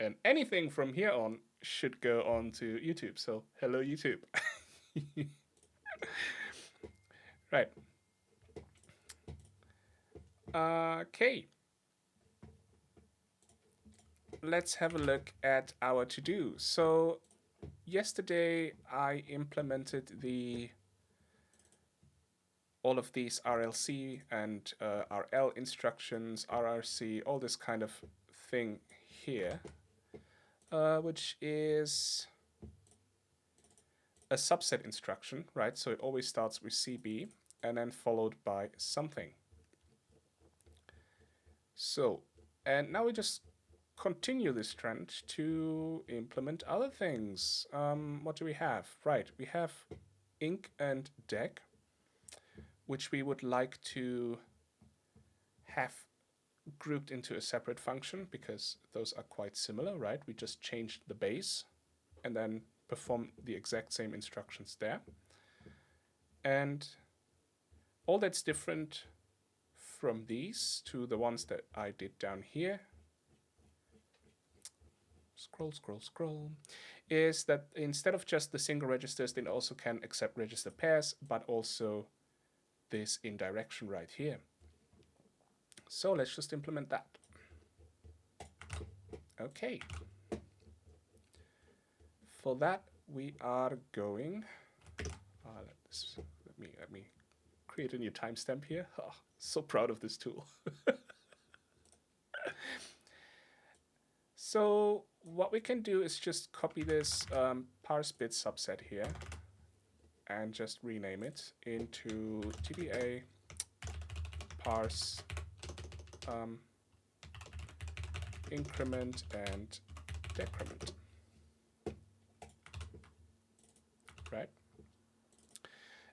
And anything from here on should go on to YouTube. So hello YouTube. Right. Okay. Let's have a look at our to-do. So yesterday I implemented the all of these RLC and RL instructions, RRC, all this kind of thing here, which is a subset instruction, right? So it always starts with CB and then followed by something. So, and now we just continue this trend to implement other things. What do we have? Right, we have ink and deck, which we would like to have grouped into a separate function because those are quite similar, right? We just changed the base and then perform the exact same instructions there. And all that's different from these to the ones that I did down here, scroll, is that instead of just the single registers, they also can accept register pairs, but also this indirection right here. So let's just implement that. Okay. For that, we are going. Let me create a new timestamp here. Oh, so proud of this tool. So what we can do is just copy this parse bit subset here and just rename it into TBA parse increment and decrement. Right?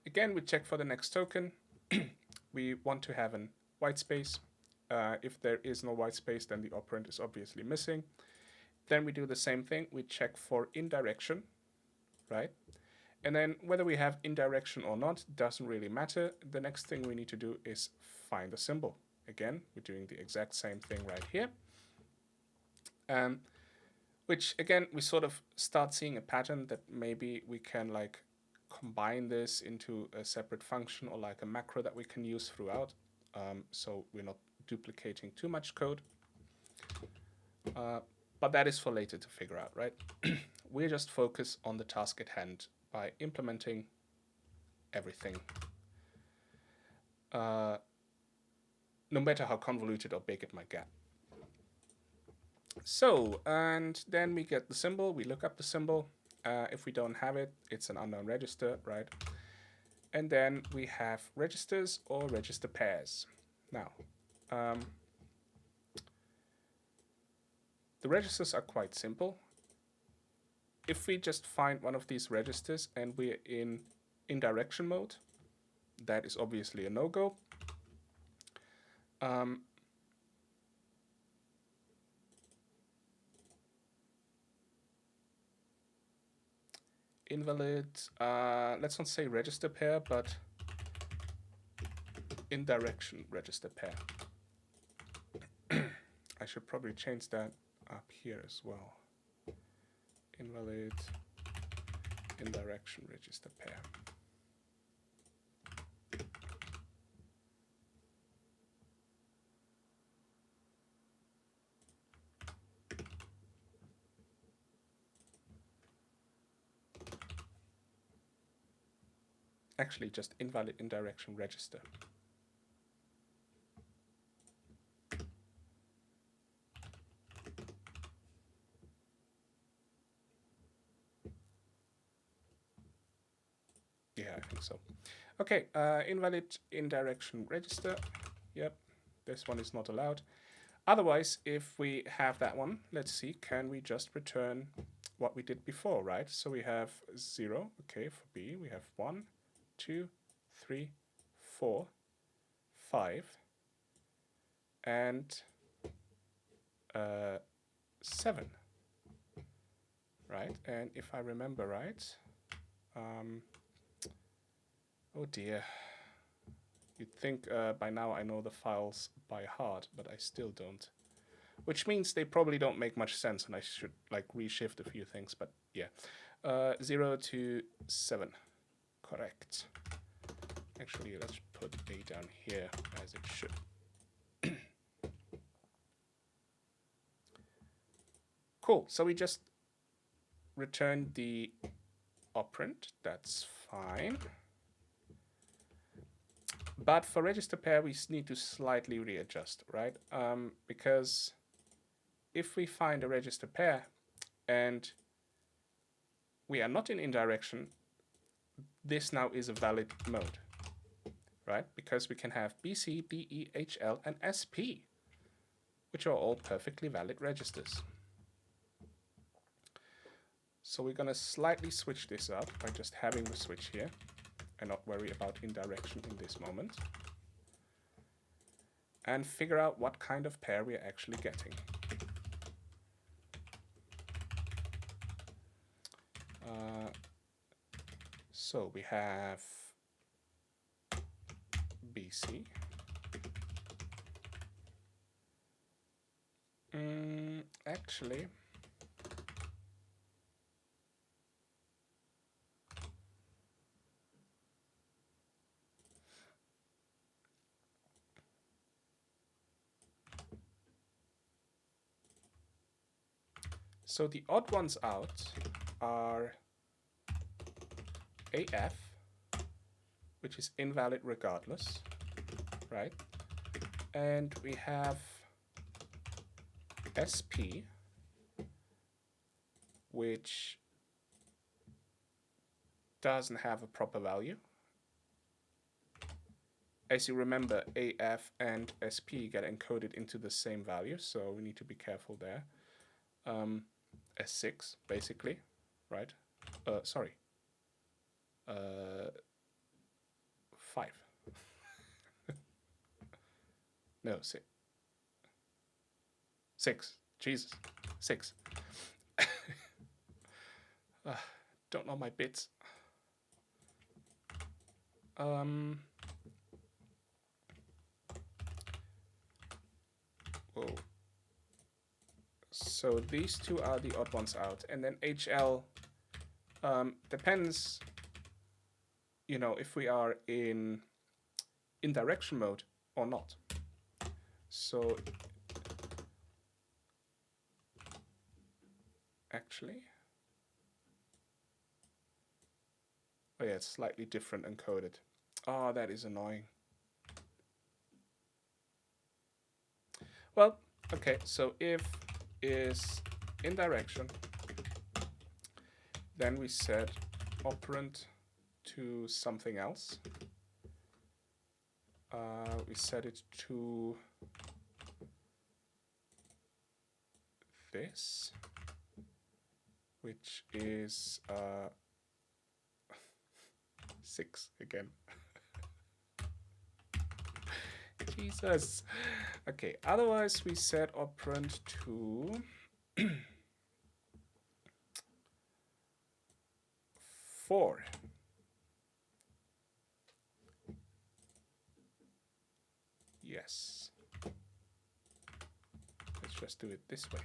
Again, we check for the next token. We want to have a white space. If there is no white space, then the operand is obviously missing. Then we do the same thing. We check for indirection, right? And then whether we have indirection or not doesn't really matter. The next thing we need to do is find a symbol. Again, we're doing the exact same thing right here. Which again, we sort of start seeing a pattern that maybe we can like combine this into a separate function or like a macro that we can use throughout. So we're not duplicating too much code. But that is for later to figure out, right? We just focus on the task at hand by implementing everything. No matter how convoluted or big it might get. So, and then we get the symbol, we look up the symbol. If we don't have it, it's an unknown register, right? And then we have registers or register pairs. Now, the registers are quite simple. If we just find one of these registers and we're in indirection mode, that is obviously a no-go. Invalid, let's not say register pair, but indirection register pair. I should probably change that up here as well. Invalid indirection register pair. Actually, just invalid indirection register. Yeah, I think so. Okay, invalid indirection register. Yep, this one is not allowed. Otherwise, if we have that one, let's see, can we just return what we did before, right? So we have 0, okay, for B, we have 1, 2, 3, 4, 5, and 7, right? And if I remember right, oh dear, you'd think by now I know the files by heart, but I still don't. which means they probably don't make much sense, and I should like reshift a few things. But yeah, 0 to 7, correct. Actually, let's put A down here as it should. Cool. So we just returned the operand. That's fine. But for register pair, we need to slightly readjust, right? Because if we find a register pair and we are not in indirection, this now is a valid mode, right? Because we can have B, C, D, E, H, L, and SP, which are all perfectly valid registers. So we're going to slightly switch this up by just having the switch here and not worry about indirection in this moment. And figure out what kind of pair we are actually getting. So we have BC. Actually, so the odd ones out are AF, which is invalid regardless, right? And we have SP, which doesn't have a proper value. As you remember, AF and SP get encoded into the same value, so we need to be careful there. S6, basically, right? Sorry. 5. No, 6. 6. Jesus. 6. Don't know my bits. Whoa. So these two are the odd ones out, and then HL depends, you know, if we are in indirection mode or not. So actually, oh yeah, it's slightly different encoded. Oh, that is annoying. Well, okay, so if is indirection, then we set operand to something else. We set it to this, which is 6 again. Jesus. Okay, otherwise we set operand to 4. Yes. Let's just do it this way.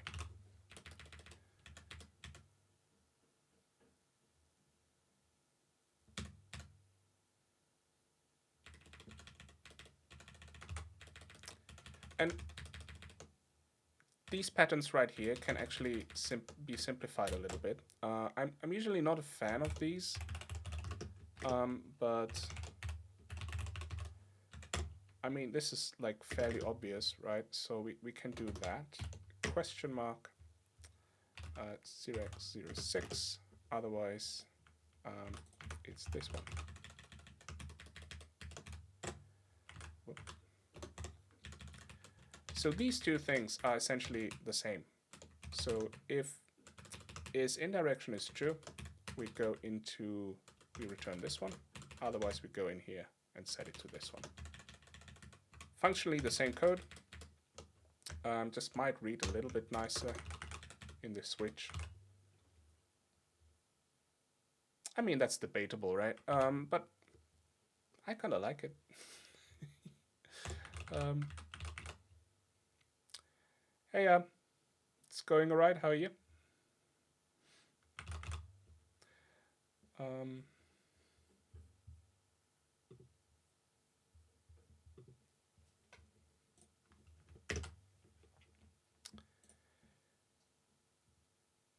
And these patterns right here can actually be simplified a little bit. I'm usually not a fan of these, but I mean, this is like fairly obvious, right? So we can do that. Question mark 0x06. Otherwise, it's this one. Whoop. So these two things are essentially the same. So if is indirection is true, we go into, we return this one. Otherwise, we go in here and set it to this one. Functionally the same code, just might read a little bit nicer in the switch. I mean, that's debatable, right? But I kind of like it. Hey, it's going all right. How are you? Um,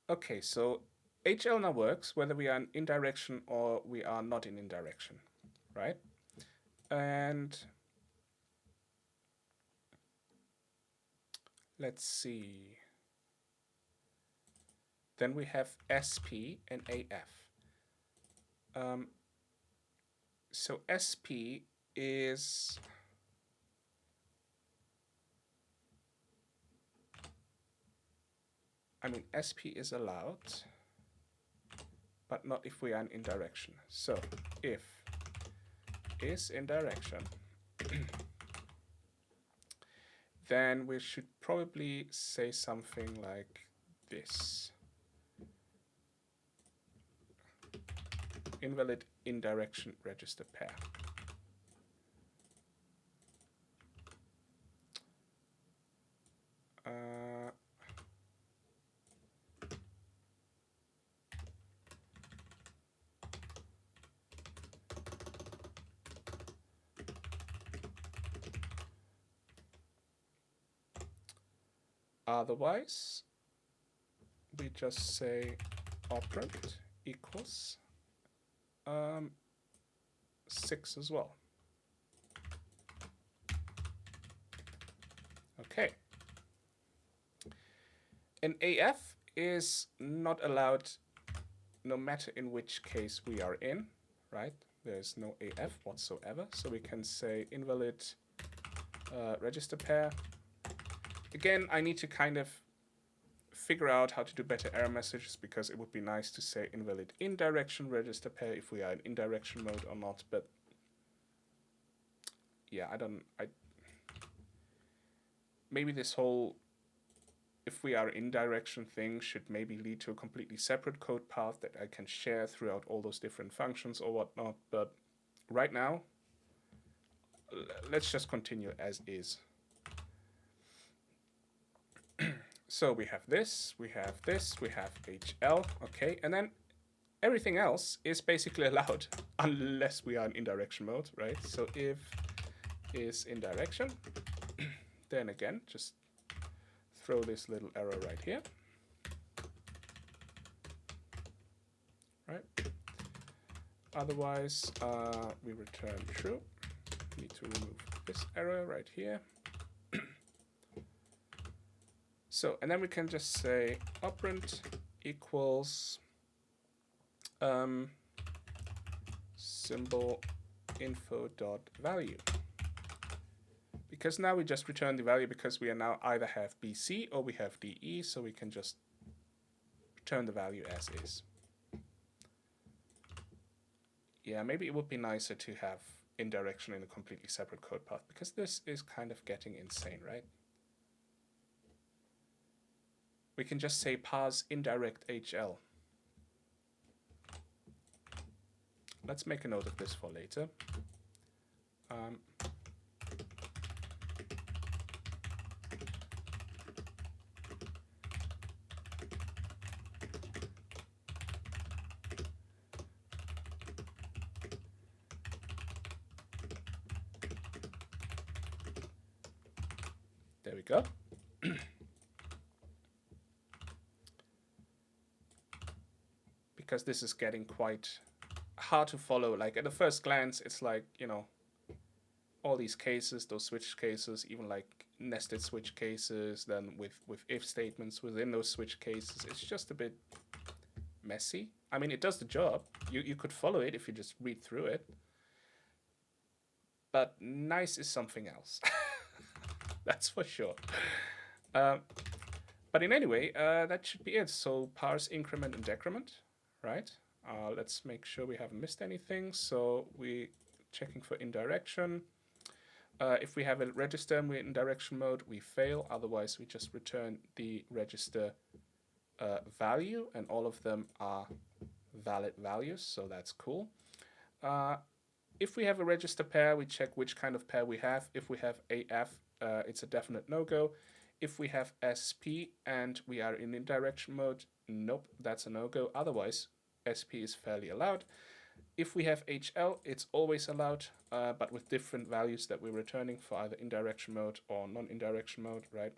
okay, so HL now works whether we are in indirection or we are not in indirection, right? And let's see. Then we have SP and AF. Um, so SP is SP is allowed, but not if we are in indirection. So if is indirection, then we should probably say something like this. Invalid indirection register pair. Otherwise, we just say operand equals 6 as well. Okay. An AF is not allowed no matter in which case we are in, right? There's no AF whatsoever, so we can say invalid register pair. Again, I need to kind of figure out how to do better error messages because it would be nice to say invalid indirection register pair if we are in indirection mode or not, but yeah, maybe this whole if we are in direction thing should maybe lead to a completely separate code path that I can share throughout all those different functions or whatnot, but right now, let's just continue as is. So we have this, we have this, we have HL, okay, and then everything else is basically allowed unless we are in indirection mode, right? So if is indirection, then again, just throw this little arrow right here, right? Otherwise, we return true. Need to remove this arrow right here. So, and then we can just say operand equals symbol info dot value. Because now we just return the value because we are now either have BC or we have DE, so we can just return the value as is. Yeah, maybe it would be nicer to have indirection in a completely separate code path because this is kind of getting insane, right? We can just say parse indirect HL. Let's make a note of this for later. There we go. Because this is getting quite hard to follow. Like at the first glance, it's like, you know, all these cases, those switch cases, even like nested switch cases, then with if statements within those switch cases, it's just a bit messy. I mean, it does the job. You could follow it if you just read through it. But nice is something else. That's for sure. But in any way, that should be it. So parse increment and decrement, right? Let's make sure we haven't missed anything. So we checking for indirection. If we have a register and we're in direction mode, we fail. Otherwise, we just return the register value, and all of them are valid values, so that's cool. If we have a register pair, we check which kind of pair we have. If we have AF, it's a definite no-go. If we have SP and we are in indirection mode, nope, that's a no-go. Otherwise, SP is fairly allowed. If we have HL, it's always allowed, but with different values that we're returning for either indirection mode or non-indirection mode, right?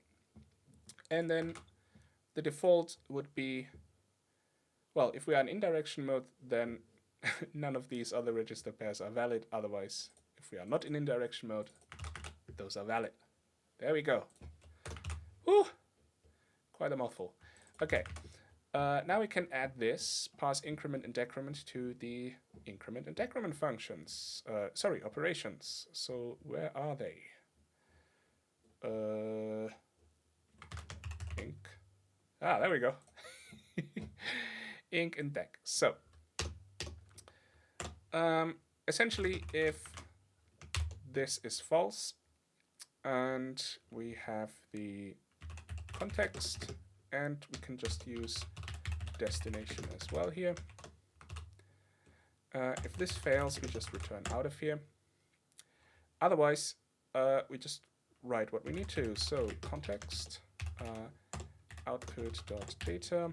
And then the default would be, well, if we are in indirection mode, then none of these other register pairs are valid. Otherwise, if we are not in indirection mode, those are valid. There we go. Whew, quite a mouthful. Okay, now we can add this, pass increment and decrement to the increment and decrement functions. Sorry, operations. So where are they? Inc. Ah, there we go. Inc and dec. So essentially, if this is false and we have the context, and we can just use destination as well here. If this fails, we just return out of here. Otherwise, we just write what we need to. So context output.data.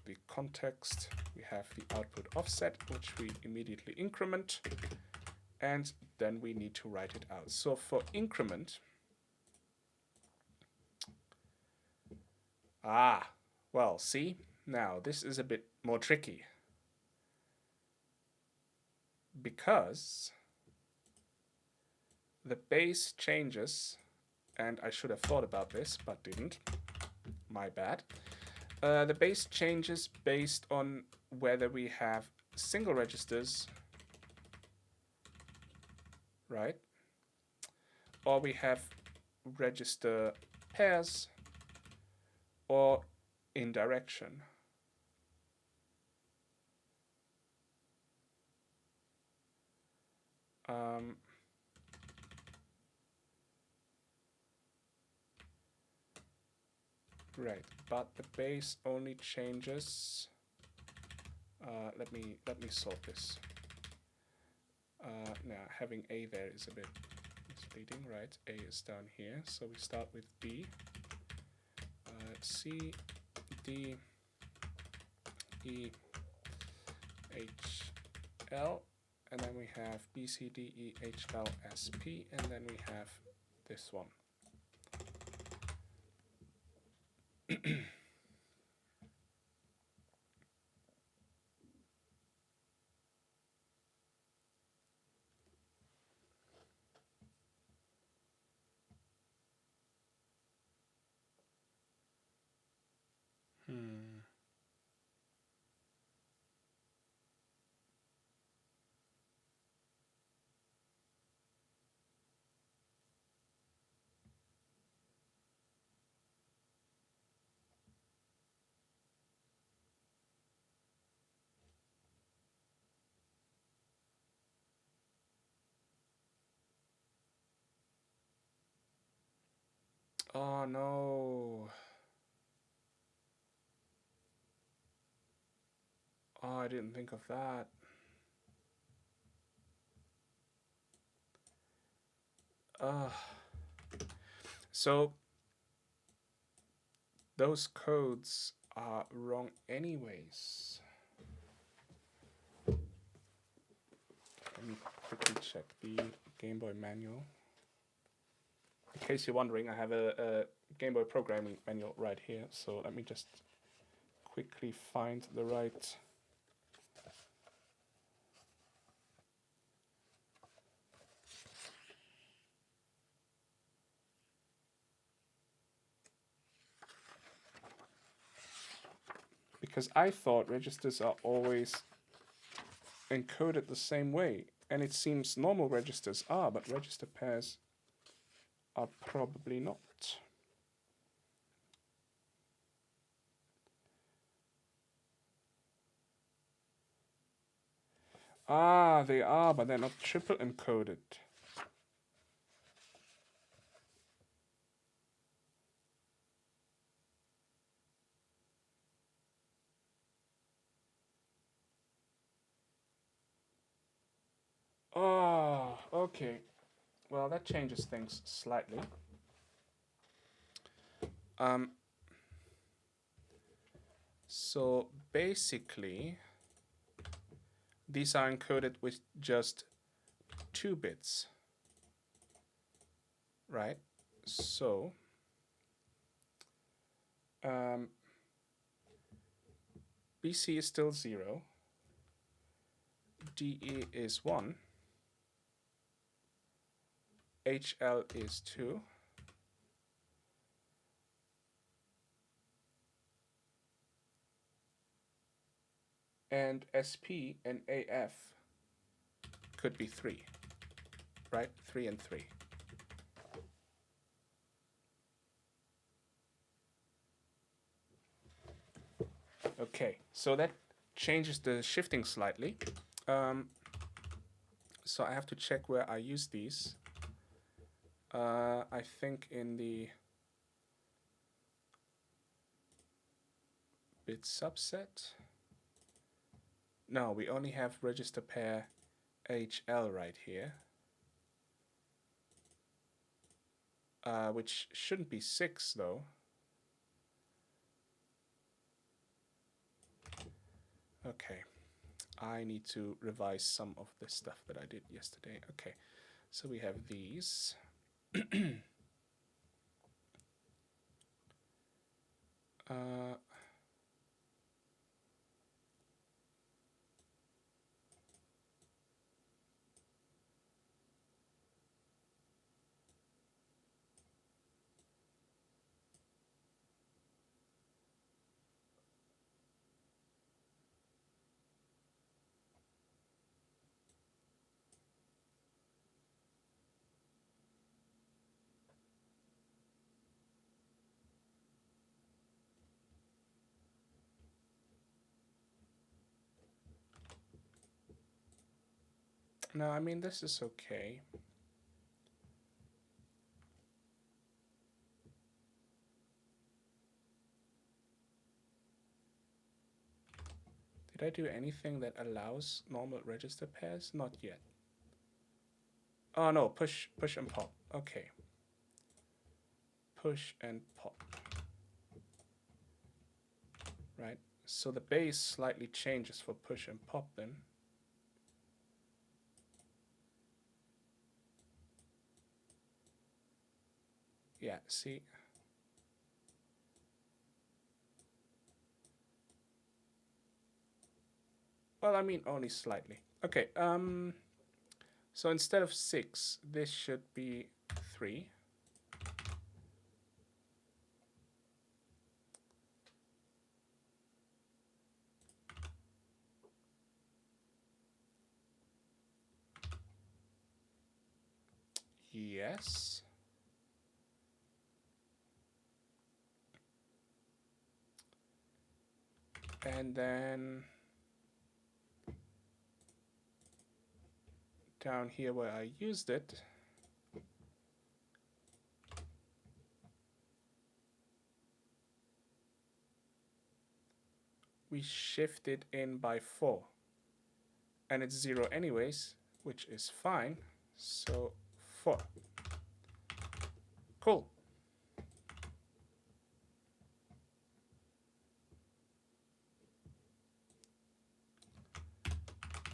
The context, we have the output offset, which we immediately increment, and then we need to write it out. So for increment, well, see, now this is a bit more tricky, because the base changes, and I should have thought about this, but didn't. My bad. The base changes based on whether we have single registers, right? Or we have register pairs, or indirection. Right, but the base only changes. Let me solve this. Now having A there is a bit misleading, right? A is down here, so we start with B, C, D, E, H, L, and then we have B, C, D, E, H, L, S, P, and then we have this one. Oh no. Oh, I didn't think of that. So those codes are wrong anyways. Let me quickly check the GameBoy manual. In case you're wondering, I have a GameBoy programming manual right here, so let me just quickly find the right... Because I thought registers are always encoded the same way, and it seems normal registers are, but register pairs are probably not. Ah, they are, but they're not triple encoded. Oh, okay. Well, that changes things slightly. Um, so basically, these are encoded with just 2 bits, right? So um, BC is still 0, DE is 1, HL is 2, and SP and AF could be 3, right? 3 and 3. Okay, so that changes the shifting slightly. So I have to check where I use these. I think in the bit subset. No, we only have register pair HL right here, which shouldn't be 6 though. Okay, I need to revise some of the stuff that I did yesterday. Okay, so we have these. No, I mean, this is okay. Did I do anything that allows normal register pairs? Not yet. Oh no, push and pop. Okay. Push and pop. Right. So the base slightly changes for push and pop then. Yeah, see? Well, I mean only slightly. Okay, so instead of 6, this should be 3. Yes. And then down here where I used it, we shift it in by 4. And it's 0 anyways, which is fine. So 4. Cool.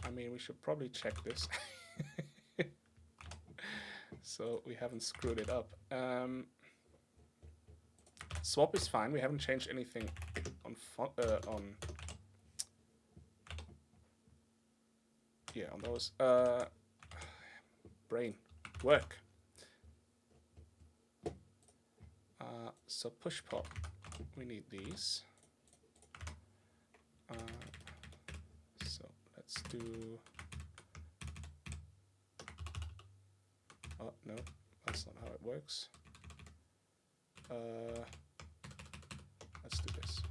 I mean, we should probably check this. So we haven't screwed it up. Swap is fine. We haven't changed anything on on those. Brain work. So push pop. We need these. So let's do. Oh no, that's not how it works. Let's do this.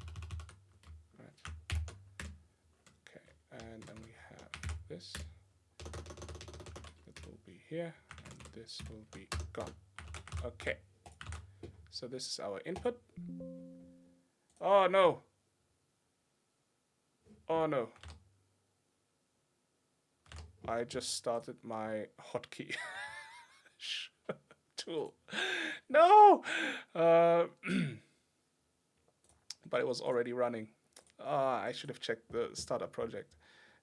Right. Okay, and then we have this. It will be here, and this will be gone. Okay. So this is our input. Oh no. Oh no. I just started my hotkey tool. No. but it was already running. I should have checked the startup project.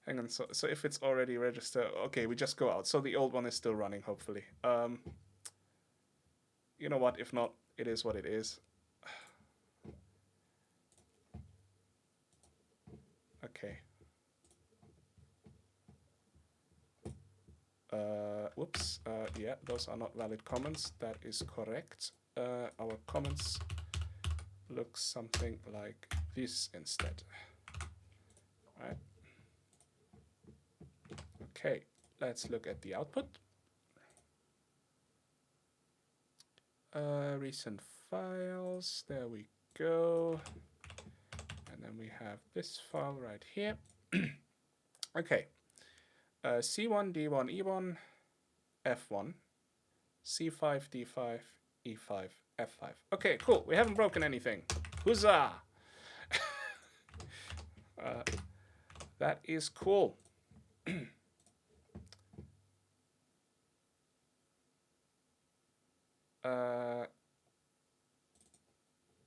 Hang on. So if it's already registered, okay, we just go out. So the old one is still running, hopefully. You know what? If not, it is what it is. Okay. Whoops. Yeah, those are not valid comments. That is correct. Our comments look something like this instead. Right. Okay. Let's look at the output. Recent files. There we go. And then we have this file right here. Okay. C1, D1, E1, F1, C5, D5, E5, F5. Okay, cool. We haven't broken anything. Huzzah! That is cool.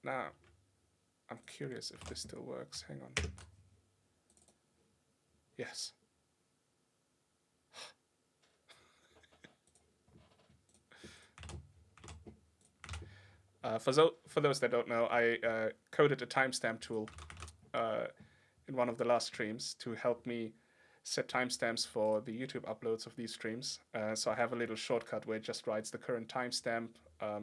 Now, I'm curious if this still works. Hang on. Yes. For those that don't know, I coded a timestamp tool in one of the last streams to help me set timestamps for the YouTube uploads of these streams. So I have a little shortcut where it just writes the current timestamp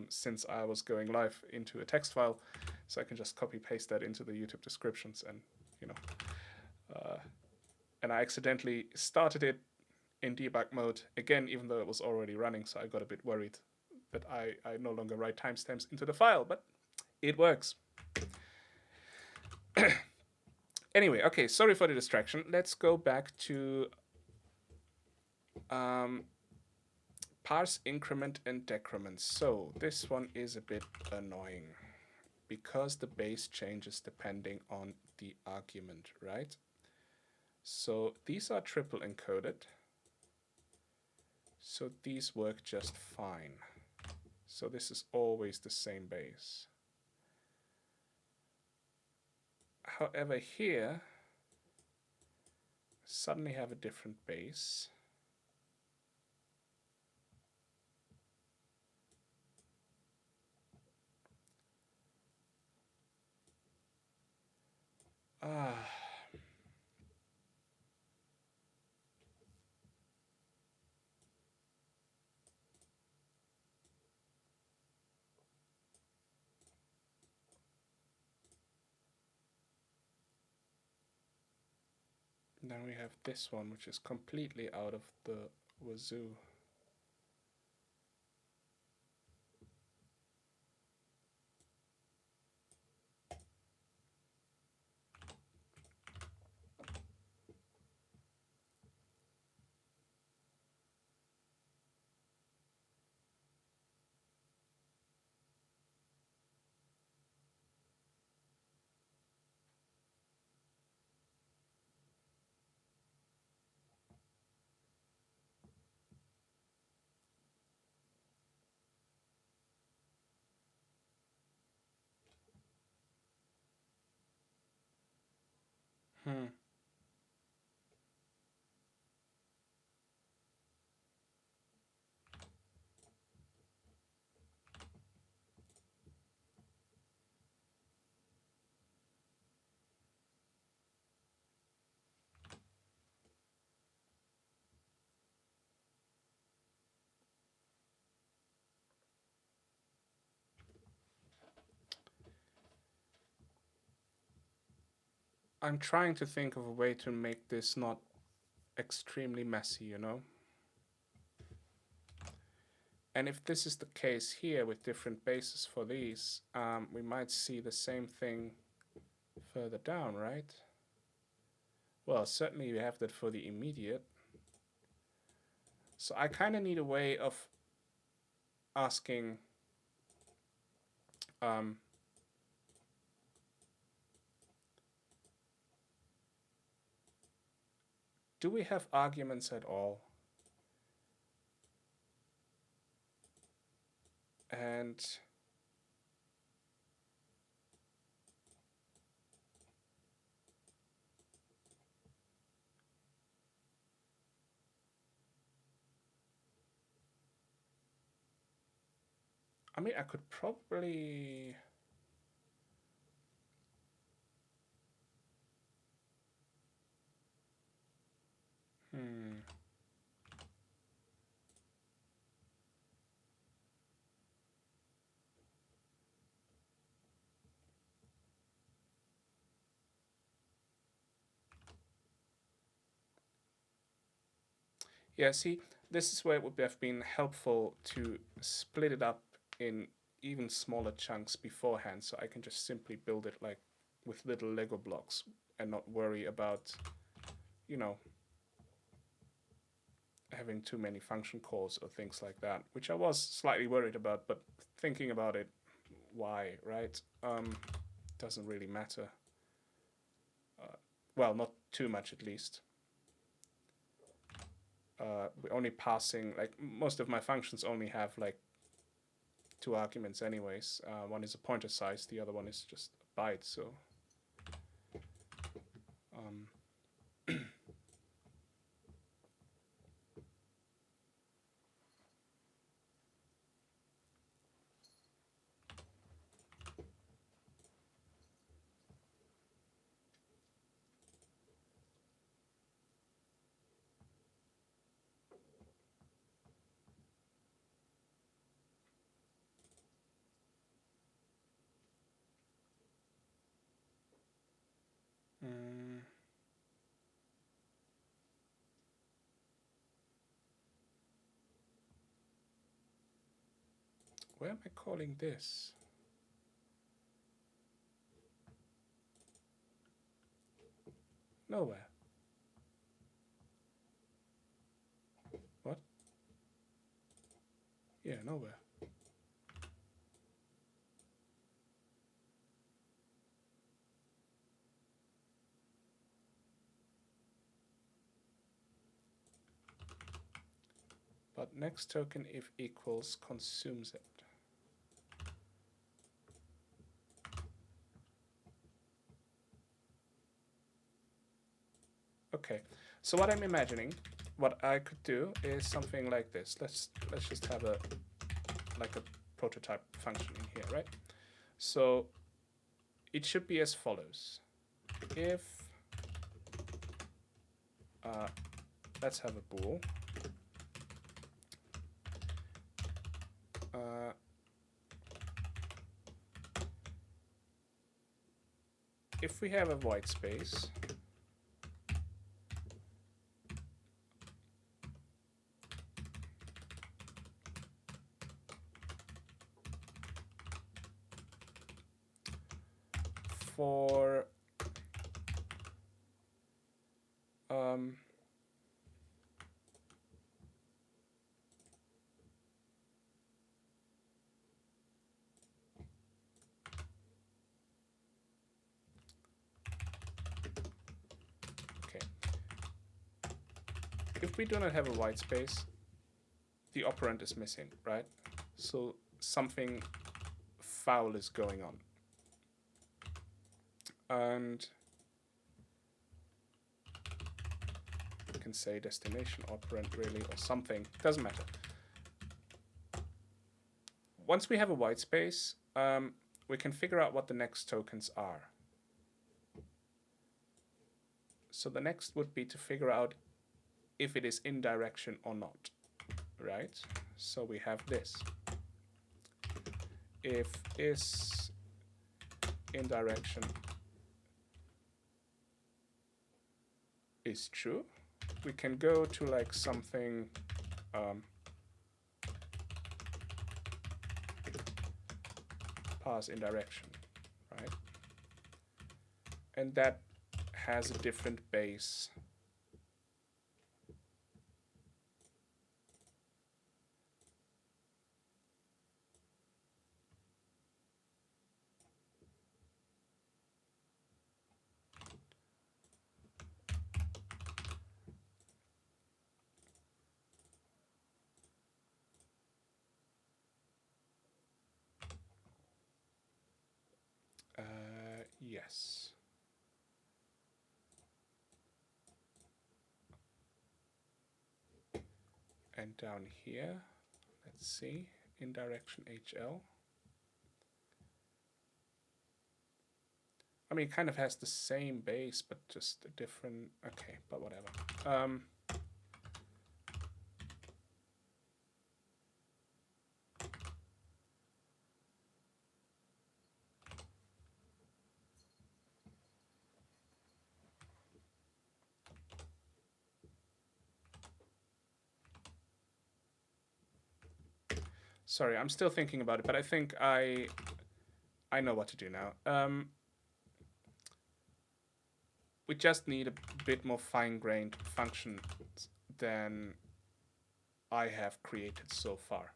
since I was going live into a text file. So I can just copy paste that into the YouTube descriptions, and and I accidentally started it in debug mode again, even though it was already running. So I got a bit worried that I no longer write timestamps into the file, but it works. Anyway, okay, sorry for the distraction. Let's go back to parse increment and decrement. So this one is a bit annoying because the base changes depending on the argument, right? So these are triple encoded. So these work just fine. So this is always the same base. However, here suddenly have a different base. Now we have this one, which is completely out of the wazoo. I'm trying to think of a way to make this not extremely messy, you know? And if this is the case here with different bases for these, we might see the same thing further down, right? Well, certainly we have that for the immediate. So I kind of need a way of asking do we have arguments at all? And I mean, I could probably... Hmm. Yeah, see, this is where it would have been helpful to split it up in even smaller chunks beforehand, so I can just simply build it like with little Lego blocks and not worry about, you know, having too many function calls or things like that, which I was slightly worried about, but thinking about it, why, right? Doesn't really matter. Well, not too much at least. We're only passing, like, most of my functions only have like two arguments anyways. One is a pointer size, the other one is just a byte, so um, mm, where am I calling this? Nowhere. What? Yeah, nowhere. But next token if equals consumes it. Okay, so what I'm imagining, what I could do is something like this. Let's just have a like a prototype function in here, right? So it should be as follows. If let's have a bool. Uh, if we have a white space, for um, okay, if we do not have a white space, the operand is missing, right? So something foul is going on. And you can say destination operand really or something, doesn't matter. Once we have a white space, we can figure out what the next tokens are. So the next would be to figure out if it is in direction or not, right? So we have this. If is in direction is true, we can go to like something pass in direction, right? And that has a different base. Yes. And down here, let's see, indirection HL. I mean, it kind of has the same base, but just a different... Okay, but whatever. Sorry, I'm still thinking about it, but I think I know what to do now. We just need a bit more fine-grained functions than I have created so far.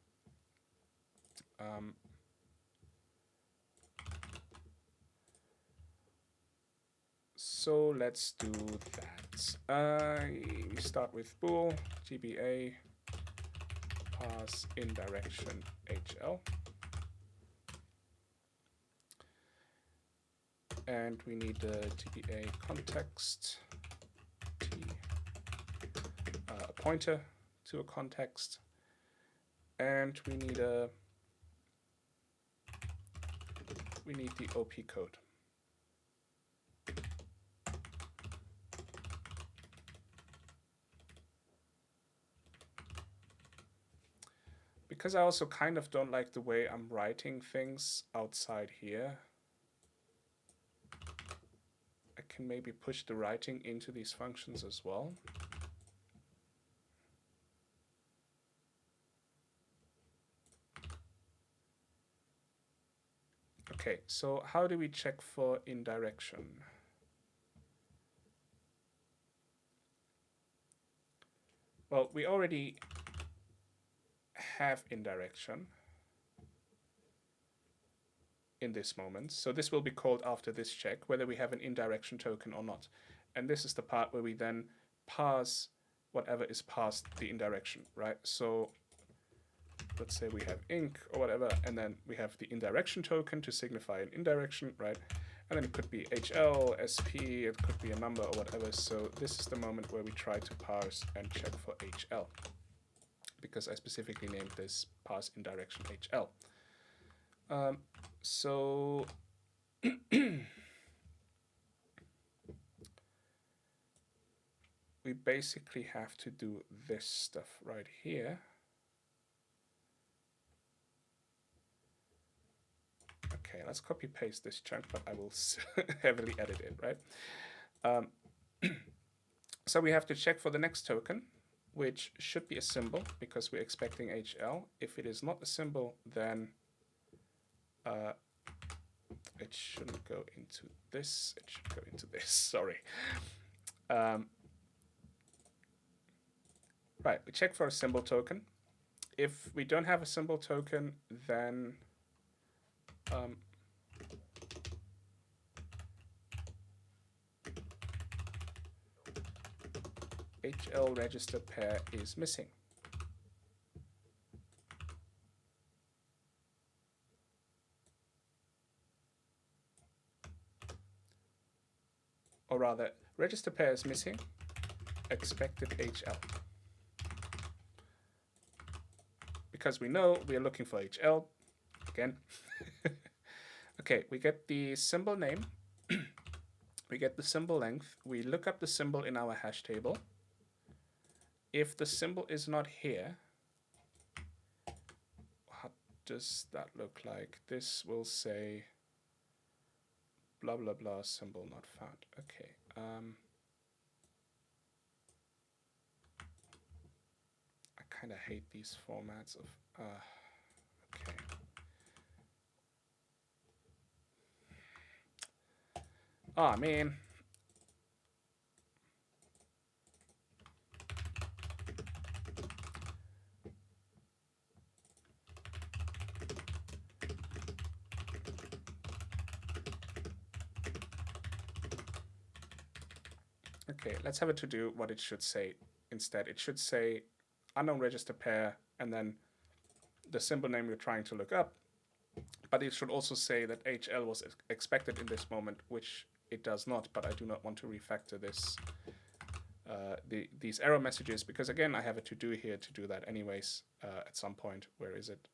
So let's do that. We start with bool gba pass indirection HL. And we need a GBA context, a pointer to a context, and we need the OP code. Because I also kind of don't like the way I'm writing things outside here, I can maybe push the writing into these functions as well. Okay, so how do we check for indirection? Well, we already have indirection in this moment. So this will be called after this check, whether we have an indirection token or not. And this is the part where we then pass whatever is past the indirection, right? So let's say we have ink or whatever, and then we have the indirection token to signify an indirection, right? And then it could be HL, SP, it could be a number or whatever. So this is the moment where we try to parse and check for HL, because I specifically named this pass indirection HL. So we basically have to do this stuff right here. Okay, let's copy paste this chunk, but I will heavily edit it, right? So we have to check for the next token, which should be a symbol because we're expecting HL. If it is not a symbol, then it shouldn't go into this. It should go into this. Sorry. Right, we check for a symbol token. If we don't have a symbol token, then HL register pair is missing. Or rather, register pair is missing, expected HL. Because we know we are looking for HL, again. Okay, we get the symbol name, we get the symbol length, we look up the symbol in our hash table. If the symbol is not here, what does that look like? This will say blah blah blah symbol not found. Okay. I kind of hate these formats of okay. Oh man. Okay, let's have it to do what it should say instead. It should say unknown register pair and then the symbol name you're trying to look up. But it should also say that HL was expected in this moment, which it does not, but I do not want to refactor this these error messages, because again, I have a to-do here to do that anyways at some point. Where is it?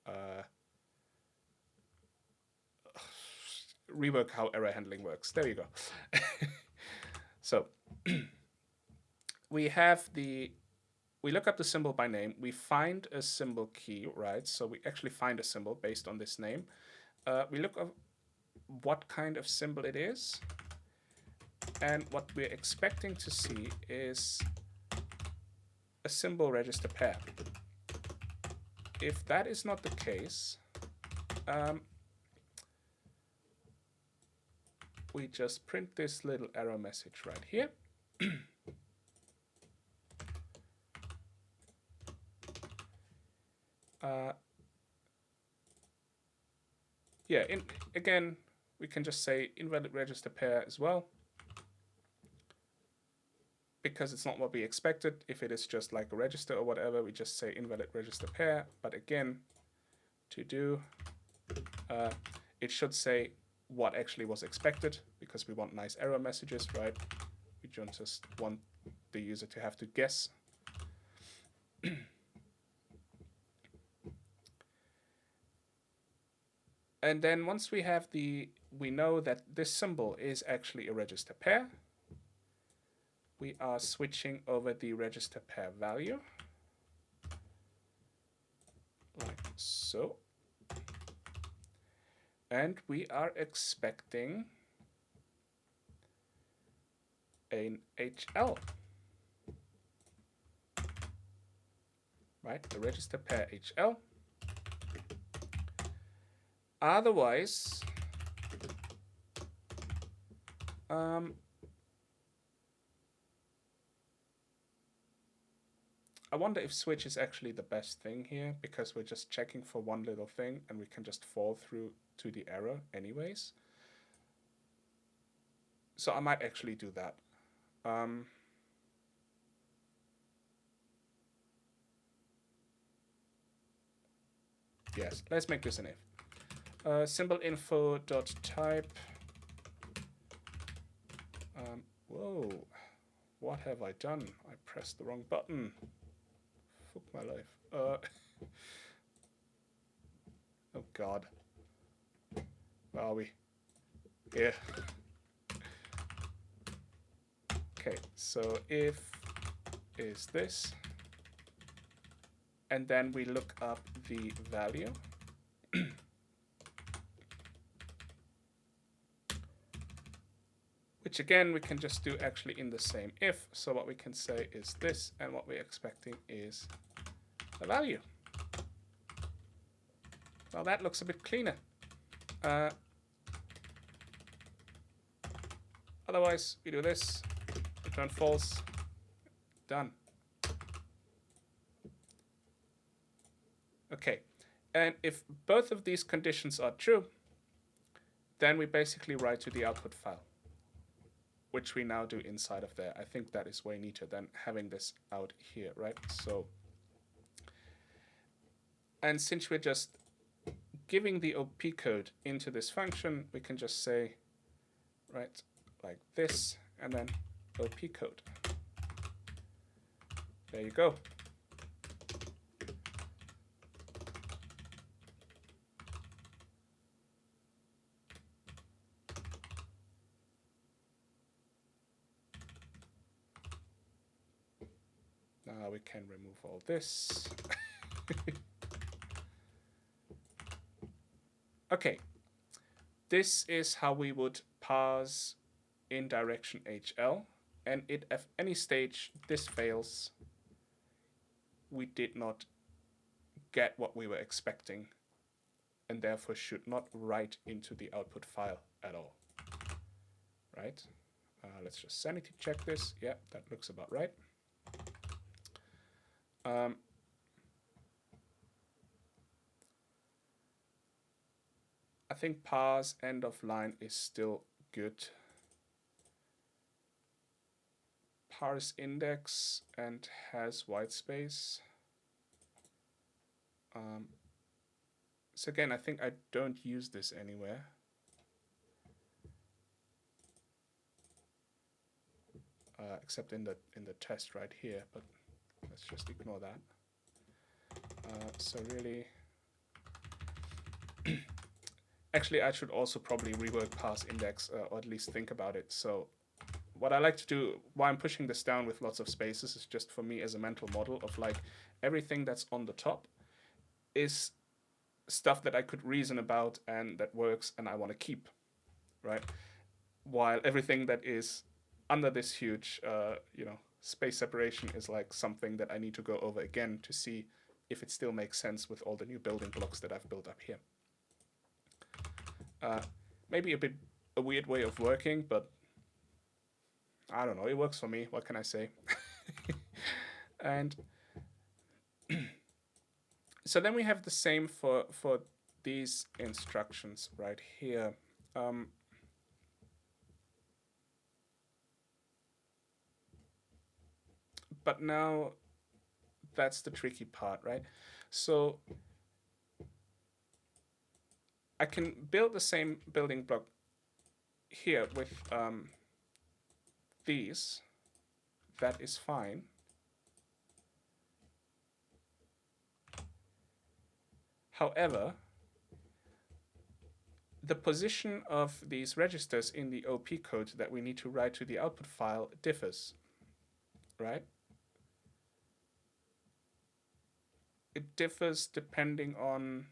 Rework how error handling works. There you go. So we look up the symbol by name. We find a symbol key, right? So we actually find a symbol based on this name. We look up what kind of symbol it is. And what we're expecting to see is a symbol register pair. If that is not the case, we just print this little error message right here. Yeah, again, we can just say invalid register pair as well, because it's not what we expected. If it is just like a register or whatever, we just say invalid register pair. But again, to do, it should say what actually was expected, because we want nice error messages, right? We don't just want the user to have to guess. And then once we have we know that this symbol is actually a register pair, we are switching over the register pair value, like so. And we are expecting an HL, right? The register pair HL. Otherwise, I wonder if switch is actually the best thing here, because we're just checking for one little thing and we can just fall through to the error anyways. So I might actually do that. Yes, let's make this an if. Symbol info dot type. Whoa, what have I done? I pressed the wrong button. Fuck my life. Oh God. Where are we? Here. Okay, so if is this, and then we look up the value. Which again, we can just do actually in the same if. So what we can say is this, and what we're expecting is the value. Well, that looks a bit cleaner. Otherwise, we do this, return false, done. Okay, and if both of these conditions are true, then we basically write to the output file, which we now do inside of there. I think that is way neater than having this out here, right? So, and since we're just giving the OP code into this function, we can just say, right, like this, and then OP code. There you go. Now we can remove all this. Okay, this is how we would parse in direction HL, and if at any stage this fails, we did not get what we were expecting, and therefore should not write into the output file at all, right? Let's just sanity check this. Yeah, that looks about right. I think parse end of line is still good. Parse index and has white space. So again, I think I don't use this anywhere. except in the test right here, but let's just ignore that. So really, actually I should also probably rework parse index, or at least think about it. So what I like to do, why I'm pushing this down with lots of spaces, is just for me as a mental model of like everything that's on the top is stuff that I could reason about and that works and I want to keep, right? While everything that is under this huge, space separation is like something that I need to go over again to see if it still makes sense with all the new building blocks that I've built up here. Maybe a weird way of working, but I don't know, it works for me. What can I say? And so then we have the same for these instructions right here. But now that's the tricky part, right? So I can build the same building block here with these. That is fine. However, the position of these registers in the OP code that we need to write to the output file differs, right? It differs depending on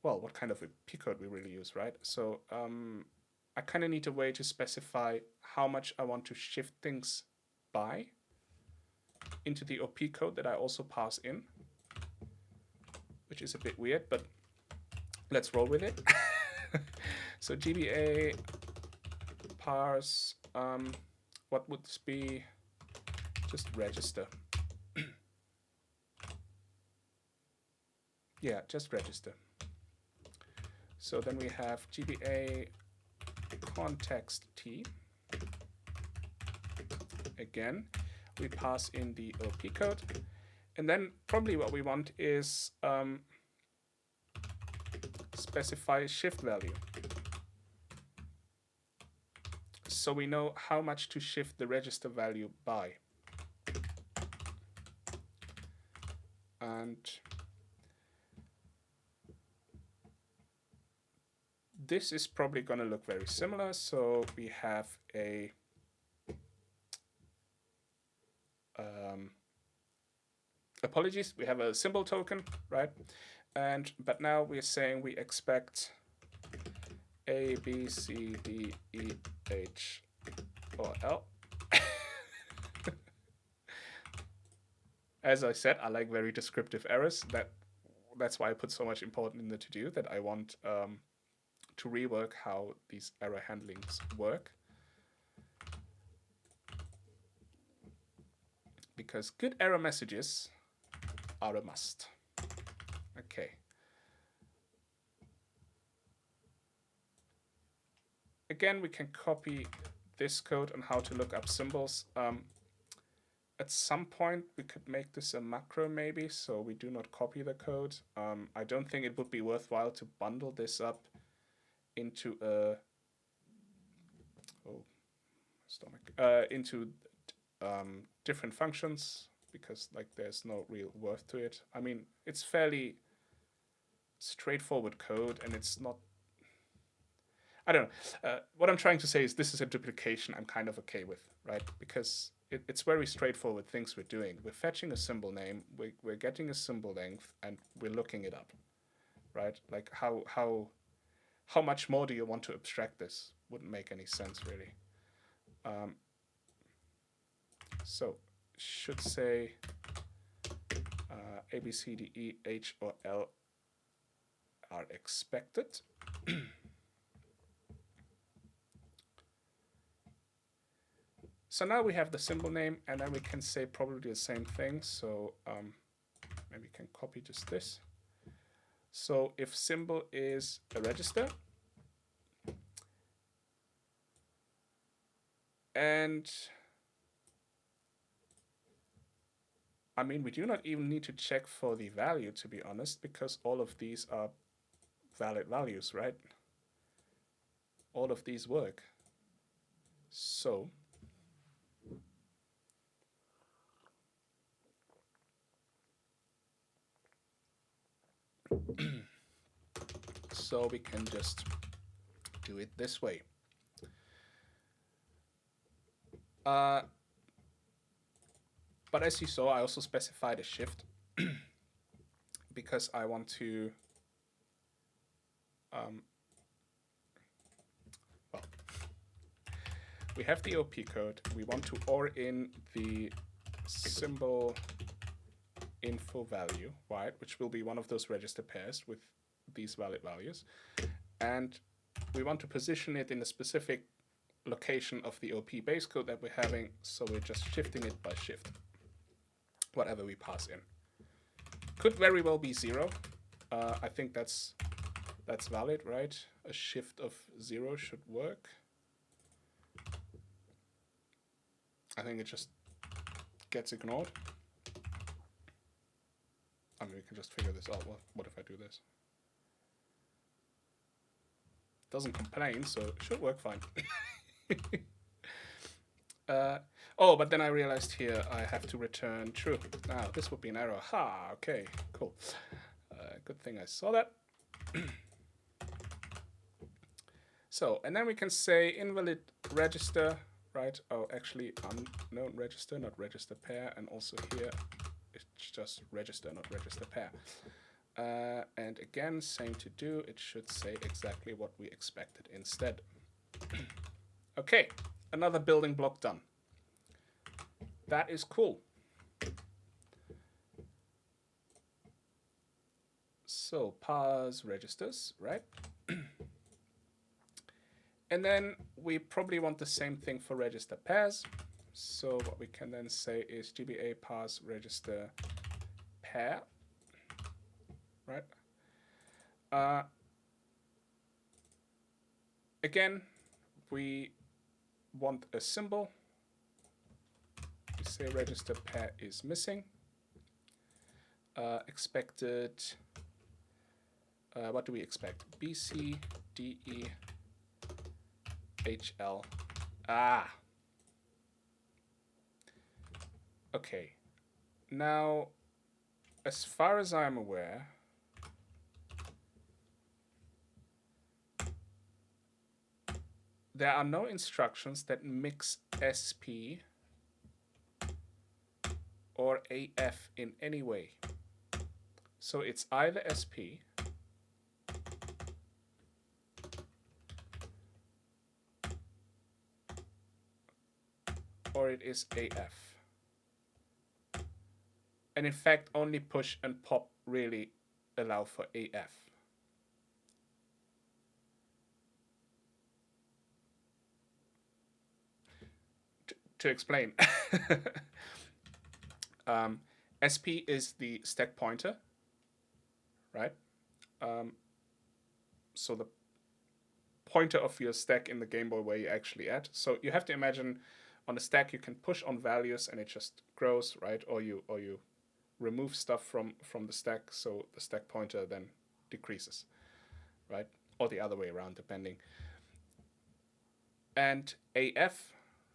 well, what kind of OP code we really use, right? So I kind of need a way to specify how much I want to shift things by into the OP code that I also pass in, which is a bit weird, but let's roll with it. So GBA parse, what would this be? Just register. Yeah, just register. So then we have GBA context T. Again, we pass in the OP code. And then probably what we want is specify shift value. So we know how much to shift the register value by. And this is probably going to look very similar. So we have a apologies, we have a symbol token, right? But now we're saying we expect A, B, C, D, E, H, or L. As I said, I like very descriptive errors. That's why I put so much importance in the to-do, that I want to rework how these error handlings work. Because good error messages are a must. Okay. Again, we can copy this code on how to look up symbols. At some point, we could make this a macro maybe, so we do not copy the code. I don't think it would be worthwhile to bundle this up into a different functions, because like there's no real worth to it. I mean, it's fairly straightforward code, and it's not. I don't know. What I'm trying to say is this is a duplication I'm kind of okay with, right? Because it's very straightforward things we're doing. We're fetching a symbol name, we're getting a symbol length, and we're looking it up, right? Like how much more do you want to abstract this? Wouldn't make any sense really. So should say A, B, C, D, E, H, or L are expected. So now we have the symbol name, and then we can say probably the same thing. So maybe we can copy just this. So if symbol is a register, and I mean, we do not even need to check for the value, to be honest, because all of these are valid values, right? all of these work. So so we can just do it this way. But as you saw, I also specified a shift because I want to well, we have the OP code. We want to OR in the symbol info value, right, which will be one of those register pairs with these valid values. And we want to position it in a specific location of the OP base code that we're having, so we're just shifting it by shift, whatever we pass in. Could very well be 0. I think that's valid, right? A shift of 0 should work. I think it just gets ignored. I mean, we can just figure this out. What if I do this? Doesn't complain, so it should work fine. Oh, but then I realized here I have to return true. Now, this would be an error. Ha, okay, cool. Good thing I saw that. So, and then we can say invalid register, right? Oh, actually unknown register, not register pair. And also here, it's just register, not register pair. And again, same to do. It should say exactly what we expected instead. Okay, another building block done. That is cool. So parse registers, right? And then we probably want the same thing for register pairs. So what we can then say is GBA parse register pair, right? Again, we want a symbol. We say register pair is missing. Expected, what do we expect? BC, DE, HL. Ah. Okay. Now, as far as I'm aware, there are no instructions that mix SP or AF in any way. So it's either SP or it is AF. And in fact, only push and pop really allow for AF. To explain, SP is the stack pointer, right? So the pointer of your stack in the Game Boy where you're actually at. So you have to imagine on a stack you can push on values and it just grows, right? Or you remove stuff from the stack, so the stack pointer then decreases, right? Or the other way around, depending. And AF,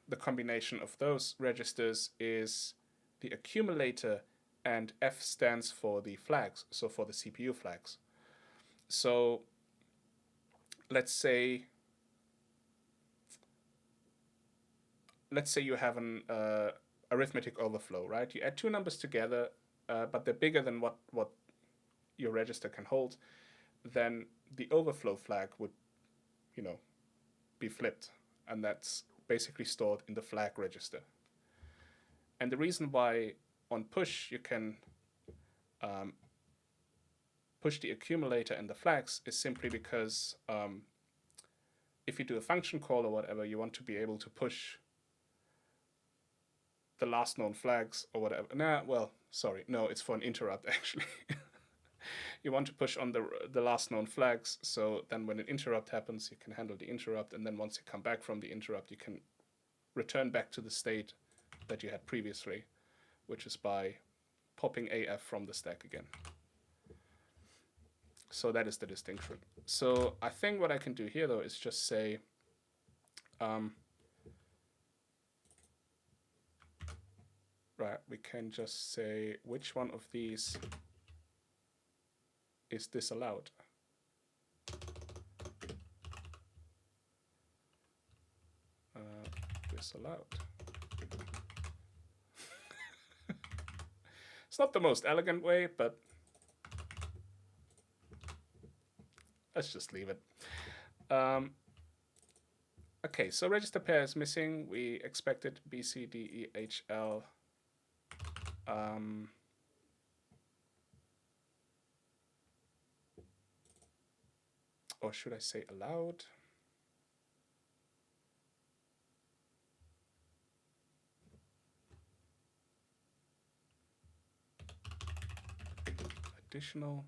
the combination of those registers, is the accumulator, and F stands for the flags, so for the CPU flags. So let's say you have an arithmetic overflow, right? You add two numbers together, but they're bigger than what your register can hold. Then the overflow flag would, be flipped, and that's basically stored in the flag register. And the reason why on push you can push the accumulator and the flags is simply because if you do a function call or whatever, you want to be able to push the last known flags or whatever. No, it's for an interrupt actually. You want to push on the last known flags, so then when an interrupt happens, you can handle the interrupt, and then once you come back from the interrupt, you can return back to the state that you had previously, which is by popping AF from the stack again. So that is the distinction. So I think what I can do here, though, is just say Right, we can just say which one of these is disallowed. Disallowed. It's not the most elegant way, but let's just leave it. Okay, so register pair is missing. We expected B, C, D, E, H, L. Or should I say allowed? Additional.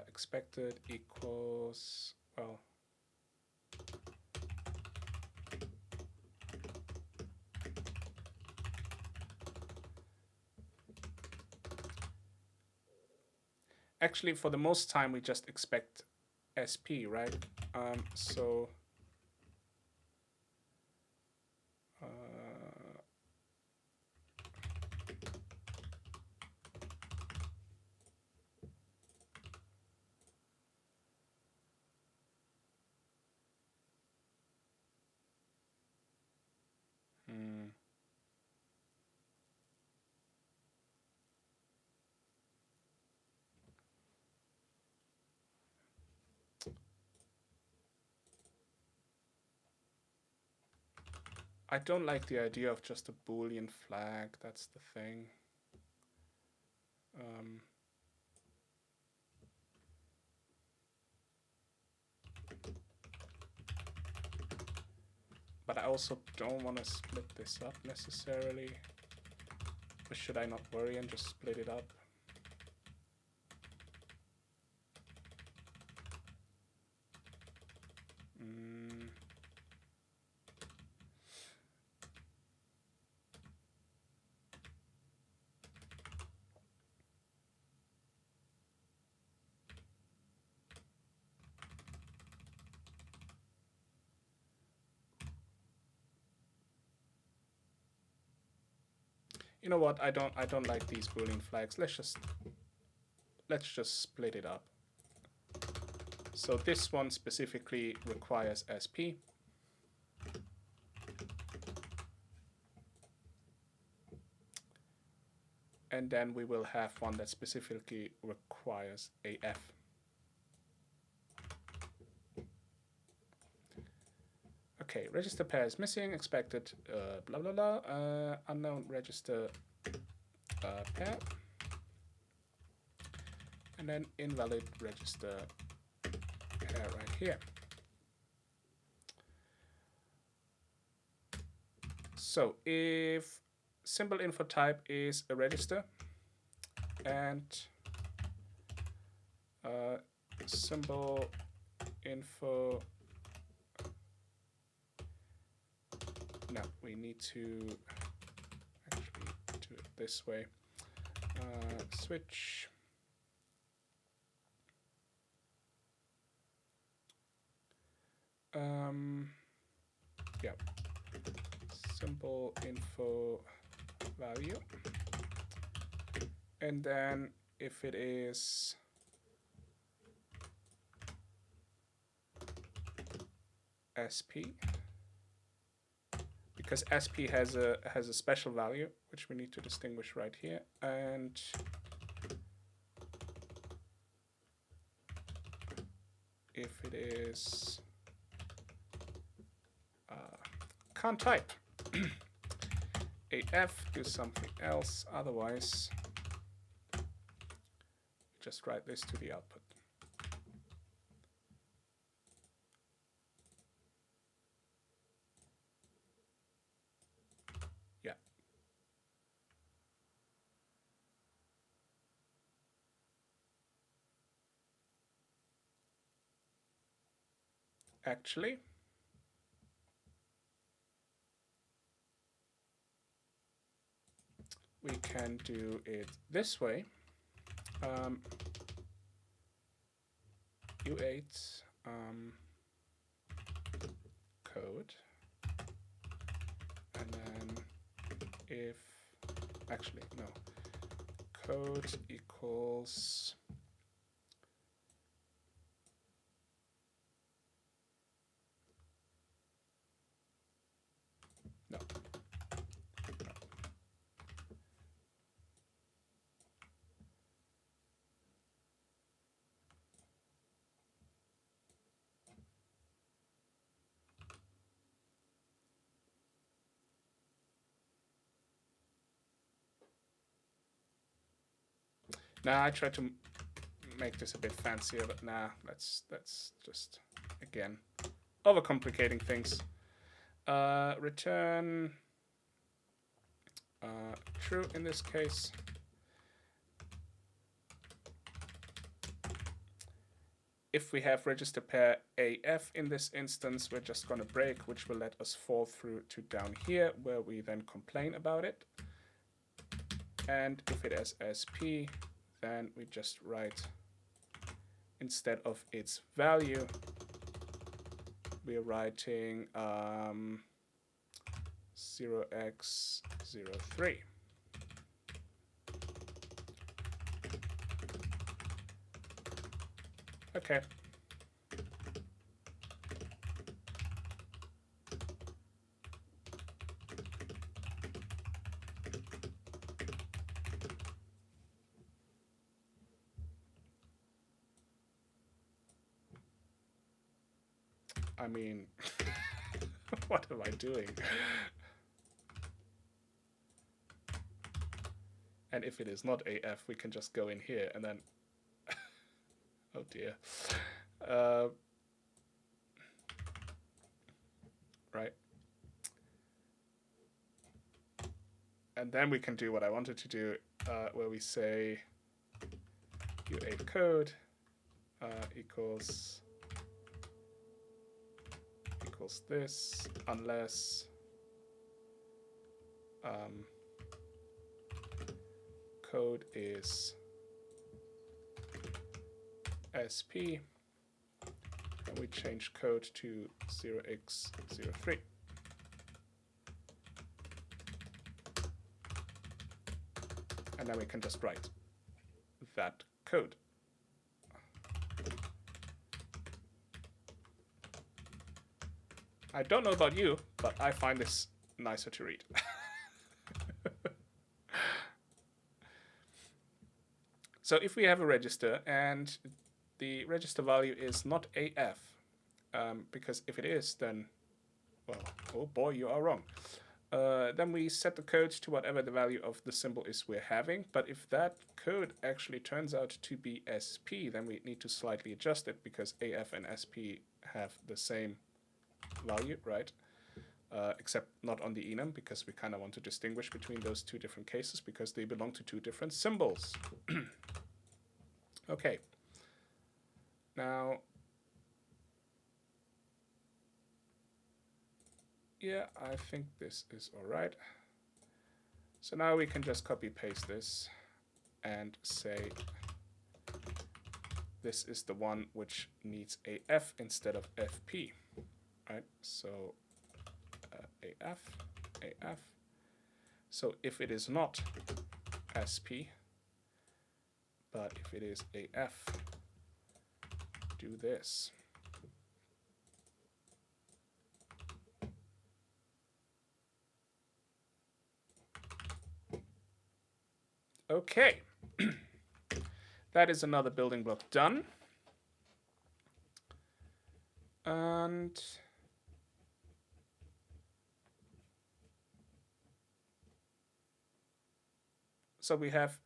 Expected equals, well, actually for the most time we just expect SP, right? So I don't like the idea of just a Boolean flag. That's the thing. But I also don't want to split this up necessarily. Or should I not worry and just split it up? You know what? I don't like these Boolean flags. Let's just split it up. So this one specifically requires SP. And then we will have one that specifically requires AF. Okay, register pair is missing, expected blah blah blah, unknown register pair, and then invalid register pair right here. So if symbol info type is a register and symbol info, no, we need to actually do it this way. Switch yeah, symbol info value, and then if it is SP, because SP has a special value which we need to distinguish right here, and if it is can't type AF, do something else, otherwise just write this to the output. Actually, we can do it this way. U8 code, and then if, actually, no, code equals no. Now I tried to make this a bit fancier, but nah, that's just again overcomplicating things. Return true in this case. If we have register pair AF in this instance, we're just going to break, which will let us fall through to down here, where we then complain about it. And if it has SP, then we just write, instead of its value, we're writing 0x03. Okay. I mean, what am I doing? And if it is not AF, we can just go in here and then... oh dear. Right. And then we can do what I wanted to do, where we say U8 code equals this, unless code is SP, and we change code to 0x03. And then we can just write that code. I don't know about you, but I find this nicer to read. So if we have a register and the register value is not AF, because if it is, then, well, oh boy, you are wrong. Then we set the code to whatever the value of the symbol is we're having. But if that code actually turns out to be SP, then we need to slightly adjust it, because AF and SP have the same value, right? Except not on the enum, because we kind of want to distinguish between those two different cases, because they belong to two different symbols. Okay. Now, yeah, I think this is all right. So now we can just copy paste this and say this is the one which needs AF instead of FP, right? So AF, AF. So if it is not SP, but if it is AF, do this. Okay. That is another building block done. And so we have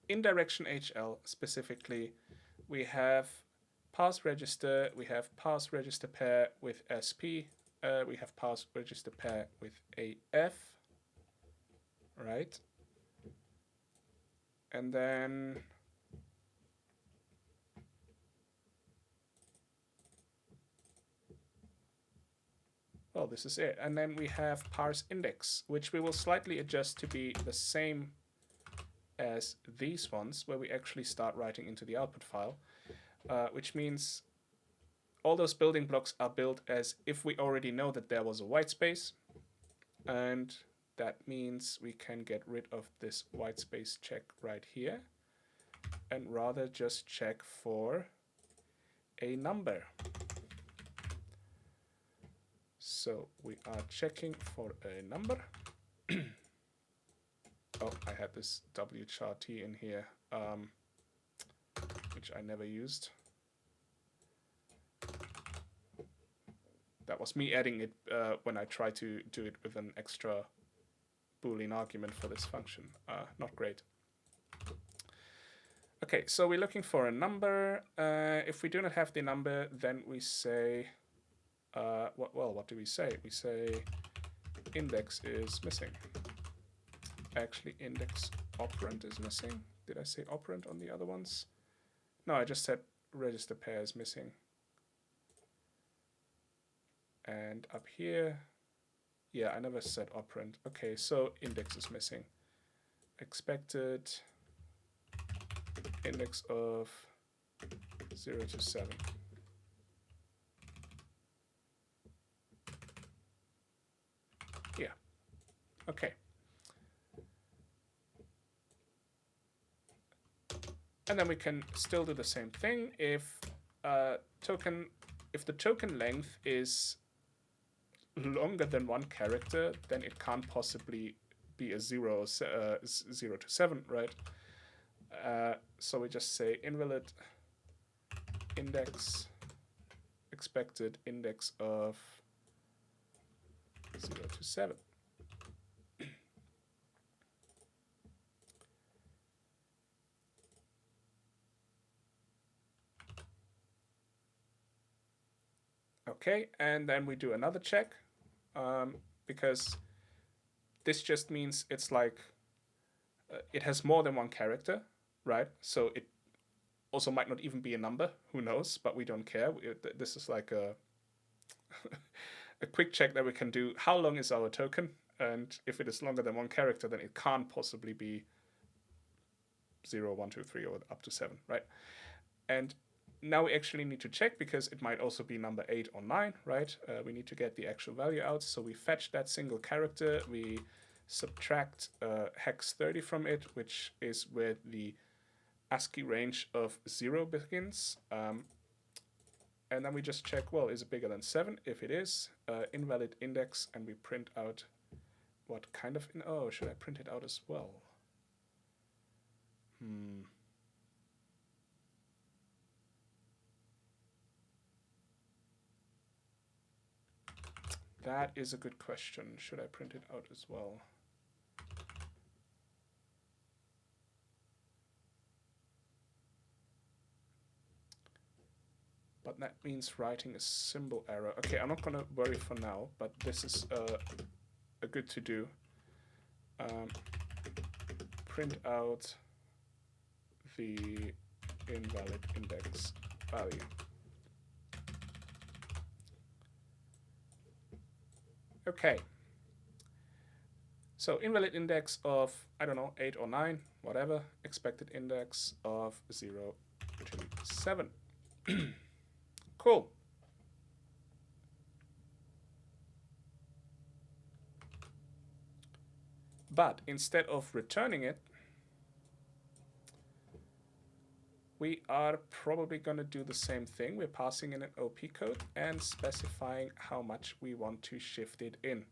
indirection HL specifically. We have pass register. We have pass register pair with SP. We have pass register pair with AF. Right. And then well, this is it. And then we have parse index, which we will slightly adjust to be the same as these ones, where we actually start writing into the output file, which means all those building blocks are built as if we already know that there was a white space, and that means we can get rid of this white space check right here and rather just check for a number. So we are checking for a number. Oh, I had this WCHART in here, which I never used. That was me adding it when I tried to do it with an extra Boolean argument for this function. Not great. Okay, so we're looking for a number. If we do not have the number, then we say, what do we say? We say index is missing. Actually, index operand is missing. Did I say operand on the other ones? No, I just said register pair is missing. And up here, yeah, I never said operand. Okay, so index is missing. Expected index of 0 to 7. Yeah, okay. And then we can still do the same thing. If the token length is longer than one character, then it can't possibly be a 0 to 7, right? So we just say invalid index expected index of 0 to 7. Okay, and then we do another check, because this just means it's like it has more than one character, right? So it also might not even be a number, who knows, but we don't care. This is like a a quick check that we can do. How long is our token? And if it is longer than one character, then it can't possibly be 0, 1, 2, 3, or up to 7, right? And now we actually need to check, because it might also be number 8 or 9, right? We need to get the actual value out. So we fetch that single character. We subtract hex 30 from it, which is where the ASCII range of 0 begins. And then we just check, well, is it bigger than 7? If it is, invalid index, and we print out what kind of... Oh, should I print it out as well? That is a good question. Should I print it out as well? But that means writing a symbol error. Okay, I'm not going to worry for now, but this is a good to do. Print out the invalid index value. Okay. So invalid index of, I don't know, 8 or 9, whatever. Expected index of 0 to 7. Cool. But instead of returning it, we are probably going to do the same thing. We're passing in an OP code and specifying how much we want to shift it in.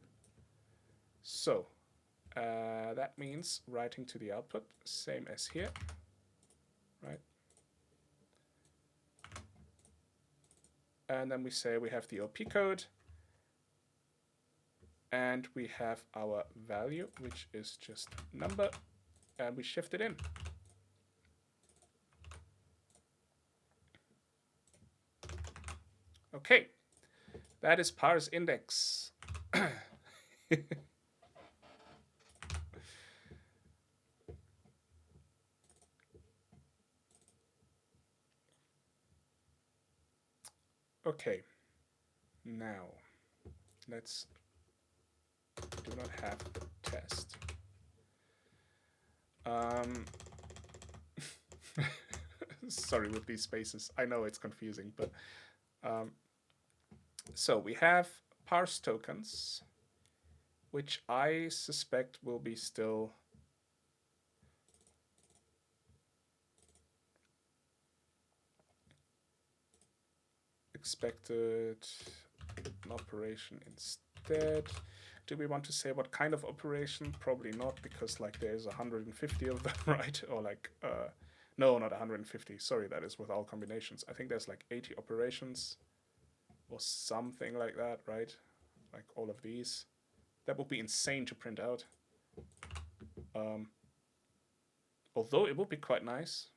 So that means writing to the output, same as here, right? And then we say we have the OP code, and we have our value, which is just number, and we shift it in. Okay, that is parse index. Okay, now let's do not have the test. Sorry with these spaces. I know it's confusing, but so we have parse tokens, which I suspect will be still expected an operation instead. Do we want to say what kind of operation? Probably not, because like there's 150 of them, right? Or like no, not 150. Sorry, that is with all combinations. I think there's like 80 operations or something like that, right? Like all of these. That would be insane to print out. Although it would be quite nice.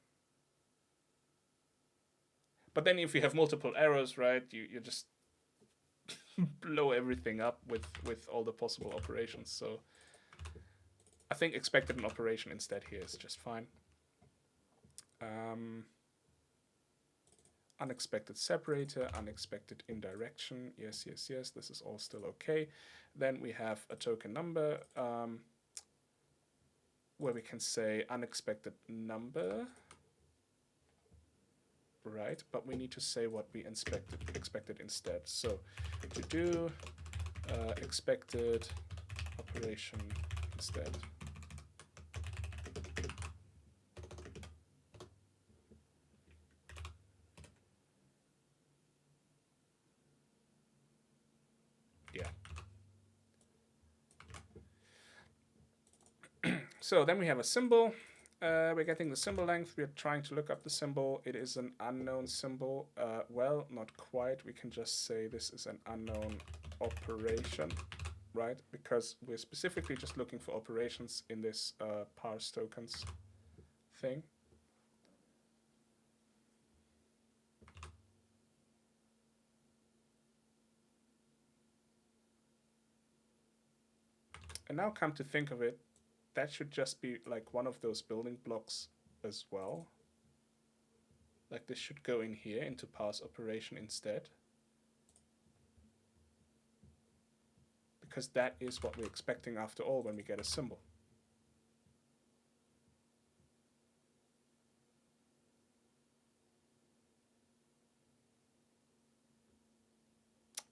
But then if you have multiple arrows, right, you just blow everything up with all the possible operations. So I think expected an operation instead here is just fine. Unexpected separator, unexpected indirection. Yes, yes, yes. This is all still okay. Then we have a token number where we can say unexpected number. Right, but we need to say what we expected instead. So to do expected operation instead. Yeah. So then we have a symbol. We're getting the symbol length. We're trying to look up the symbol. It is an unknown symbol. Well, not quite. We can just say this is an unknown operation, right? Because we're specifically just looking for operations in this parse tokens thing. And now come to think of it, that should just be like one of those building blocks as well. Like this should go in here into parse operation instead. Because that is what we're expecting after all when we get a symbol.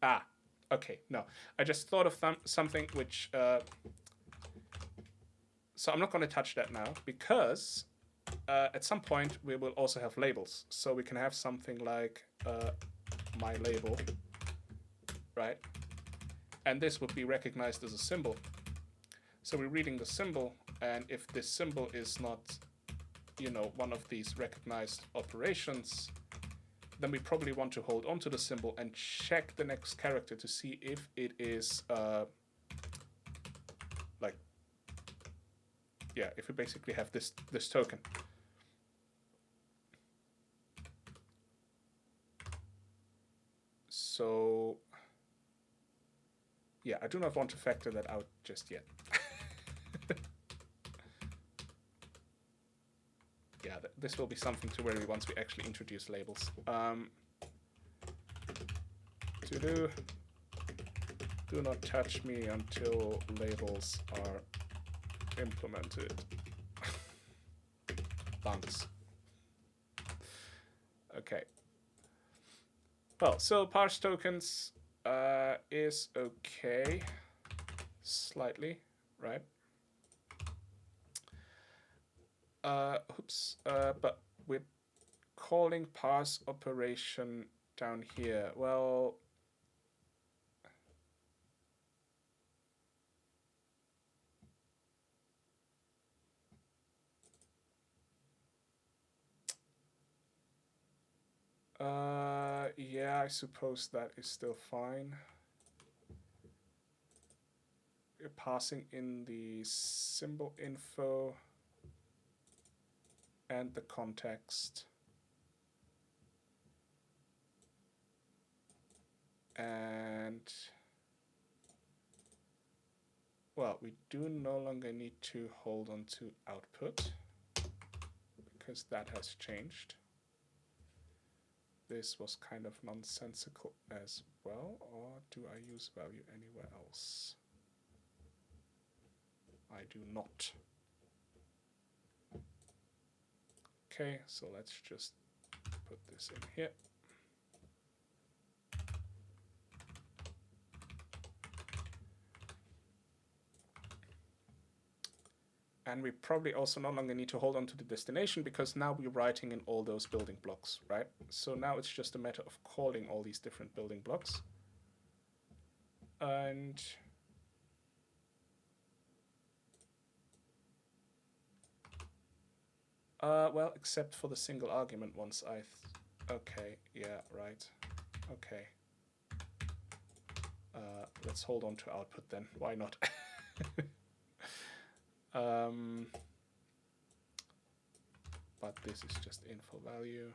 Ah, okay, no. I just thought of something which... so I'm not going to touch that now because at some point we will also have labels. So we can have something like my label, right? And this would be recognized as a symbol. So we're reading the symbol, and if this symbol is not, you know, one of these recognized operations, then we probably want to hold on to the symbol and check the next character to see if it is like, yeah, if we basically have this token. So yeah, I do not want to factor that out just yet. Yeah, this will be something to worry once we actually introduce labels. Do not touch me until labels are implemented. Thanks. Okay. Well, so parse tokens is okay, slightly, right? But we're calling parse operation down here. Well, yeah, I suppose that is still fine. We're passing in the symbol info and the context. And well, we do no longer need to hold on to output because that has changed. this was kind of nonsensical as well, or do I use value anywhere else? I do not. Okay, so let's just put this in here. And we probably also no longer need to hold on to the destination because now we're writing in all those building blocks, right? So now it's just a matter of calling all these different building blocks. And well, except for the single argument ones, okay, yeah, right, okay. Let's hold on to output then. Why not? But this is just info value,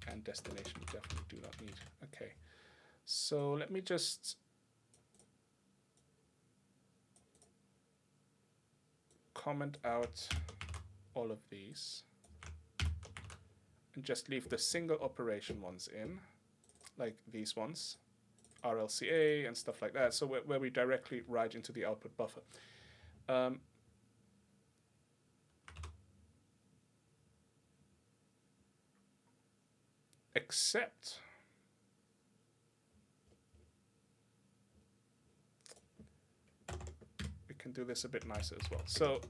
and destination we definitely do not need. Okay, so let me just comment out all of these and just leave the single operation ones in, like these ones, RLCA and stuff like that, so where we directly write into the output buffer. Except we can do this a bit nicer as well. So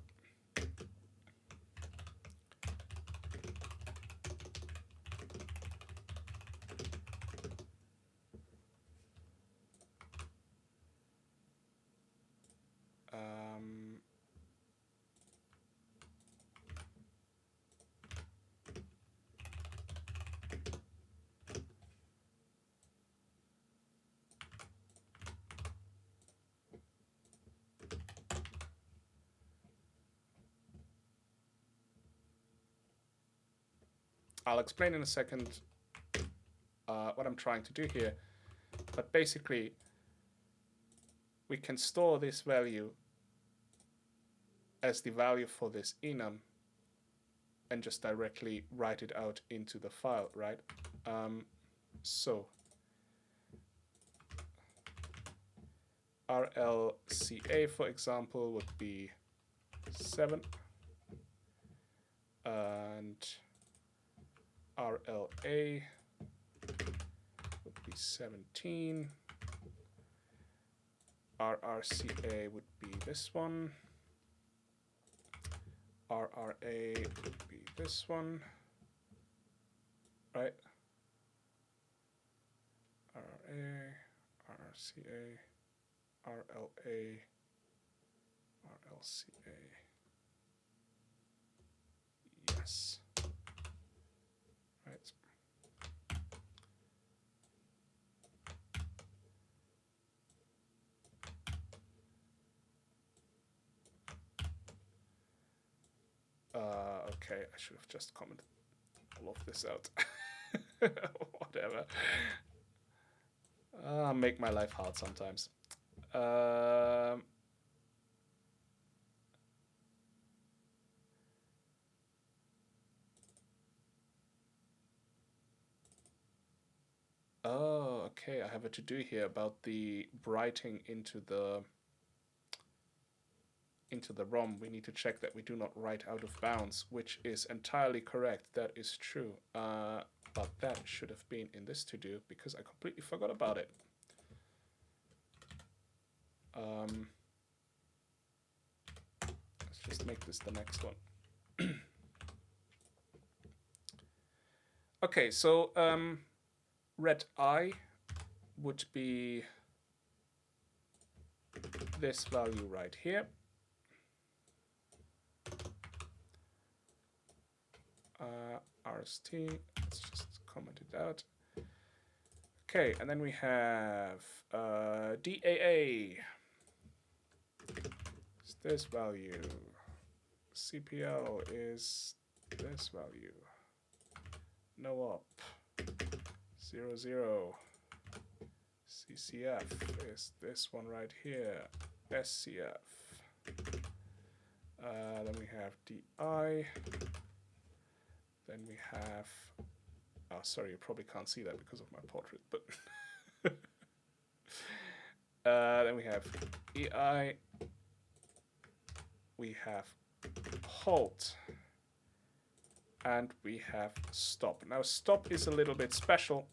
I'll explain in a second what I'm trying to do here, but basically we can store this value as the value for this enum and just directly write it out into the file, right? So RLCA, for example, would be 7, and RLA would be 17. RRCA would be this one. RRA would be this one, right? RRA, RRCA, RLA, RLCA. Yes. Right. Okay, I should have just commented all of this out. Whatever. Make my life hard sometimes. Oh, okay, I have a to-do here about the writing into the ROM. We need to check that we do not write out of bounds, which is entirely correct. That is true. But that should have been in this to-do because I completely forgot about it. Let's just make this the next one. Okay, so red I would be this value right here. RST, let's just comment it out. Okay, and then we have DAA. It's this value. CPL is this value. No op. 0, 0. CCF is this one right here. SCF. Then we have DI. Then we have Oh, sorry, you probably can't see that because of my portrait, but then we have EI, we have halt, and we have stop. Now stop is a little bit special,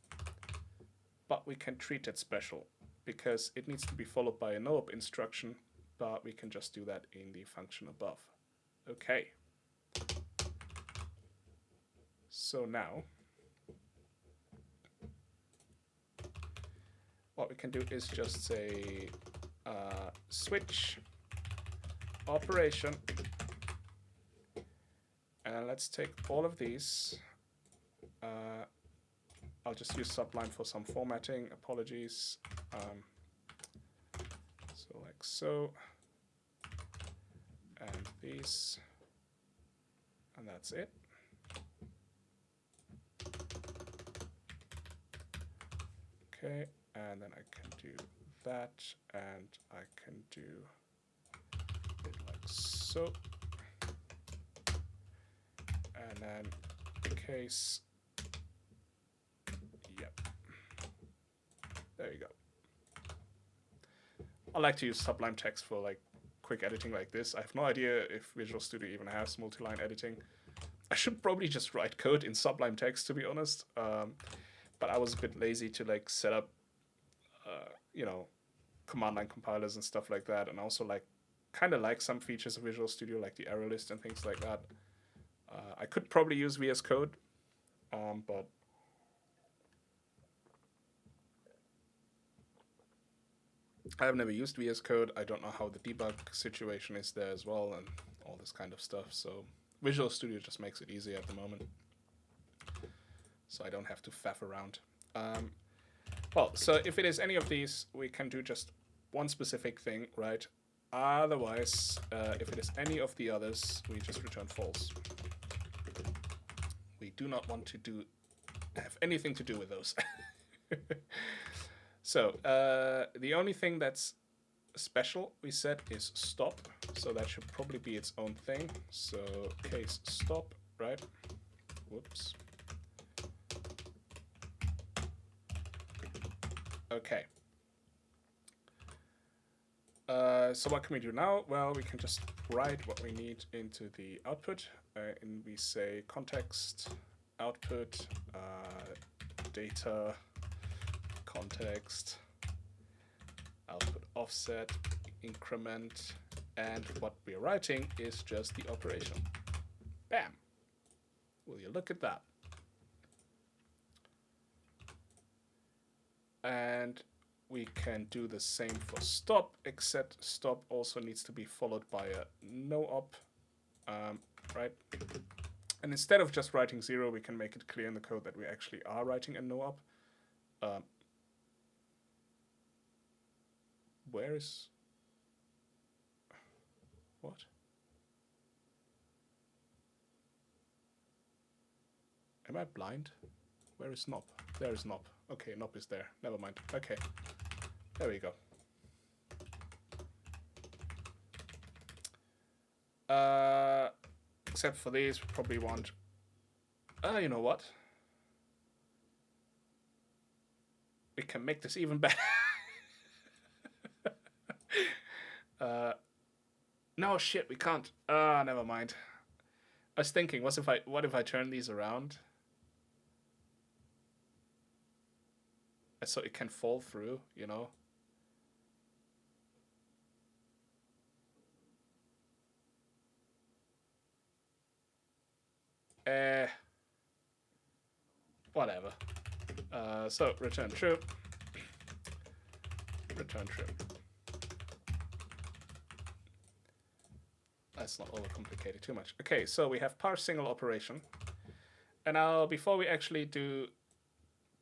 but we can treat it special because it needs to be followed by a no-op instruction, but we can just do that in the function above. Okay. So now what we can do is just say switch operation, and let's take all of these. I'll just use Sublime for some formatting. Apologies. So like so, and these, and that's it. Okay, and then I can do that, and I can do it like so, and then case. Yep. There you go. I like to use Sublime Text for like quick editing like this. I have no idea if Visual Studio even has multi-line editing. I should probably just write code in Sublime Text, to be honest. But I was a bit lazy to like set up, you know, command line compilers and stuff like that. And also like kind of like some features of Visual Studio, like the error list and things like that. I could probably use VS Code, but I've never used VS Code. I don't know how the debug situation is there as well and all this kind of stuff. So Visual Studio just makes it easy at the moment. So I don't have to faff around. Well, so if it is any of these, we can do just one specific thing, right? Otherwise, if it is any of the others, we just return false. We do not want to have anything to do with those. So the only thing that's special, we said, is stop. So that should probably be its own thing. So case stop, right? Whoops. Okay. So what can we do now? Well, we can just write what we need into the output. And we say context, output, data, context, output offset, increment, and what we're writing is just the operation. Bam! Will you look at that? And we can do the same for stop, except stop also needs to be followed by a no-op, right? And instead of just writing 0, we can make it clear in the code that we actually are writing a no-op. Where is... What? Am I blind? Where is nop? There is nop. Okay, nop is there. Never mind. Okay. There we go. Except for these, we probably want... you know what? We can make this even better. No, shit, we can't. Never mind. I was thinking, what if I turn these around? So it can fall through, you know? Whatever. So return true. Return true. That's not overcomplicated too much. Okay, so we have parse single operation. And now before we actually do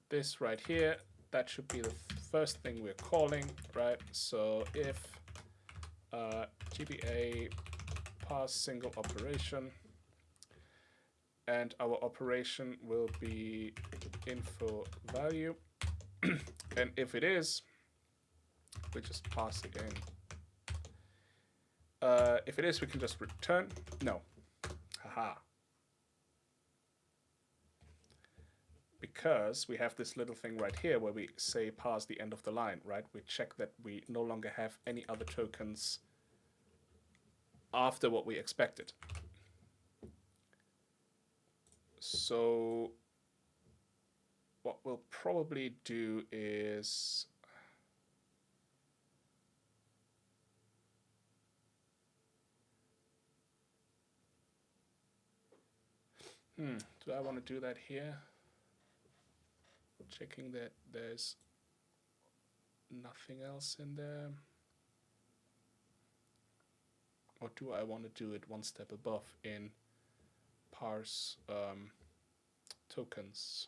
this right here, that should be the first thing we're calling, right? So if GBA parse single operation, and our operation will be info value. And if it is, we just pass it in. If it is, we can just return. No. Haha. because we have this little thing right here where we say pass the end of the line, right? We check that we no longer have any other tokens after what we expected. So what we'll probably do is do I want to do that here? Checking that there's nothing else in there. Or do I want to do it one step above in parse tokens?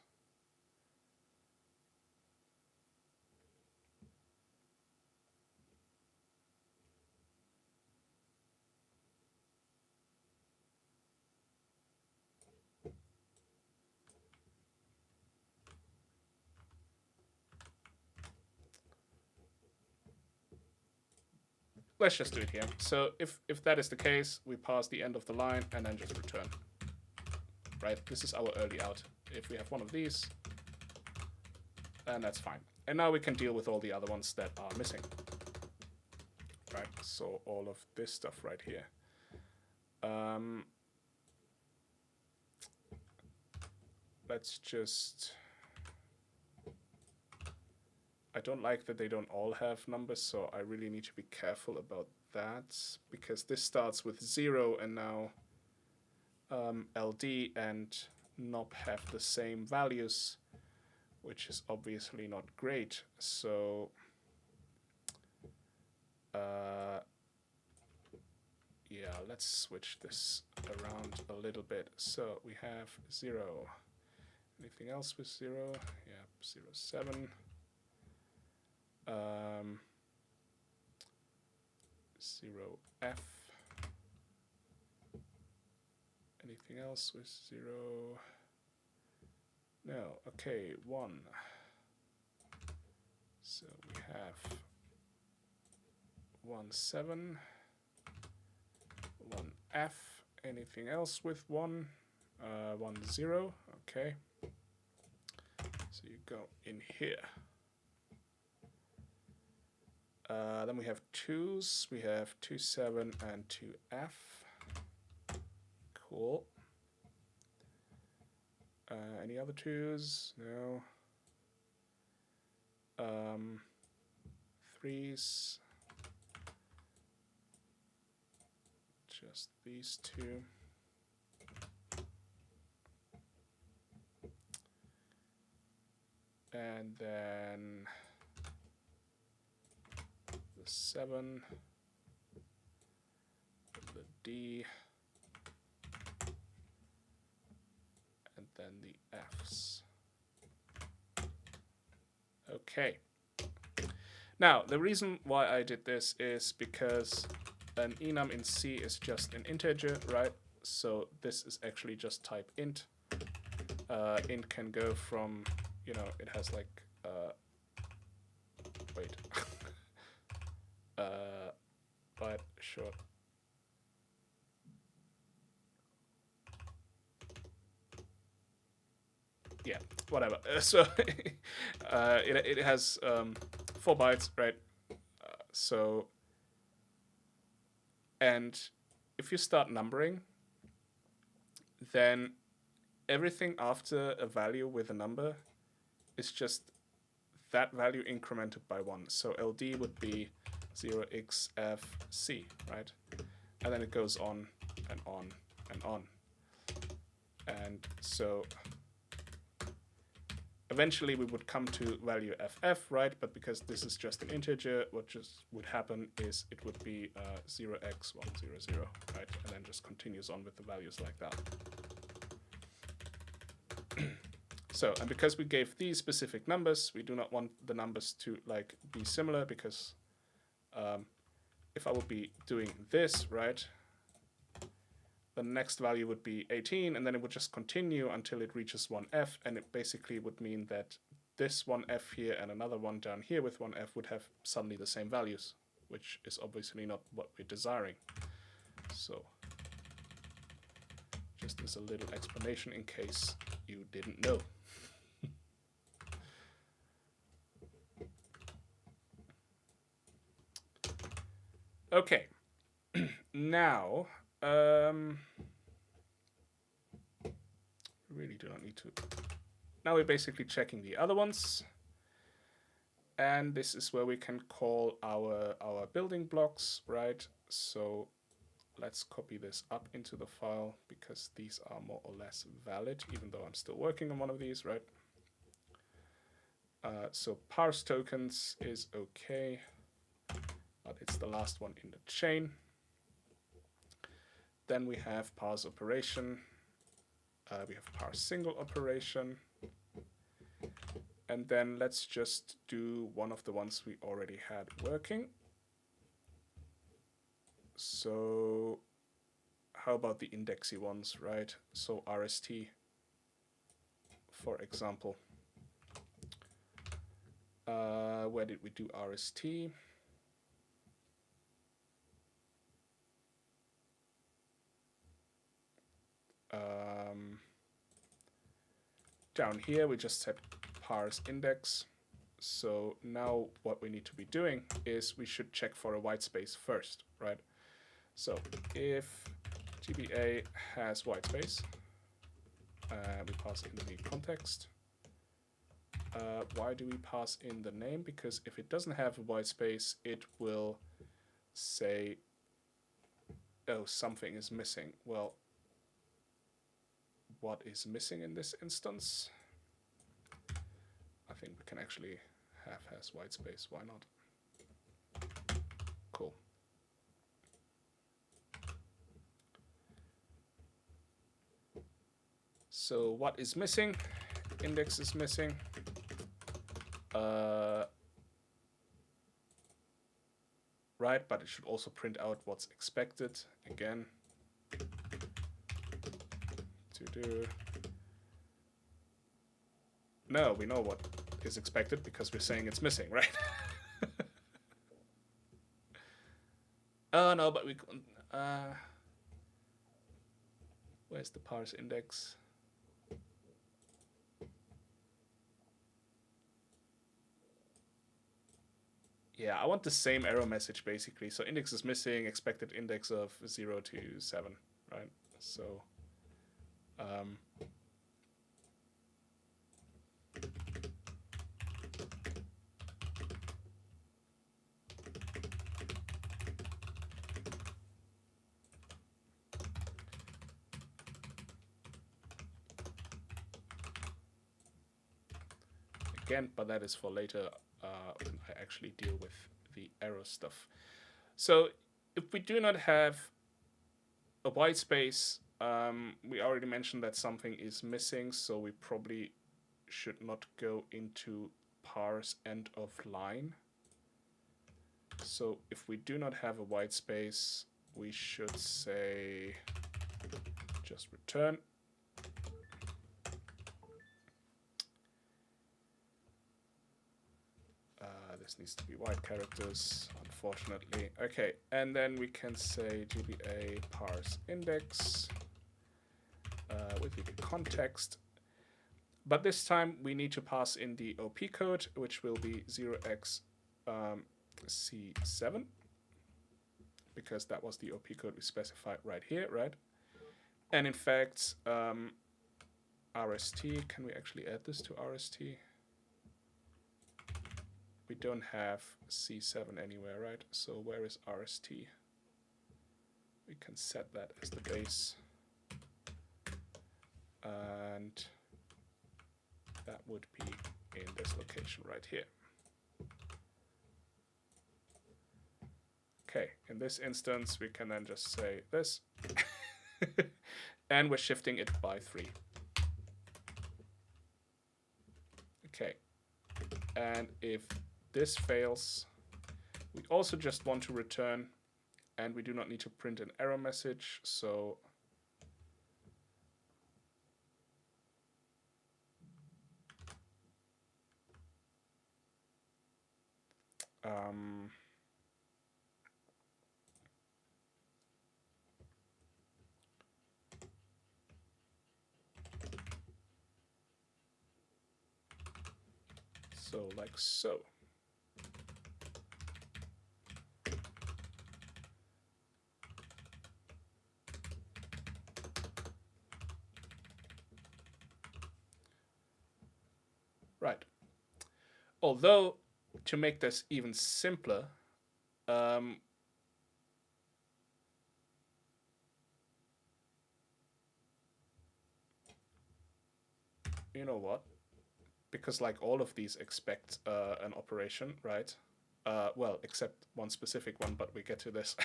Let's just do it here. So if that is the case, we pass the end of the line and then just return. Right, this is our early out. If we have one of these, then that's fine. And now we can deal with all the other ones that are missing. Right, so all of this stuff right here. Let's just... I don't like that they don't all have numbers, so I really need to be careful about that, because this starts with 0 and now LD and knob have the same values, which is obviously not great. So yeah, let's switch this around a little bit. So we have 0. Anything else with 0? Yeah, 0, 7. 0F. Anything else with 0? No. Okay, 1. So we have 1, 7. 1F. Anything else with 1? 1, 0. Okay. So you go in here. Then we have 2s. We have 2, 7 and 2F. Cool. Any other 2s? No. 3s. Just these 2. And then the 7, the D, and then the Fs. Okay. Now, the reason why I did this is because an enum in C is just an integer, right? So this is actually just type int. Int can go from, you know, it has like, wait. But sure. Yeah, whatever. So it has 4 bytes, right? So, and if you start numbering, then everything after a value with a number is just that value incremented by 1. So LD would be 0xfc, right? And then it goes on and on and on. And so eventually we would come to value ff, right? But because this is just an integer, what just would happen is it would be 0x100, right? And then just continues on with the values like that. So, and because we gave these specific numbers, we do not want the numbers to like be similar, because if I would be doing this, right, the next value would be 18, and then it would just continue until it reaches 1f, and it basically would mean that this 1f here and another one down here with 1f would have suddenly the same values, which is obviously not what we're desiring. So, just as a little explanation in case you didn't know. Okay, now, um, really do not need to. Now we're basically checking the other ones. And this is where we can call our building blocks, right? So let's copy this up into the file because these are more or less valid, even though I'm still working on one of these, right? So parse tokens is okay, but it's the last one in the chain. Then we have parse operation. We have parse single operation. And then let's just do one of the ones we already had working. So how about the indexy ones, right? So RST, for example. Where did we do RST? Down here we just set parse index. So now what we need to be doing is we should check for a white space first, right? So if GBA has white space, we pass in the context. Why do we pass in the name? Because if it doesn't have a white space, it will say, oh, something is missing. Well, what is missing in this instance? I think we can actually have has white space. Why not? Cool. So what is missing? Index is missing. Right, but it should also print out what's expected. Again, to do. No, we know what is expected because we're saying it's missing, right? Oh no, but we. Where's the parse index? Yeah, I want the same error message basically. So index is missing, expected index of 0 to 7, right? So again, but that is for later when I actually deal with the error stuff. So if we do not have a white space, we already mentioned that something is missing, so we probably should not go into parse end of line. So if we do not have a white space, we should say just return. This needs to be white characters, unfortunately. Okay, and then we can say GBA parse index with the context. But this time we need to pass in the OP code, which will be 0xC7, because that was the OP code we specified right here, right? And in fact, RST, can we actually add this to RST? We don't have C7 anywhere, right? So where is RST? We can set that as the base. And that would be in this location right here. Okay, in this instance, we can then just say this. And we're shifting it by 3. Okay, and if this fails, we also just want to return, and we do not need to print an error message, so so like so. Right. Although, to make this even simpler, um, you know what? Because like all of these expect an operation, right? Well, except one specific one, but we get to this.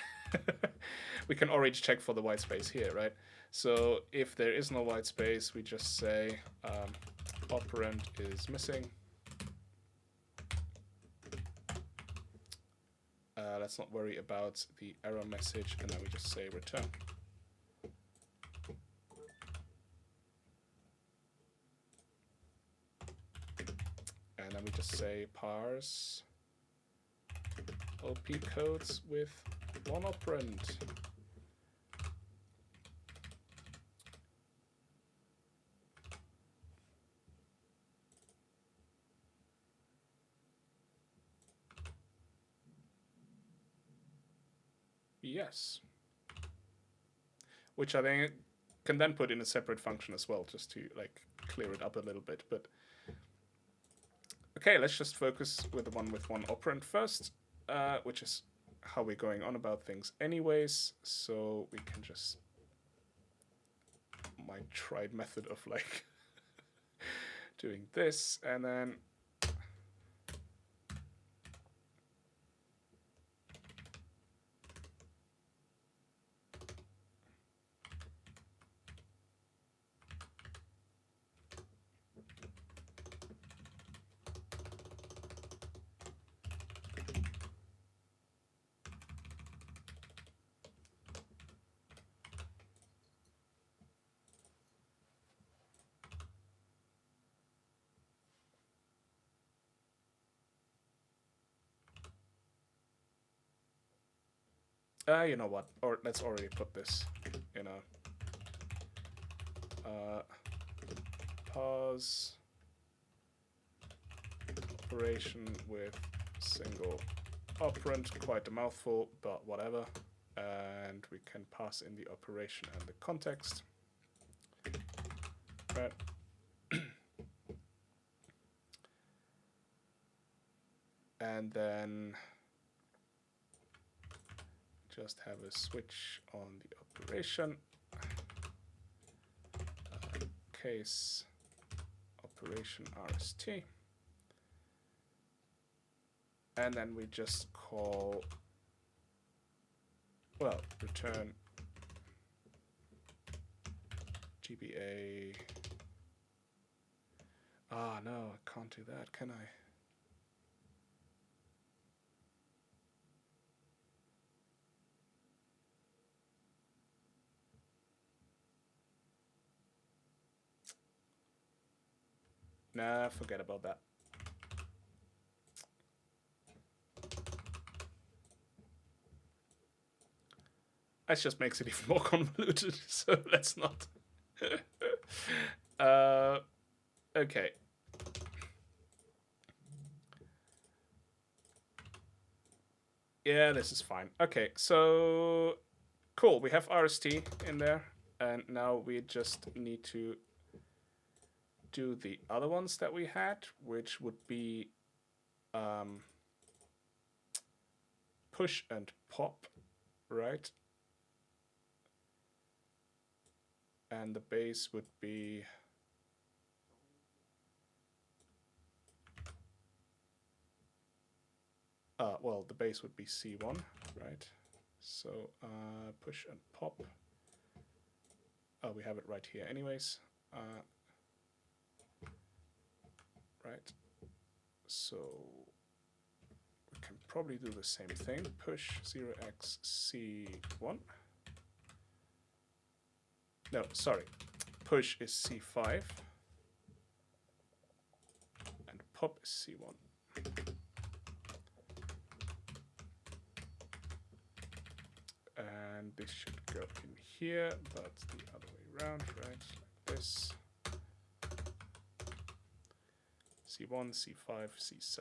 We can already check for the white space here, right? So if there is no white space, we just say operand is missing. Let's not worry about the error message, and then we just say return. And then we just say parse OP codes with one operand. Yes. Which I think can then put in a separate function as well, just to like clear it up a little bit. But okay, let's just focus with the one with one operand first, which is how we're going on about things anyways. So we can just my tried method of like doing this, and then you know what? Or let's already put this in a pause operation with single operand. Quite a mouthful, but whatever. And we can pass in the operation and the context. Right. And then just have a switch on the operation. Case operation RST. And then we just call, well, return GBA. Ah, no, I can't do that, can I? Nah, forget about that. That just makes it even more convoluted, so let's not. Okay. Yeah, this is fine. Okay, so cool. We have RST in there, and now we just need to do the other ones that we had, which would be push and pop, right? And the base would be well, the base would be C1, right? So push and pop. Oh, we have it right here anyways. Right. So we can probably do the same thing. Push 0x C1. No, sorry. Push is C5. And pop is C1. And this should go in here, but the other way around, right? Like this. C1, C5, C7.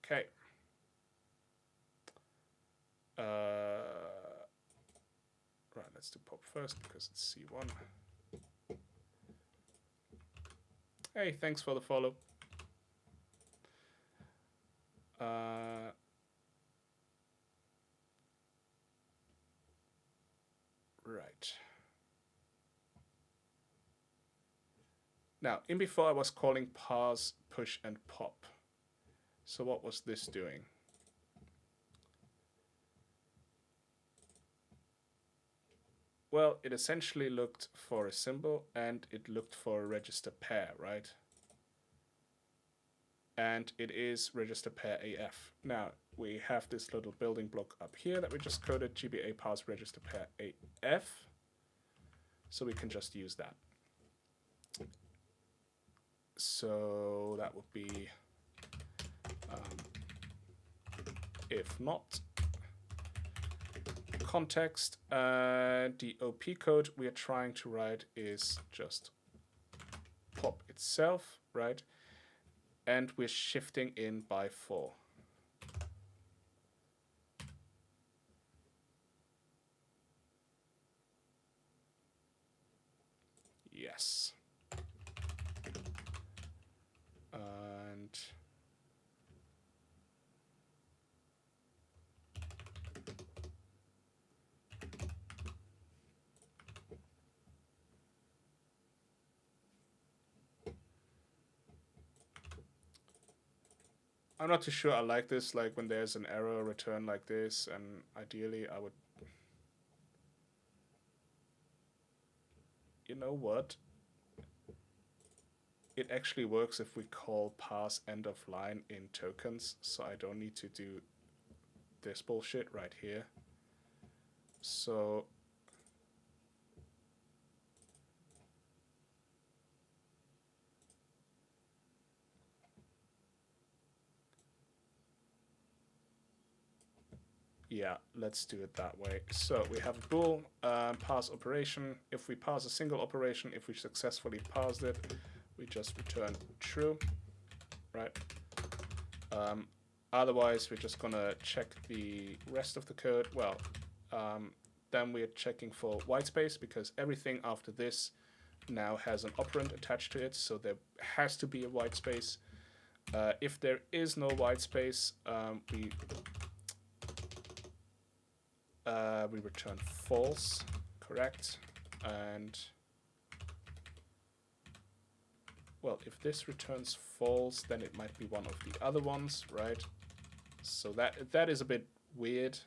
Okay. Right, let's do pop first because it's C1. Hey, thanks for the follow. Right. Now, in before I was calling parse, push, and pop. So what was this doing? Well, it essentially looked for a symbol and it looked for a register pair, right? And it is register pair AF. Now, we have this little building block up here that we just coded, GBA parse register pair AF. So we can just use that. So that would be if not context, the OP code we are trying to write is just pop itself, right? And we're shifting in by 4. Yes. And I'm not too sure I like this, like when there's an error return like this, and ideally I would, you know what? It actually works if we call parse end of line in tokens, so I don't need to do this bullshit right here. So yeah, let's do it that way. So we have a bool, parse operation. If we parse a single operation, if we successfully parsed it, we just return true, right? Otherwise, we're just gonna check the rest of the code. Well, then we're checking for whitespace because everything after this now has an operand attached to it, so there has to be a whitespace. If there is no whitespace, we return false, correct, and well, if this returns false, then it might be one of the other ones, right? So that is a bit weird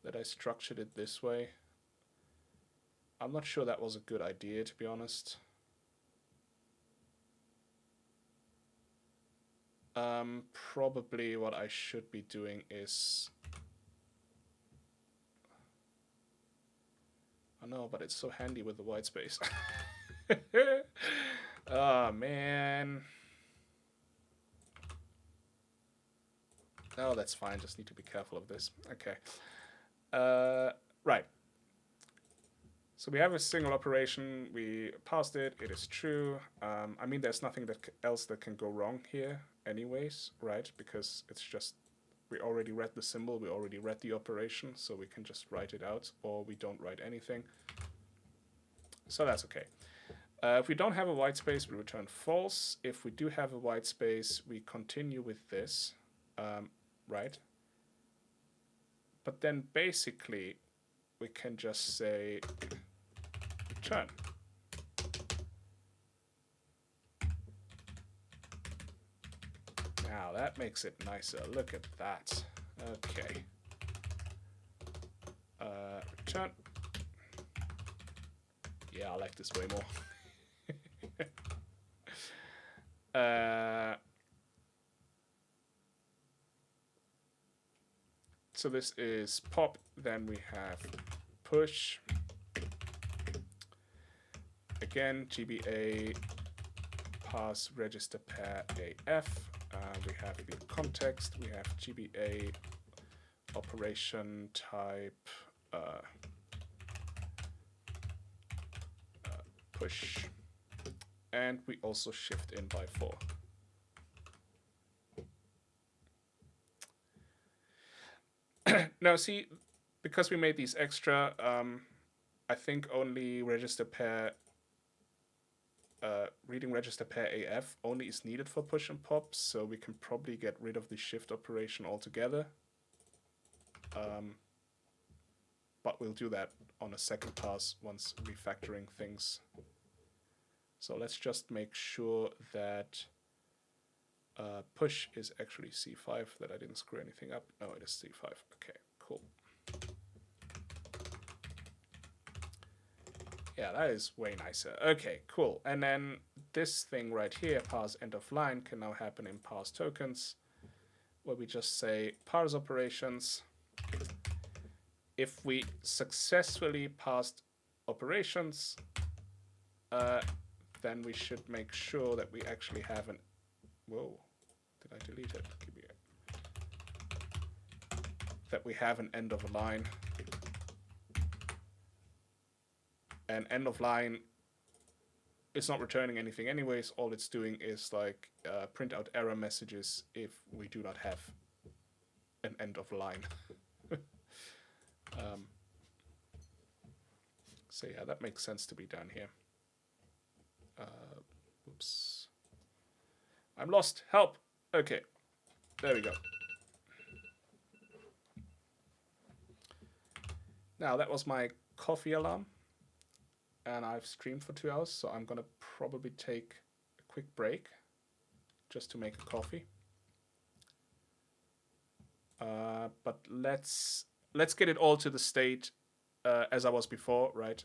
that I structured it this way. I'm not sure that was a good idea, to be honest. Probably what I should be doing is... Oh no, but it's so handy with the white space. Oh, man. No, that's fine. Just need to be careful of this. Okay. Right. So we have a single operation. We passed it. It is true. I mean, there's nothing else that can go wrong here anyways, right? Because it's just, we already read the symbol. We already read the operation. So we can just write it out, or we don't write anything. So that's okay. If we don't have a white space, we return false. If we do have a white space, we continue with this, right? But then basically, we can just say return. Now that makes it nicer. Look at that. Okay. Return. Yeah, I like this way more. So this is pop, then we have push. Again, GBA parse register pair AF. We have the context, we have GBA operation type push. And we also shift in by 4. Now see, because we made these extra, I think only register pair, reading register pair AF only is needed for push and pop, so we can probably get rid of the shift operation altogether. But we'll do that on a second pass once refactoring things. So let's just make sure that push is actually C5, that I didn't screw anything up. No, it is C5. Okay, cool. Yeah, that is way nicer. Okay, cool. And then this thing right here, parse end of line, can now happen in parse tokens, where we just say parse operations. If we successfully passed operations, then we should make sure that we actually have an... Whoa, did I delete it? Give me a... That we have an end of a line. And end of line is not returning anything anyways. All it's doing is like print out error messages if we do not have an end of line. So yeah, that makes sense to be done here. Oops. I'm lost. Help. Okay. There we go. Now that was my coffee alarm. And I've streamed for 2 hours, so I'm gonna probably take a quick break just to make a coffee. But let's get it all to the state as I was before, right?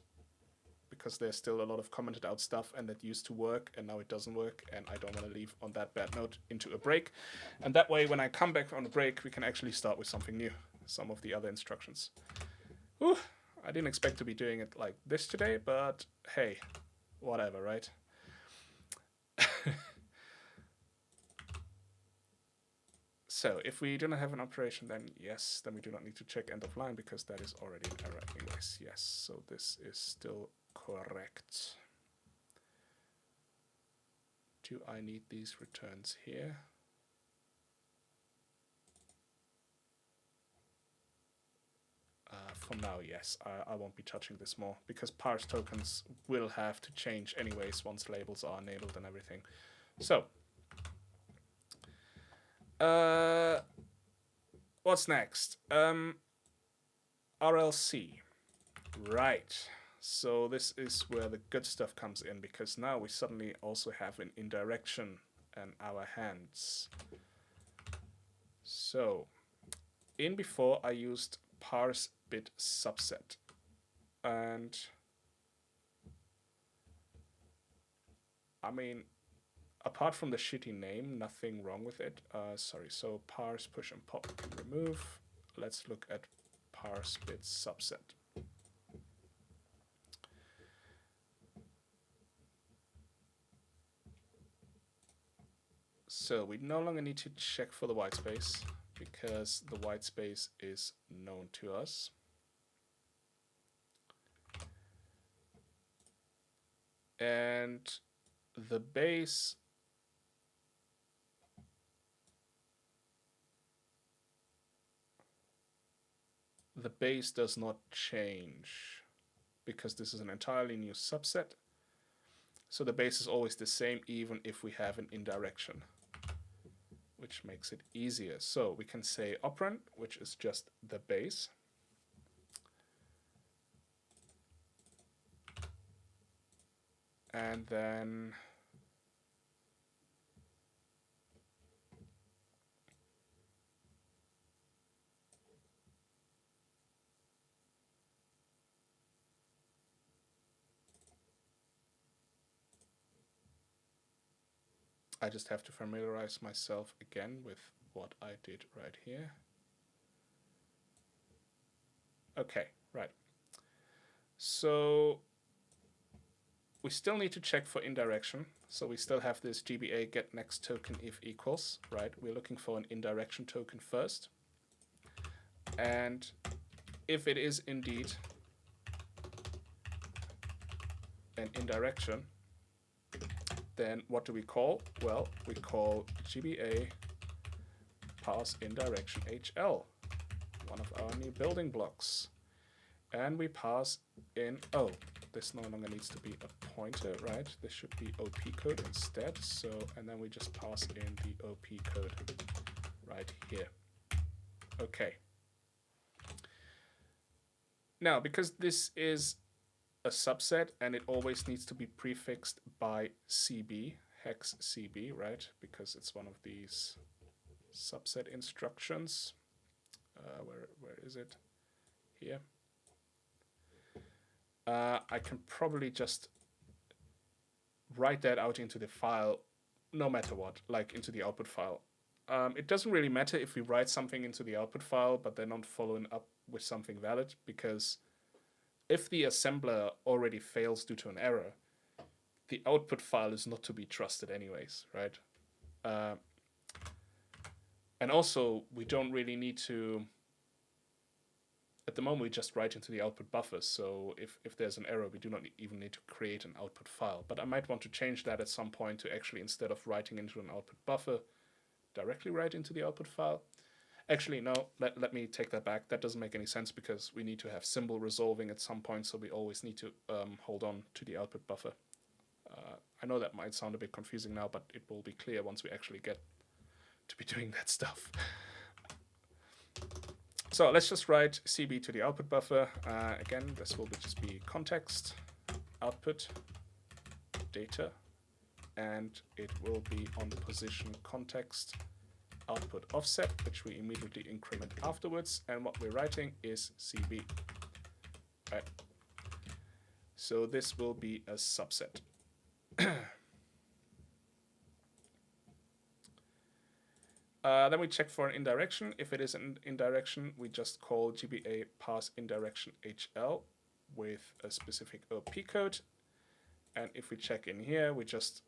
Because there's still a lot of commented out stuff, and that used to work, and now it doesn't work, and I don't want to leave on that bad note into a break. And that way, when I come back from the break, we can actually start with something new, some of the other instructions. Whew. I didn't expect to be doing it like this today, but hey, whatever, right? So if we do not have an operation, then yes, then we do not need to check end of line because that is already an error anyways. Yes, so this is still correct. Do I need these returns here? For now, yes, I won't be touching this more because parse tokens will have to change anyways once labels are enabled and everything. So, what's next? RLC. Right. So this is where the good stuff comes in because now we suddenly also have an indirection in our hands. So, in before I used parse bit subset, and I mean, apart from the shitty name, nothing wrong with it. Sorry, so parse push and pop can remove. Let's look at parse bit subset. So we no longer need to check for the white space because the white space is known to us. And the base does not change because this is an entirely new subset. So the base is always the same even if we have an indirection, which makes it easier. So we can say operand, which is just the base. And then I just have to familiarize myself again with what I did right here. Okay, right. So we still need to check for indirection. So we still have this GBA get next token if equals, right? We're looking for an indirection token first. And if it is indeed an indirection, then what do we call? Well, we call GBA parse indirection HL, one of our new building blocks. And we pass in, oh, this no longer needs to be a pointer, right? This should be OP code instead. So, and then we just pass in the OP code right here. Okay. Now, because this is a subset and it always needs to be prefixed by CB, hex CB, right? Because it's one of these subset instructions. Where is it? Here. I can probably just write that out into the file no matter what, like into the output file. It doesn't really matter if we write something into the output file, but they're not following up with something valid, because if the assembler already fails due to an error, the output file is not to be trusted anyways, right? And also, we don't really need to, at the moment we just write into the output buffer, so if there's an error, we do not even need to create an output file. But I might want to change that at some point to actually, instead of writing into an output buffer, directly write into the output file. Actually, no, let me take that back. That doesn't make any sense, because we need to have symbol resolving at some point, so we always need to hold on to the output buffer. I know that might sound a bit confusing now, but it will be clear once we actually get to be doing that stuff. So let's just write CB to the output buffer. Again, this will just be context, output, data, and it will be on the position context output offset, which we immediately increment afterwards. And what we're writing is CB. Right. So this will be a subset. Then we check for an indirection. If it is an indirection, we just call GBA pass indirection HL with a specific OP code. And if we check in here, we just,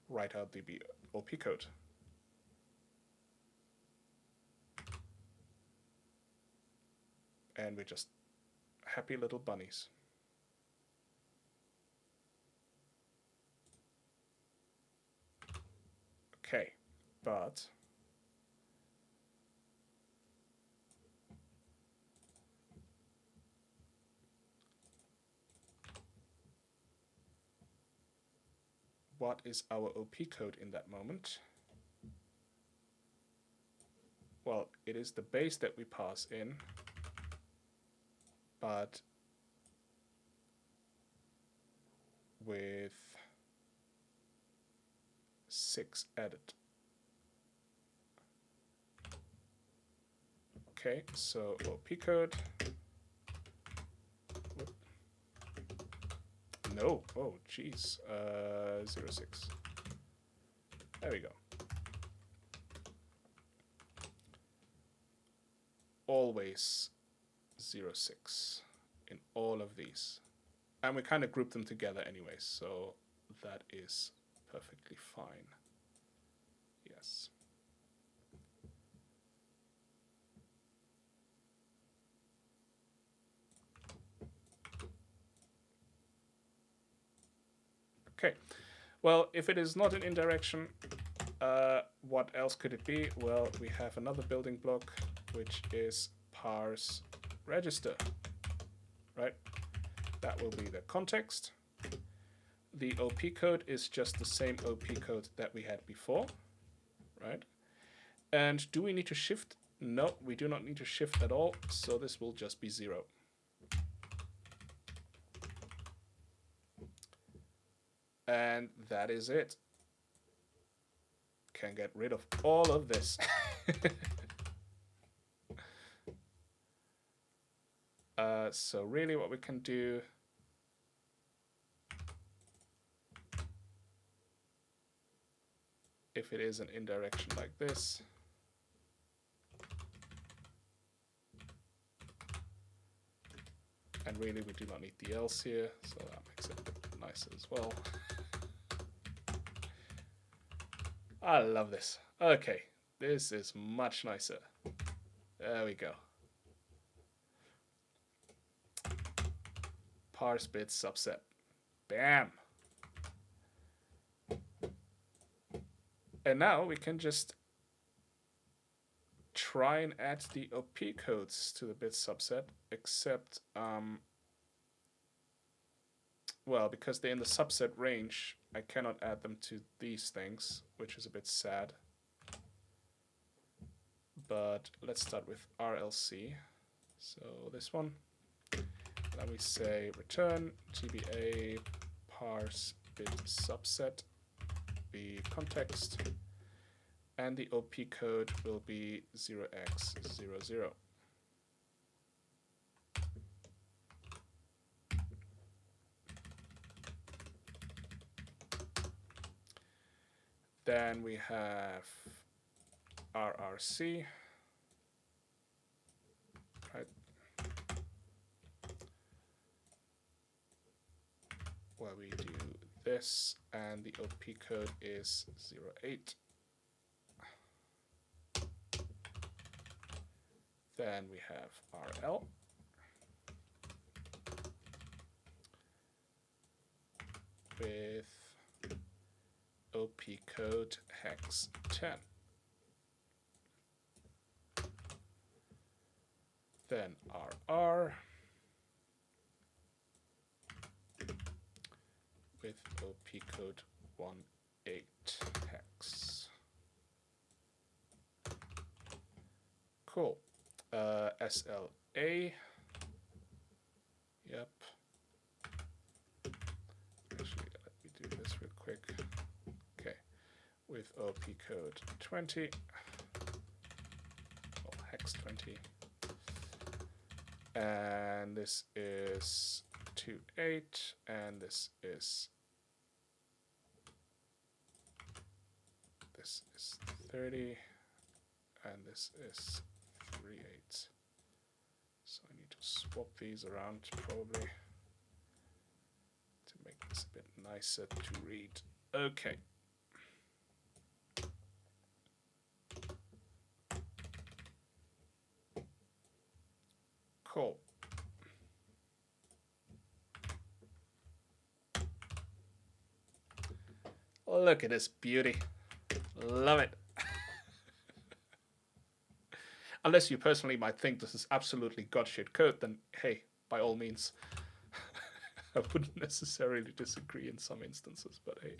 write out the OP code. And we're just happy little bunnies. Okay, but what is our OP code in that moment? Well, it is the base that we pass in, but with 6 added. Okay, so OP code. Whoop. No, oh geez, 06. There we go. Always 06 in all of these. And we kind of group them together anyway, so that is perfectly fine. Yes. Okay, well, if it is not an indirection, what else could it be? Well, we have another building block, which is parse register, right? That will be the context. The OP code is just the same OP code that we had before, right? And do we need to shift? No, we do not need to shift at all, so this will just be 0. And that is it. Can get rid of all of this. So really what we can do, if it is an indirection like this, and really we do not need the else here, so that makes it a bit nicer as well. I love this. Okay, this is much nicer. There we go. Parse bit subset. Bam. And now we can just try and add the OP codes to the bit subset, except, well, because they're in the subset range, I cannot add them to these things, which is a bit sad. But let's start with RLC. So this one. Then we say return TBA parse bit subset, the context, and the OP code will be 0x00. Then we have RRC, right? Where we do this, and the OP code is 08. Then we have RL. With OP code hex 10. Then RR with OP code 18 hex. Cool. SLA. Yep. Actually, let me do this real quick. Okay. With OP code 20. Well, hex 20. And this is 28, and this is 30, and this is 38. So I need to swap these around probably to make this a bit nicer to read. Okay. Cool. Look at this beauty. Love it. Unless you personally might think this is absolutely godshit code, then hey, by all means. I wouldn't necessarily disagree in some instances, but hey.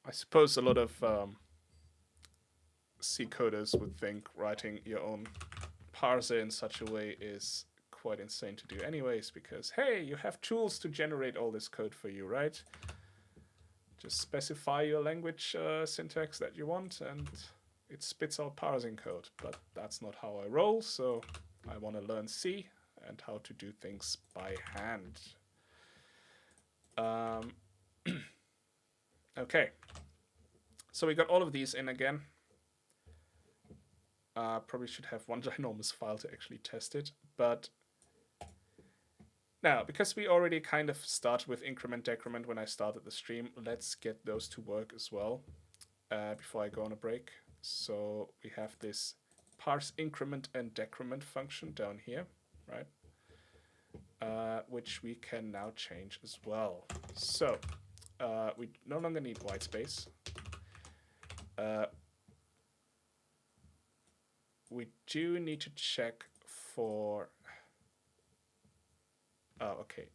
I suppose a lot of C coders would think writing your own parser in such a way is quite insane to do anyways, because hey, you have tools to generate all this code for you, right? Just specify your language syntax that you want and it spits out parsing code. But that's not how I roll, so I want to learn C and how to do things by hand. Okay, so we got all of these in again. Probably should have one ginormous file to actually test it, but now, because we already kind of started with increment, decrement when I started the stream, let's get those to work as well before I go on a break. So we have this parse increment and decrement function down here, right? Which we can now change as well. So we no longer need white space. We do need to check for... Oh, okay.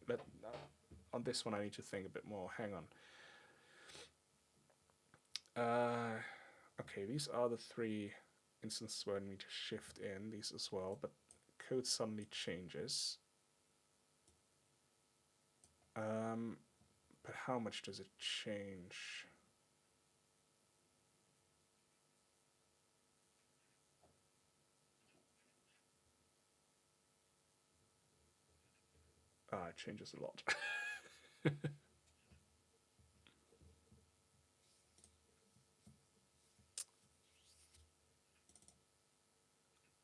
On this one, I need to think a bit more. Hang on. Okay, these are the three instances where I need to shift in these as well, but code suddenly changes. But how much does it change? It changes a lot.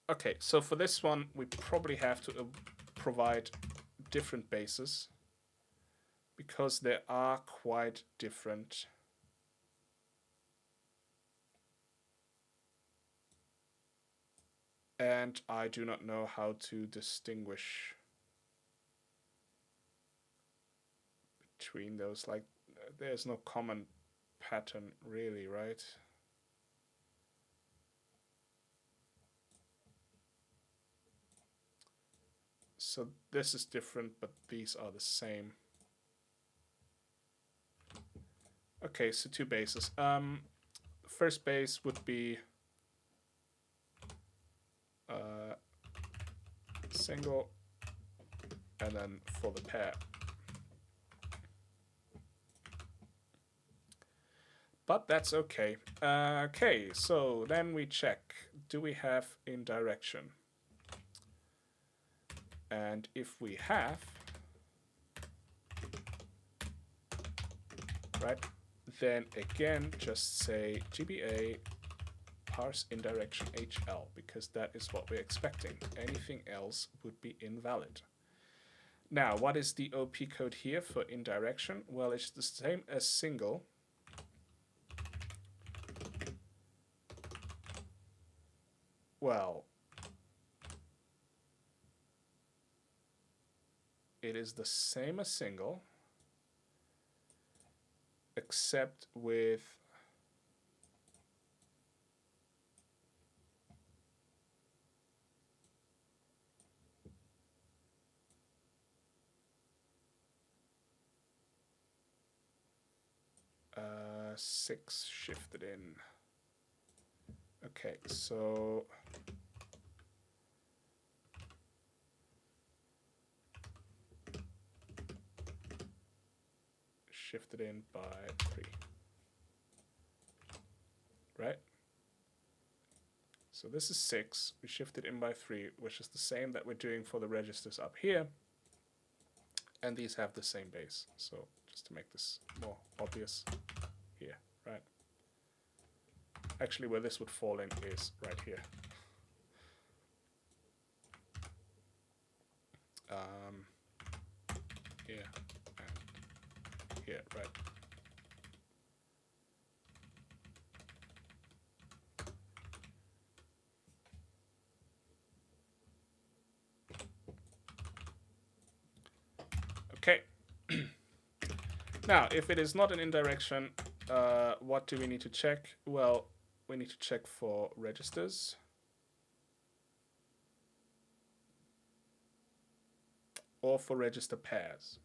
Okay, so for this one, we probably have to provide different bases because they are quite different. And I do not know how to distinguish between those. Like, there's no common pattern really, right? So this is different, but these are the same. Okay, so two bases. First base would be single, and then for the pair. But that's okay. Okay, so then we check. Do we have indirection? And if we have, right, then again just say GBA parse indirection HL, because that is what we're expecting. Anything else would be invalid. Now, what is the OP code here for indirection? Well, it's the same as single. Well, it is the same as single, except with six shifted in. Okay, so shifted in by 3, right? So this is 6, we shifted in by 3, which is the same that we're doing for the registers up here. And these have the same base, so just to make this more obvious here, right? Actually, where this would fall in is right here. Here and here, right? Okay. Now, if it is not an indirection, what do we need to check? Well, we need to check for registers. Or for register pairs.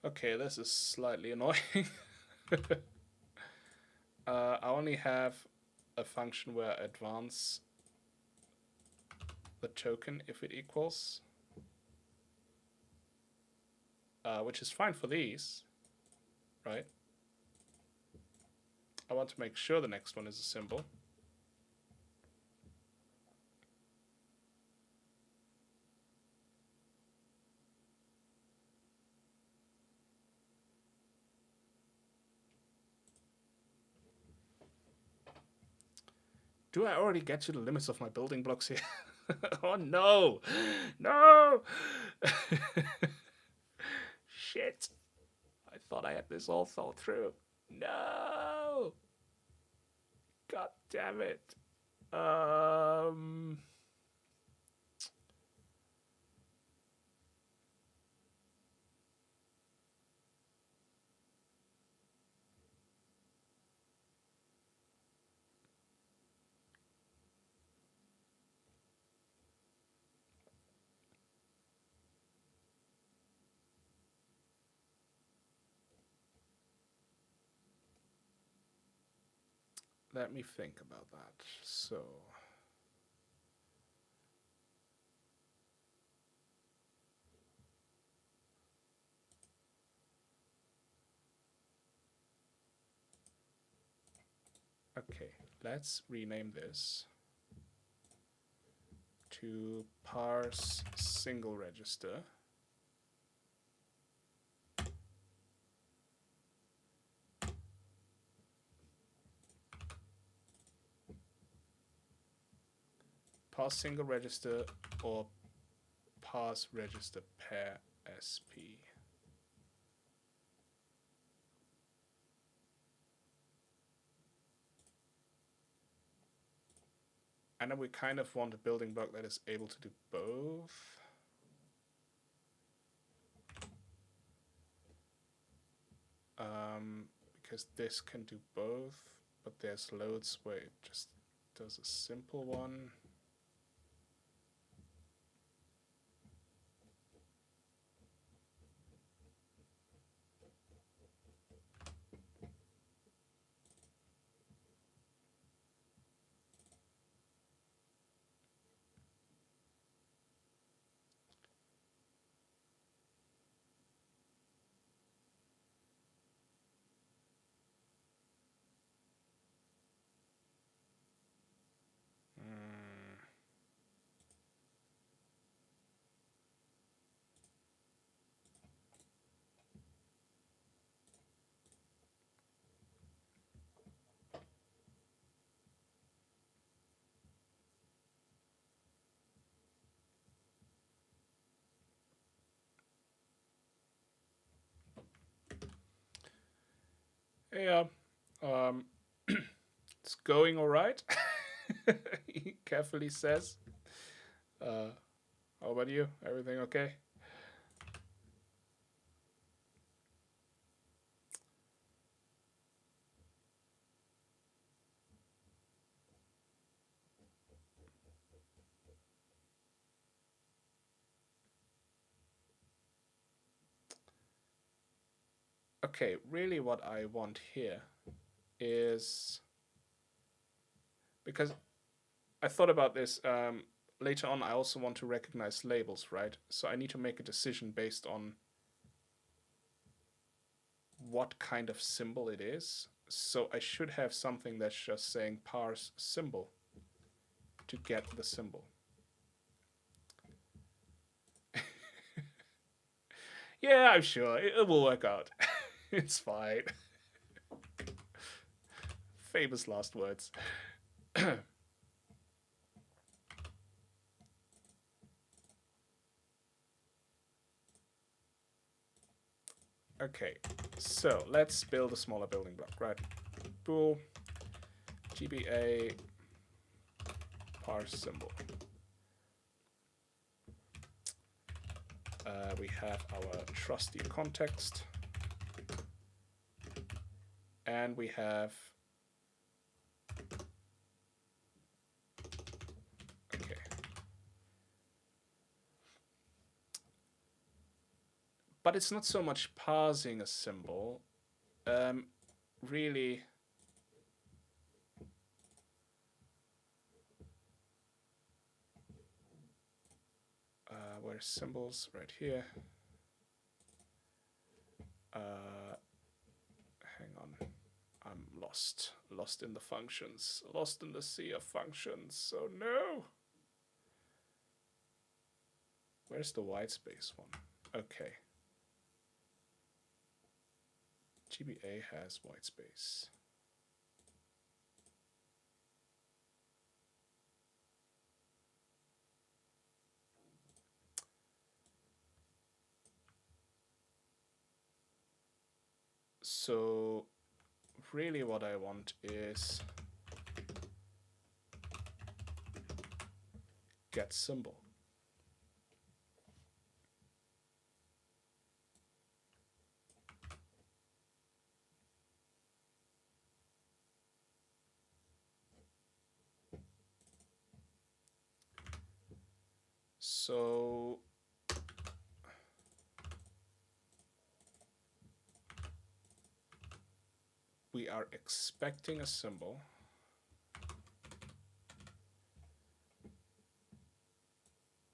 Okay, this is slightly annoying. I only have a function where I advance the token if it equals, which is fine for these, right? I want to make sure the next one is a symbol. Do I already get to the limits of my building blocks here? Oh no! No! Shit! I thought I had this all thought through. No! God damn it. Let me think about that. So, okay, let's rename this. to parse single register. Parse single register or parse register pair SP. And then we kind of want a building block that is able to do both. Because this can do both, but there's loads where it just does a simple one. Yeah, it's going all right. He carefully says. How about you? Everything okay? Okay, really what I want here is, because I thought about this, later on I also want to recognize labels, right? So I need to make a decision based on what kind of symbol it is. So I should have something that's just saying parse symbol to get the symbol. Yeah, I'm sure it will work out. It's fine. Famous last words. Okay, so let's build a smaller building block, right? Bool, GBA, parse symbol. We have our trusty context. And we have, okay. But it's not so much parsing a symbol. Really, where's symbols? Right here. Hang on. I'm lost. Lost in the functions. Lost in the sea of functions. Oh no! Where's the white space one? Okay. GBA has white space. So really what I want is get symbol. So we are expecting a symbol.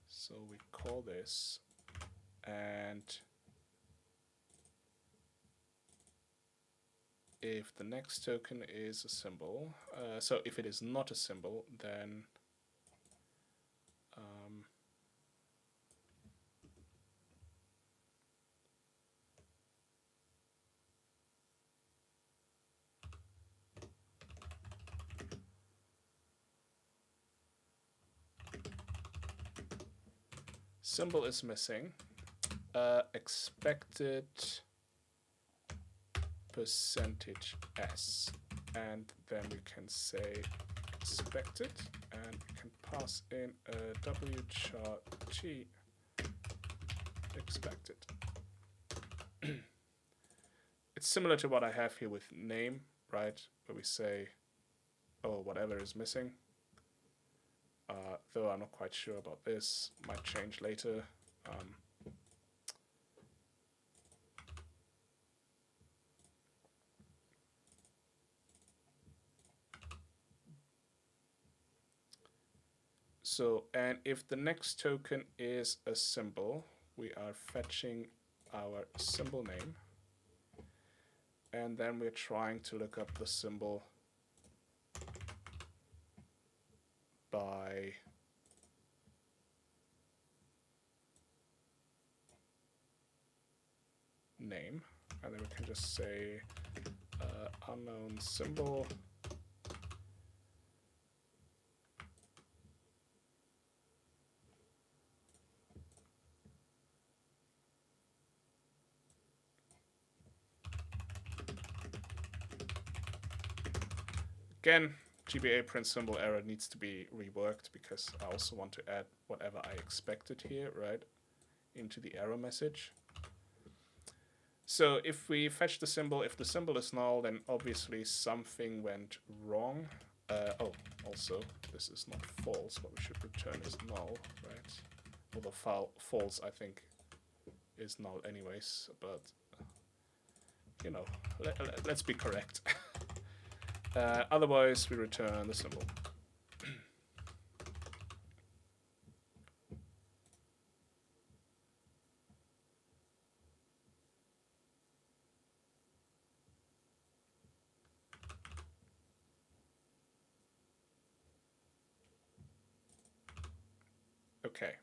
So we call this, and if the next token is a symbol, so if it is not a symbol, then Symbol is missing. Expected percentage s, and then we can say expected, and we can pass in a w char g expected. It's similar to what I have here with name, right? Where we say, oh, whatever is missing. Though I'm not quite sure about this, might change later. So, and if the next token is a symbol, we are fetching our symbol name. And then we're trying to look up the symbol by name. And then we can just say unknown symbol. Again, GBA print symbol error needs to be reworked because I also want to add whatever I expected here, right, into the error message. So if we fetch the symbol, if the symbol is null, then obviously something went wrong. Oh, also, this is not false. What we should return is null, right? Although false, I think, is null anyways, but, you know, let's be correct. Otherwise, we return the symbol. Okay.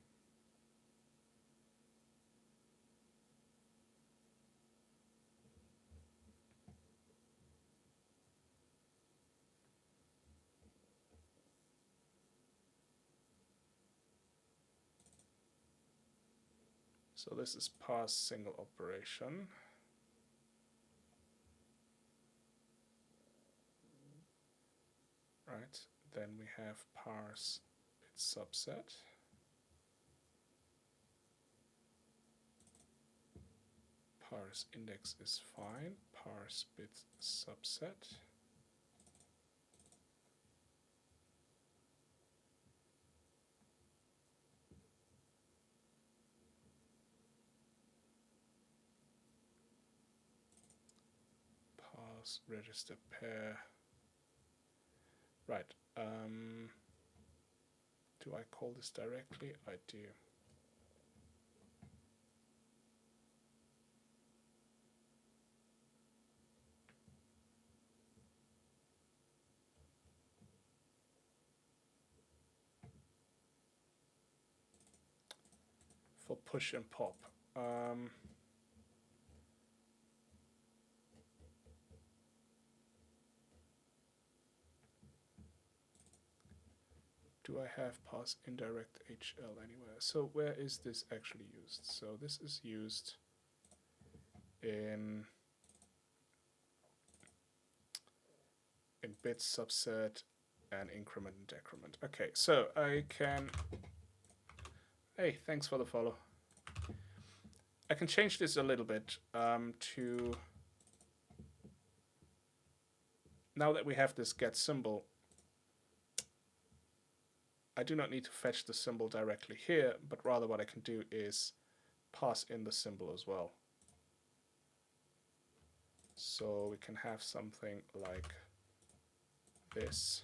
So this is parse single operation. Right, then we have parse bit subset. Parse index is fine. Parse bit subset. Parse register pair. Right. Do I call this directly? I do. For push and pop. Do I have parse indirect HL anywhere? So where is this actually used? So this is used in bit subset and increment and decrement. Okay, so I can, hey, thanks for the follow. I can change this a little bit to, now that we have this get symbol, I do not need to fetch the symbol directly here, but rather what I can do is pass in the symbol as well. So we can have something like this.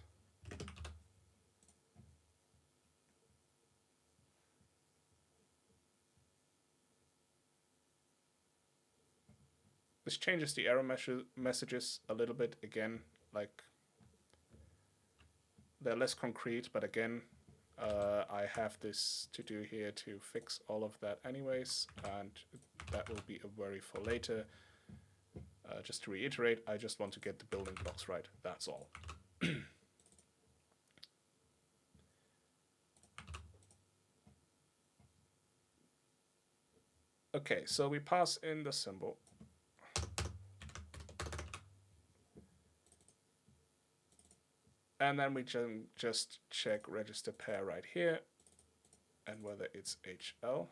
This changes the error messages a little bit. Again, like they're less concrete, but again, I have this to do here to fix all of that anyways, and that will be a worry for later. Just to reiterate, I just want to get the building blocks right, that's all. Okay, so we pass in the symbol. And then we just check register pair right here and whether it's HL.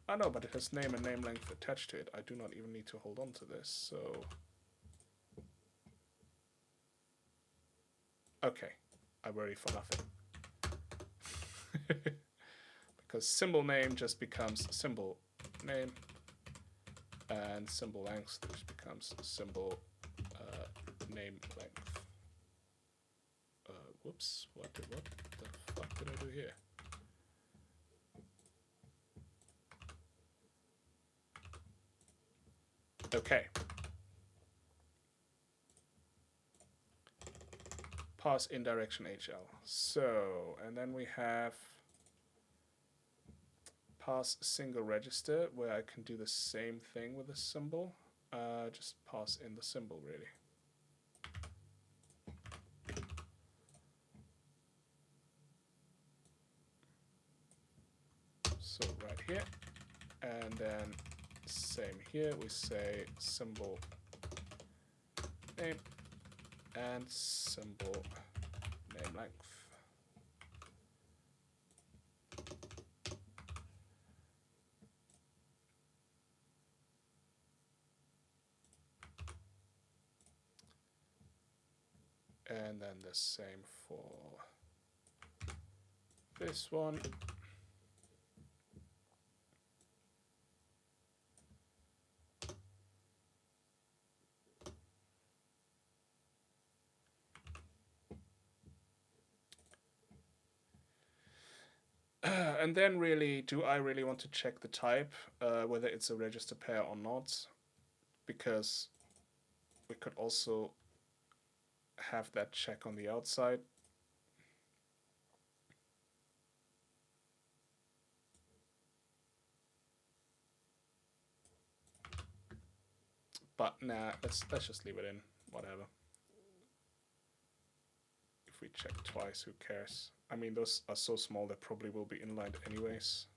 I know, but it has name and name length attached to it. I do not even need to hold on to this, so... Okay, I worry for nothing. Because symbol name just becomes symbol name, and symbol length just becomes symbol name length. Whoops, what the fuck did I do here? Okay. Pass in direction HL. So, and then we have pass single register, where I can do the same thing with the symbol. Just pass in the symbol, really. So right here, and then same here, we say symbol name and symbol name length. And then the same for this one. And then really, do I really want to check the type, whether it's a register pair or not? Because we could also have that check on the outside. But nah, let's just leave it in, whatever. If we check twice, who cares? I mean, those are so small that probably will be inlined anyways.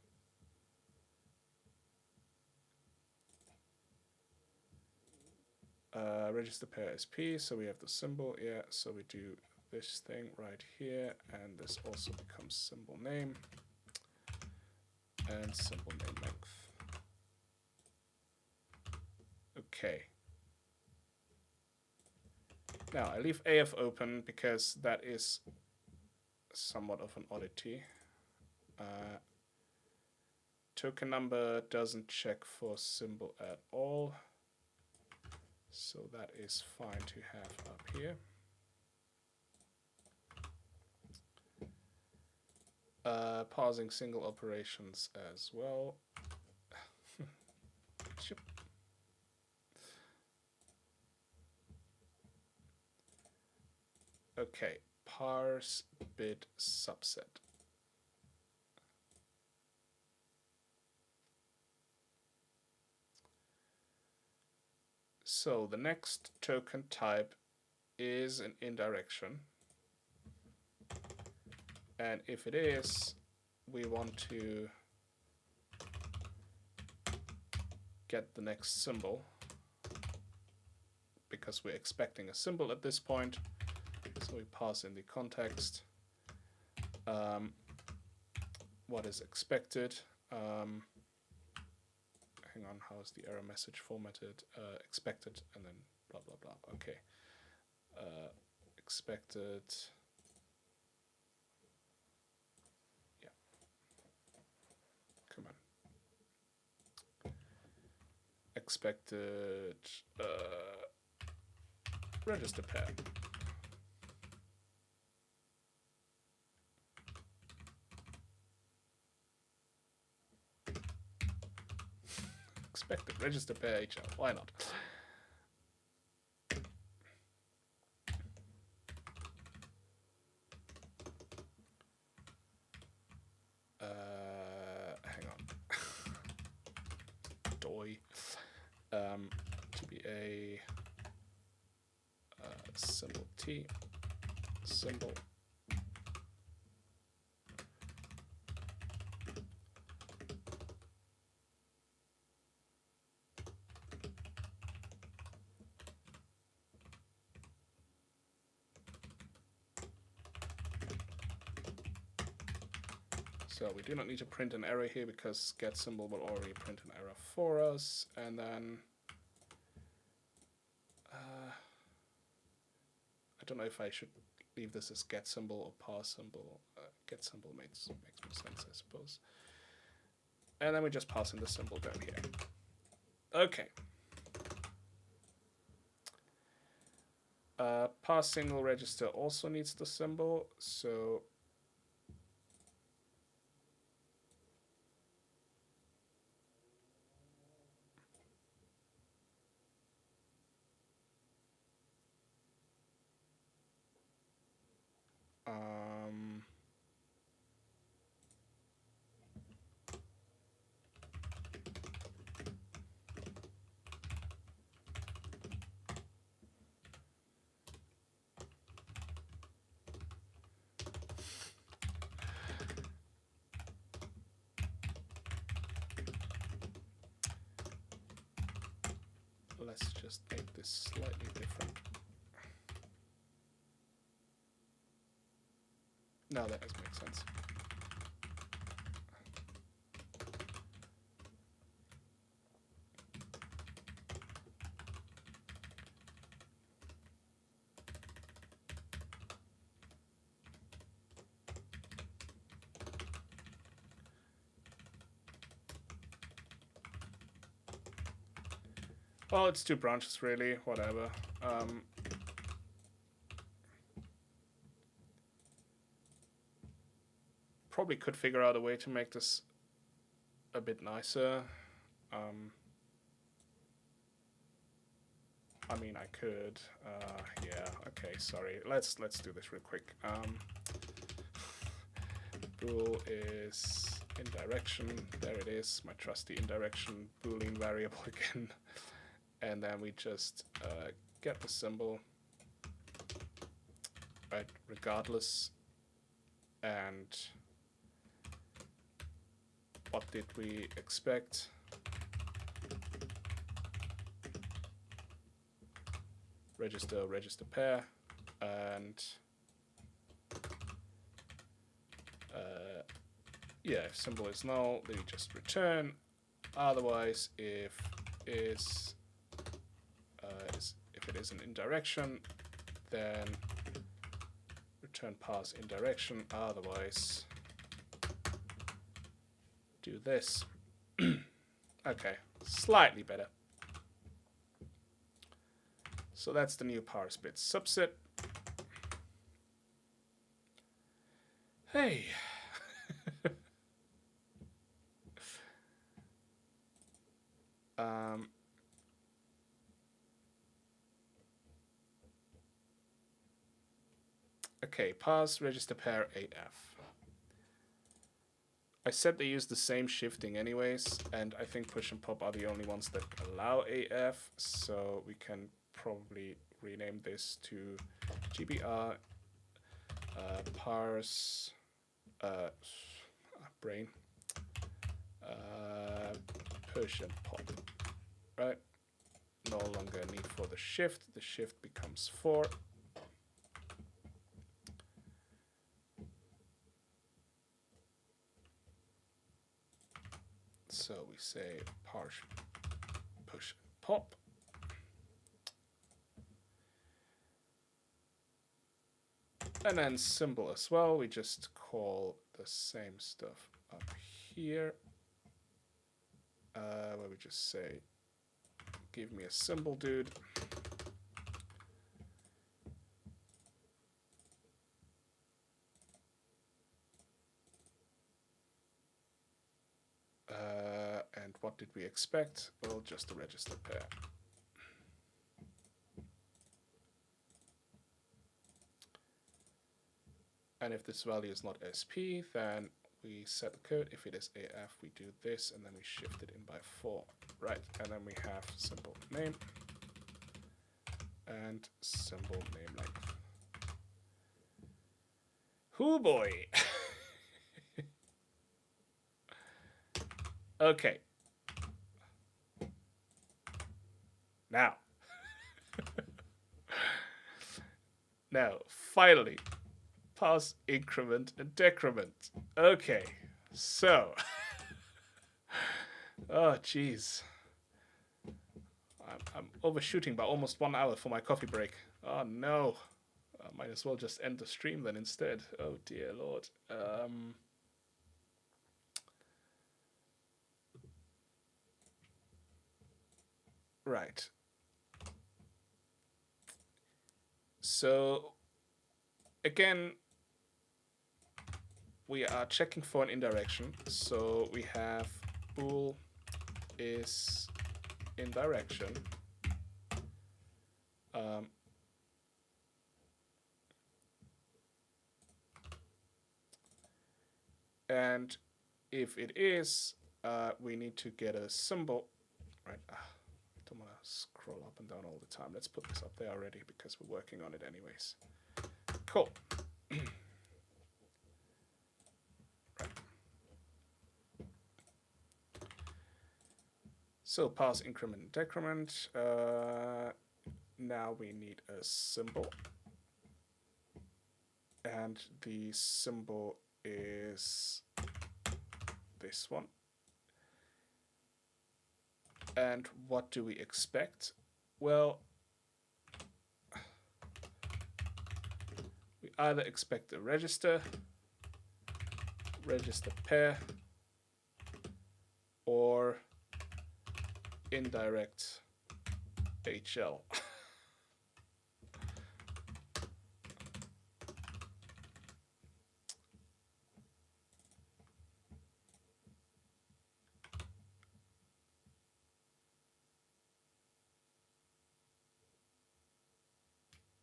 Register pair is P, so we have the symbol, yeah, so we do this thing right here, and this also becomes symbol name and symbol name length. Okay. Now I leave AF open because that is somewhat of an oddity. Token number doesn't check for symbol at all, so that is fine to have up here. Pausing single operations as well. Okay, parse bit subset. So the next token type is an indirection. And if it is, we want to get the next symbol because we're expecting a symbol at this point. So we pass in the context. What is expected? Hang on, how is the error message formatted? Expected and then blah blah blah. Okay. Expected. Yeah. Come on. Expected register pair. Expected register pair HL. Why not? boy. GBA symbol T symbol. So we do not need to print an error here because get symbol will already print an error for us. And then I don't know if I should leave this as get symbol or parse symbol. Get symbol makes more sense, I suppose. And then we just pass in the symbol down here. Okay. Parse single register also needs the symbol, so let's just make this slightly different. No, that doesn't make sense. Well, it's 2 branches really, whatever. Probably could figure out a way to make this a bit nicer. I mean, I could. Yeah. Okay. Sorry. Let's do this real quick. Bool is indirection. There it is. My trusty indirection Boolean variable again. And then we just get the symbol, right? Regardless. And what did we expect? Register pair, and yeah, if symbol is null, then you just return. Otherwise, if it is an indirection, then return parse indirection. Otherwise, do this. Okay, slightly better. So that's the new parse bit subset. Hey. Okay, parse register pair AF. I said they use the same shifting anyways, and I think push and pop are the only ones that allow AF, so we can probably rename this to GBR parse brain push and pop, right? No longer need for the shift becomes 4. So we say parse push and pop. And then symbol as well, we just call the same stuff up here, where we just say, give me a symbol, dude. And what did we expect? Well, just a register pair. And if this value is not SP, then we set the code. If it is AF, we do this, and then we shift it in by 4. Right, and then we have symbol name and symbol name length. Hoo boy. Okay. Now. Now, finally, parse increment and decrement. Okay, so. Oh, jeez. I'm overshooting by almost 1 hour for my coffee break. Oh, no. I might as well just end the stream then instead. Oh, dear Lord. Right. So, again, we are checking for an indirection. So we have bool is indirection. And if it is, we need to get a symbol. Right. I don't want to scroll up and down all the time. Let's put this up there already because we're working on it anyways. Cool. Right. So parse increment and decrement. Now we need a symbol. And the symbol is this one. And what do we expect? Well, we either expect a register pair, or indirect HL.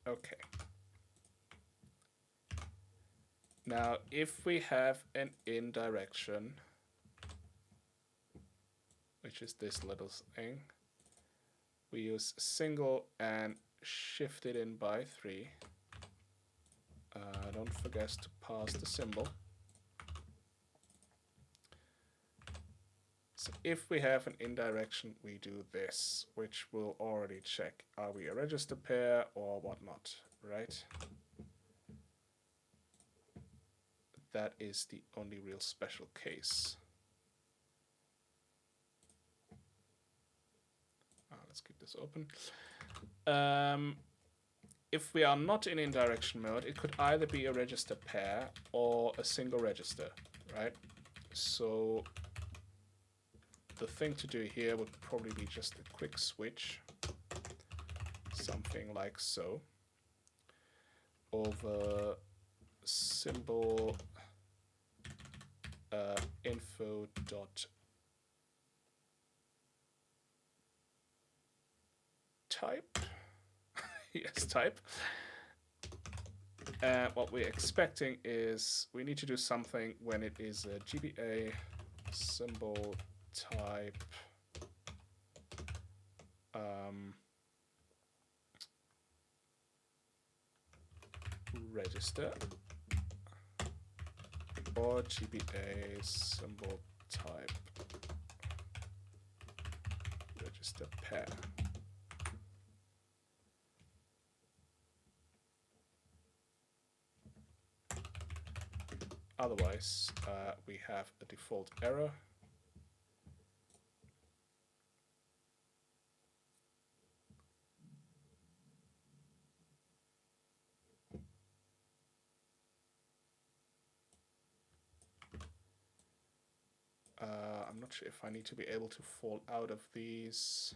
Okay. Now, if we have an indirection, which is this little thing, we use single and shift it in by 3. Don't forget to pass the symbol. So if we have an indirection, we do this, which will already check, are we a register pair or whatnot, right? That is the only real special case. Let's keep this open. If we are not in indirection mode, it could either be a register pair or a single register, right? So the thing to do here would probably be just a quick switch, something like so, over symbol info dot type. Yes, type. And what we're expecting is we need to do something when it is a GBA symbol type register or GBA symbol type register pair. Otherwise, we have a default error. I'm not sure if I need to be able to fall out of these.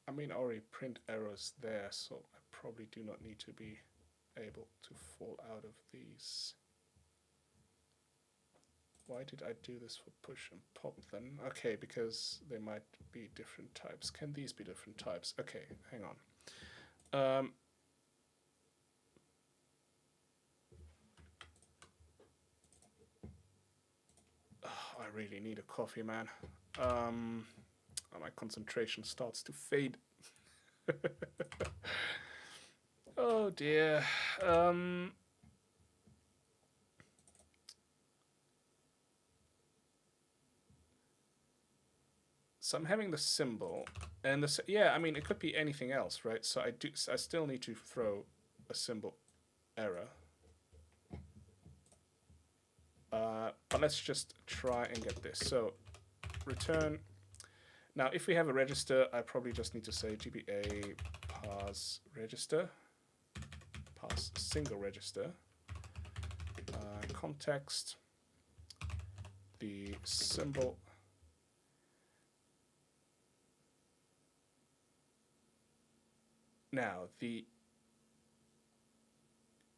I mean, I already print errors there, so I probably do not need to be able to fall out of these. Why did I do this for push and pop then? Okay, because they might be different types. Can these be different types? Okay, hang on. Oh, I really need a coffee, man. My concentration starts to fade. Oh dear. So I'm having the symbol, and yeah, I mean it could be anything else, right? So I still need to throw a symbol error. But let's just try and get this. So return. Now, if we have a register, I probably just need to say GBA parse register, parse single register, context, the symbol. Now, the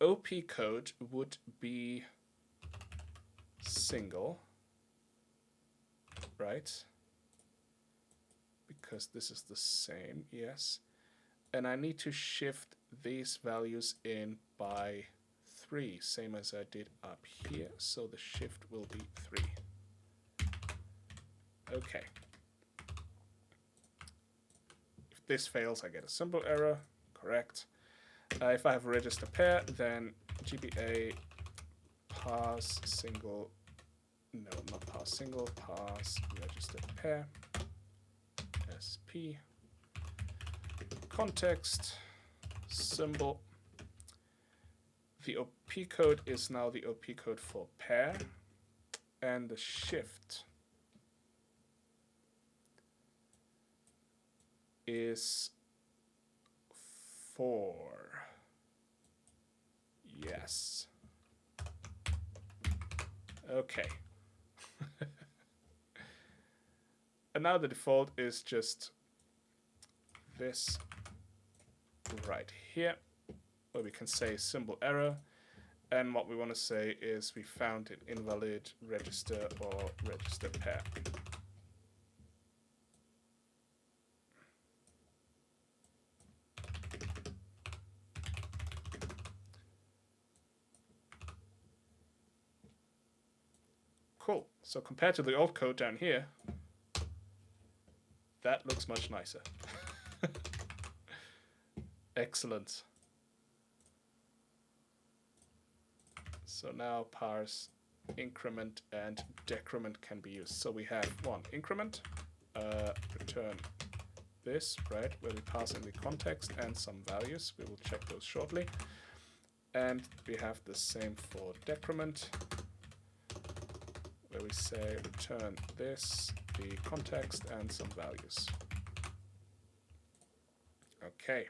OP code would be single, right? Because this is the same, yes. And I need to shift these values in by 3, same as I did up here. So the shift will be 3. Okay. If this fails, I get a symbol error. Correct. If I have a register pair, then GBA parse single, no, not parse single, parse register pair, SP, context, symbol. The OP code is now the OP code for pair, and the shift is 4. Yes. Okay. And now the default is just this right here, where we can say symbol error. And what we want to say is we found an invalid register or register pair. Cool. So compared to the old code down here, that looks much nicer. Excellent. So now parse increment and decrement can be used. So we have one increment, return this, right, where we pass in the context and some values. We will check those shortly. And we have the same for decrement, where we say return this, the context, and some values. Okay.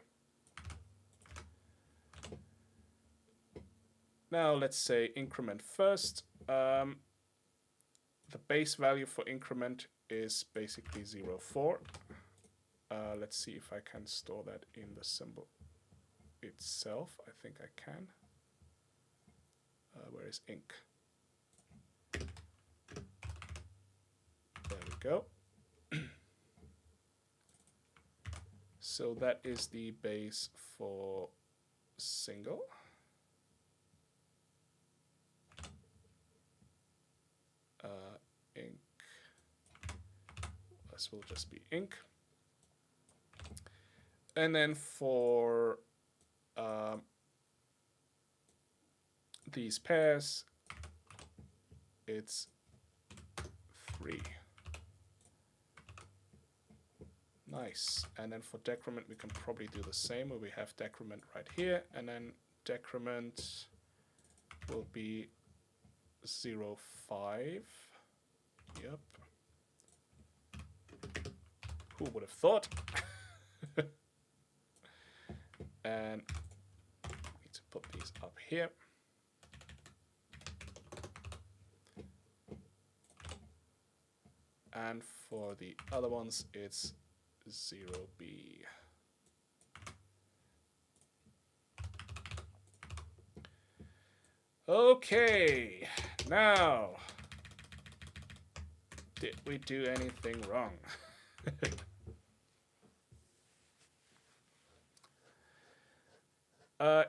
Now let's say increment first. The base value for increment is basically 0, 4. Let's see if I can store that in the symbol itself. I think I can. Where is inc? There we go. So that is the base for single. Inc. This will just be inc. And then for these pairs, it's 3. Nice. And then for decrement, we can probably do the same, where we have decrement right here, and then decrement will be 0, 5. Yep. Who would have thought? And we need to put these up here. And for the other ones, it's 0b. Okay, now, did we do anything wrong?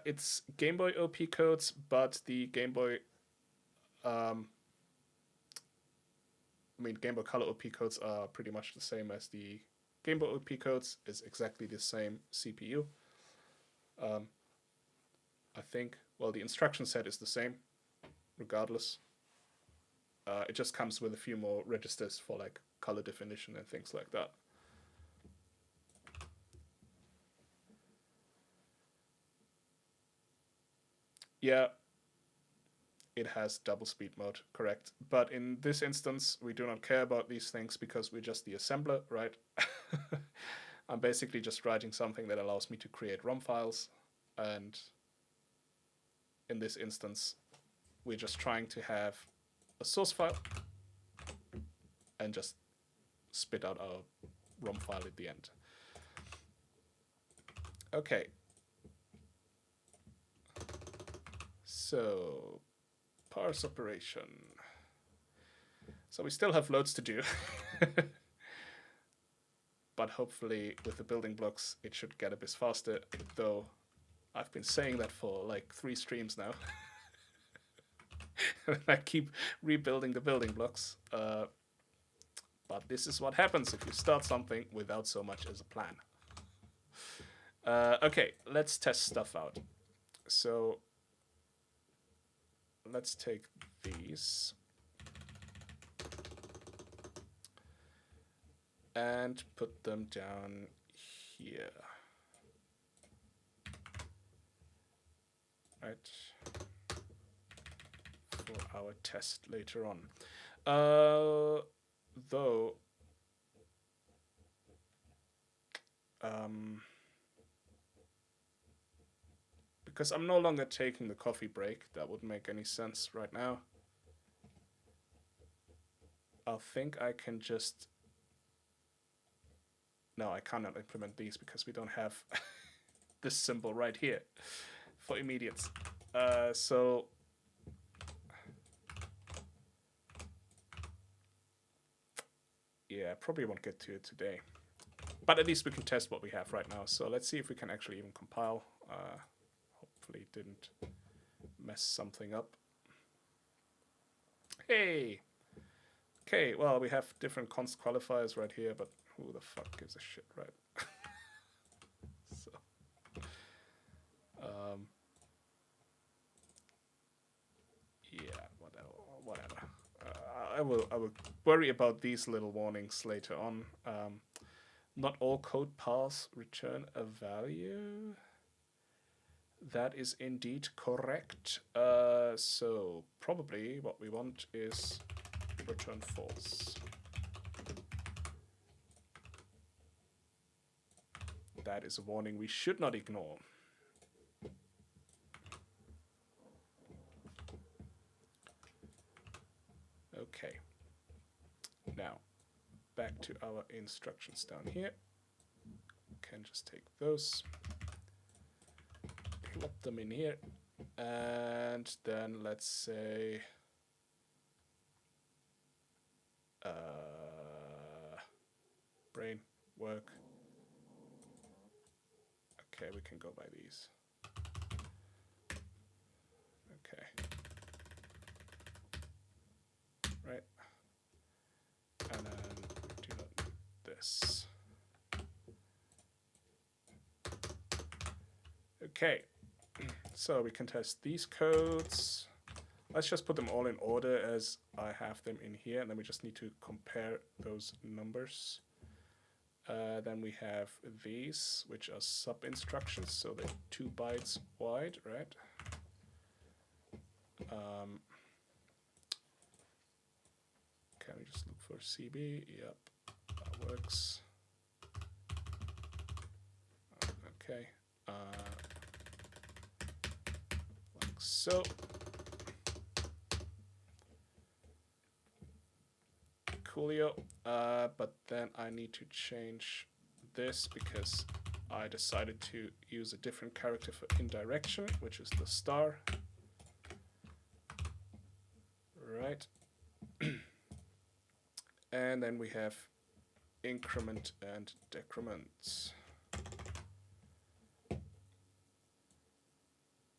It's Game Boy OP codes, but the Game Boy, Game Boy Color OP codes are pretty much the same as the Game Boy OP codes. It's exactly the same CPU. I think, well, the instruction set is the same, regardless. It just comes with a few more registers for like color definition and things like that. Yeah, it has double speed mode, correct. But in this instance, we do not care about these things because we're just the assembler, right? I'm basically just writing something that allows me to create ROM files. And in this instance, we're just trying to have a source file and just spit out our ROM file at the end. Okay. So, parse operation. So we still have loads to do. But hopefully with the building blocks, it should get a bit faster, though I've been saying that for like 3 streams now. I keep rebuilding the building blocks. But this is what happens if you start something without so much as a plan. Okay, let's test stuff out. So let's take these and put them down here. Right. For our test later on. Though, because I'm no longer taking the coffee break, that wouldn't make any sense right now. I think I can just... No, I cannot implement these because we don't have this symbol right here for immediates. So yeah, probably won't get to it today. But at least we can test what we have right now. So let's see if we can actually even compile. Hopefully it didn't mess something up. Hey! Okay, well, we have different const qualifiers right here, but who the fuck gives a shit, right? So, yeah, whatever. I will worry about these little warnings later on. Not all code paths return a value. That is indeed correct. So probably what we want is return false. That is a warning we should not ignore. Okay. Now, back to our instructions down here. Can just take those, plop them in here, and then let's say brain work. Okay, we can go by these. Okay. Right. And then we do not need this. Okay. So we can test these codes. Let's just put them all in order as I have them in here, and then we just need to compare those numbers. Then we have these, which are sub-instructions, so they're 2 bytes wide, right? Can we just look for CB? Yep, that works. Okay, like so. Coolio, but then I need to change this because I decided to use a different character for indirection, which is the star. Right. And then we have increment and decrement.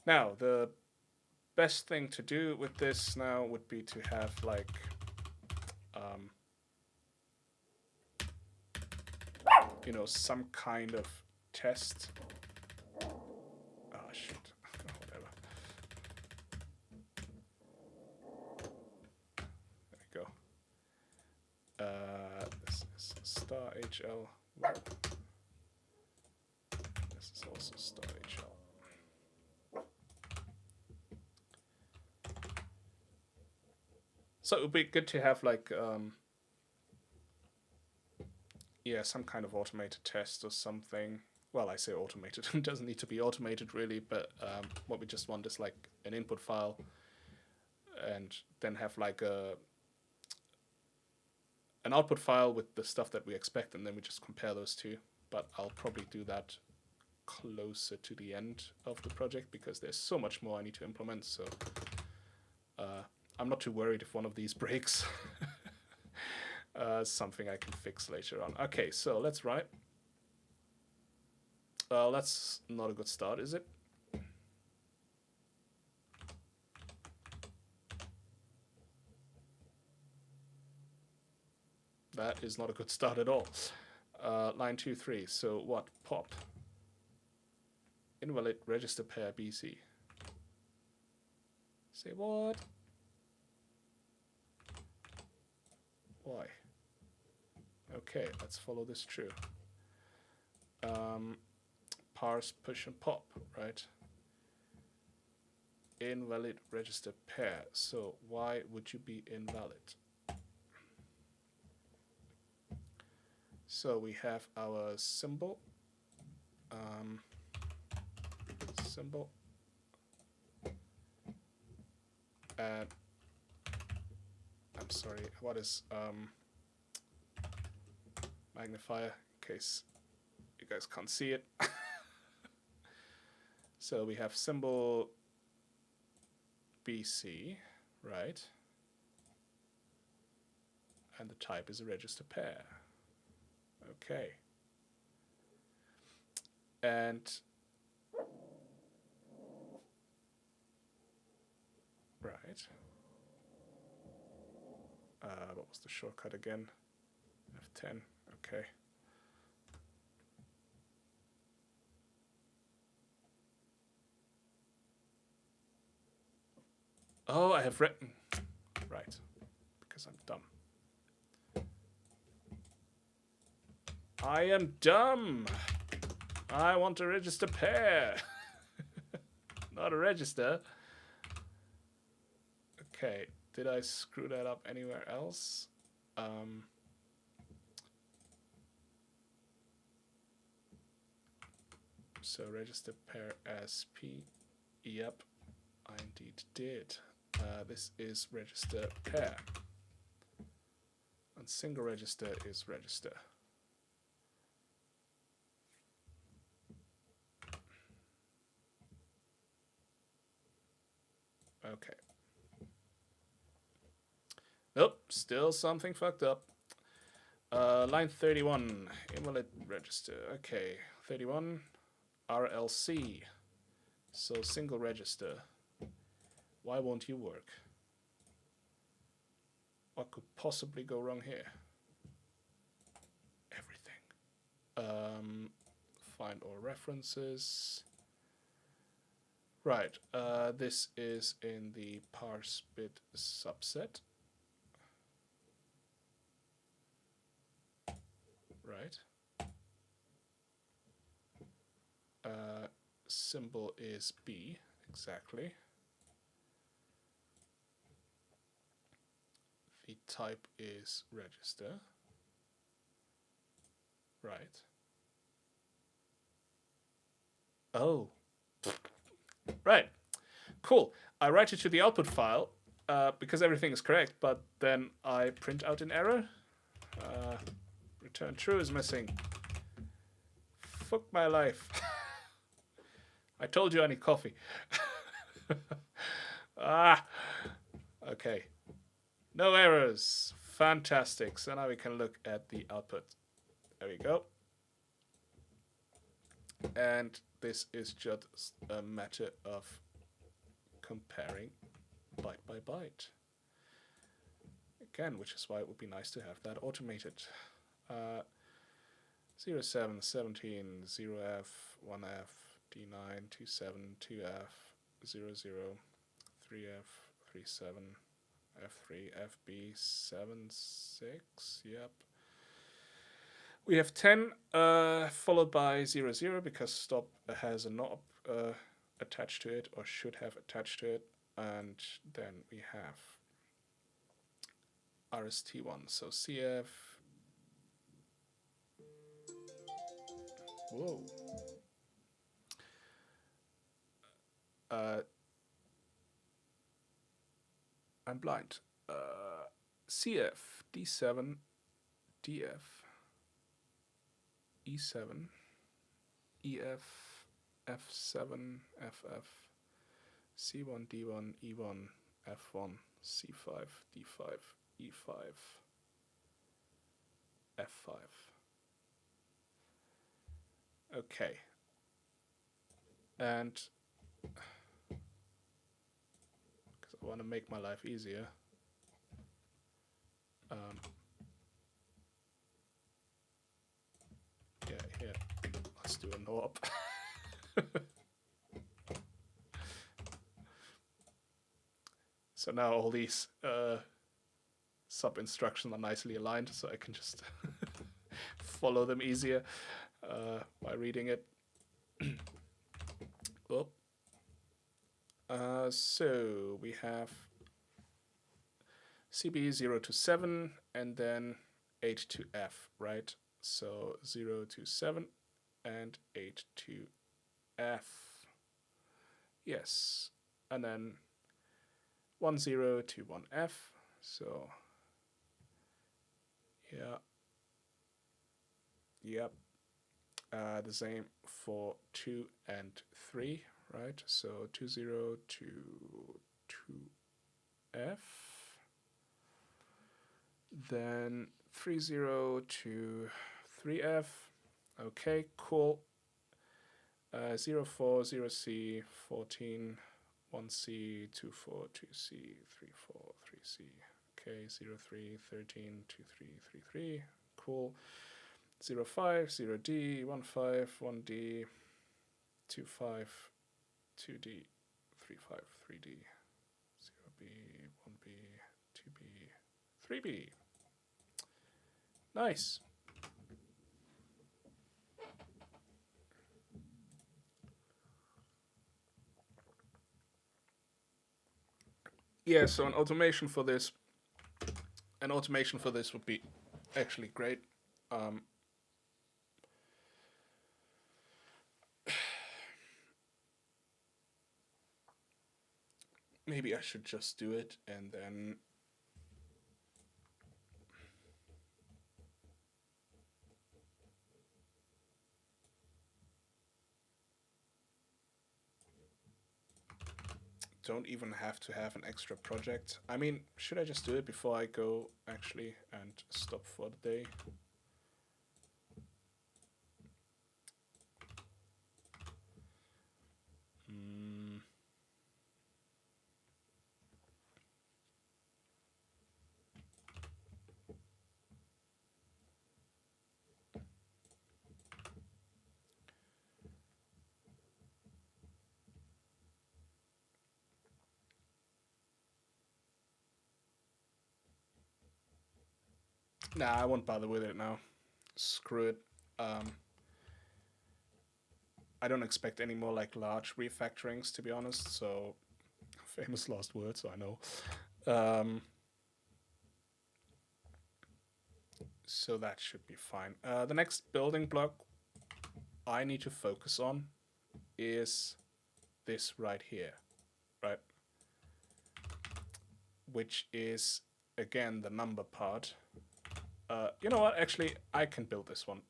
Now, the best thing to do with this now would be to have like you know, some kind of test. Oh shit. Whatever. There we go. This is star HL. This is also star HL. So it would be good to have like yeah, some kind of automated test or something. Well, I say automated. It doesn't need to be automated really, but what we just want is like an input file, and then have like an output file with the stuff that we expect, and then we just compare those two. But I'll probably do that closer to the end of the project because there's so much more I need to implement. So I'm not too worried if one of these breaks. Something I can fix later on. Okay, so let's run it. That's not a good start, is it? That is not a good start at all. Line 2, 3. So what? Pop. Invalid register pair BC. Say what? Why? Okay, let's follow this through. Parse, push, and pop, right? Invalid register pair. So why would you be invalid? So we have our symbol. Symbol. And I'm sorry, what is magnifier, in case you guys can't see it. So we have symbol BC, right? And the type is a register pair. Okay. And right. What was the shortcut again? F10. Okay. Oh, I have written. Right. Because I'm dumb. I am dumb. I want a register pair. Not a register. Okay. Did I screw that up anywhere else? So register pair SP. Yep, I indeed did. This is register pair. And single register is register. Okay. Nope, still something fucked up. Line 31, invalid register. Okay, 31, RLC. So single register. Why won't you work? What could possibly go wrong here? Everything. Find all references. Right, this is in the parse bit subset. Right. Symbol is B, exactly. The type is register. Right. Oh. Right. Cool. I write it to the output file because everything is correct, but then I print out an error. Return true is missing. Fuck my life. I told you I need coffee. Ah, okay. No errors. Fantastic. So now we can look at the output. There we go. And this is just a matter of comparing byte by byte. Again, which is why it would be nice to have that automated. 07, 17, 0F, 1F, D9, 27, 2F, 00, 3F, 37, F3, FB, 7, 6, yep. We have 10 followed by 00 because stop has a knob attached to it or should have attached to it. And then we have RST1, so CF. Whoa. I'm blind. CF, D7, DF, E7, EF, F7, FF, C1, D1, E1, F1, C5, D5, E5, F5. Okay. And because I want to make my life easier, yeah, here, let's do a knob. So now all these sub-instructions are nicely aligned, so I can just follow them easier by reading it. Oh. So we have CB 0 to 7 and then 8 to F, right? So 0 to 7 and 8 to F. Yes. And then 1 0 to 1 F. So yeah. Yep. The same for 2 and 3, right? So 2 0 to 2 F. Then 3 0 to 3F. Okay, cool. 0 4 0 C 14 1 C 2 4 2 C 3 4 3 C. Okay, 0 3 13 2 3 3 3. Cool. 0 5 0 D 1 5 1 D 2 5 2 D 3 5 3 D 0 B 1 B 2 B 3 B. Nice. Yeah, so an automation for this would be actually great. Maybe I should just do it and then don't even have to have an extra project. I mean, should I just do it before I go actually and stop for the day? Nah, I won't bother with it now. Screw it. I don't expect any more like large refactorings, to be honest. So, famous last words, I know. So that should be fine. The next building block I need to focus on is this right here, right? Which is, again, the number part. You know what? Actually, I can build this one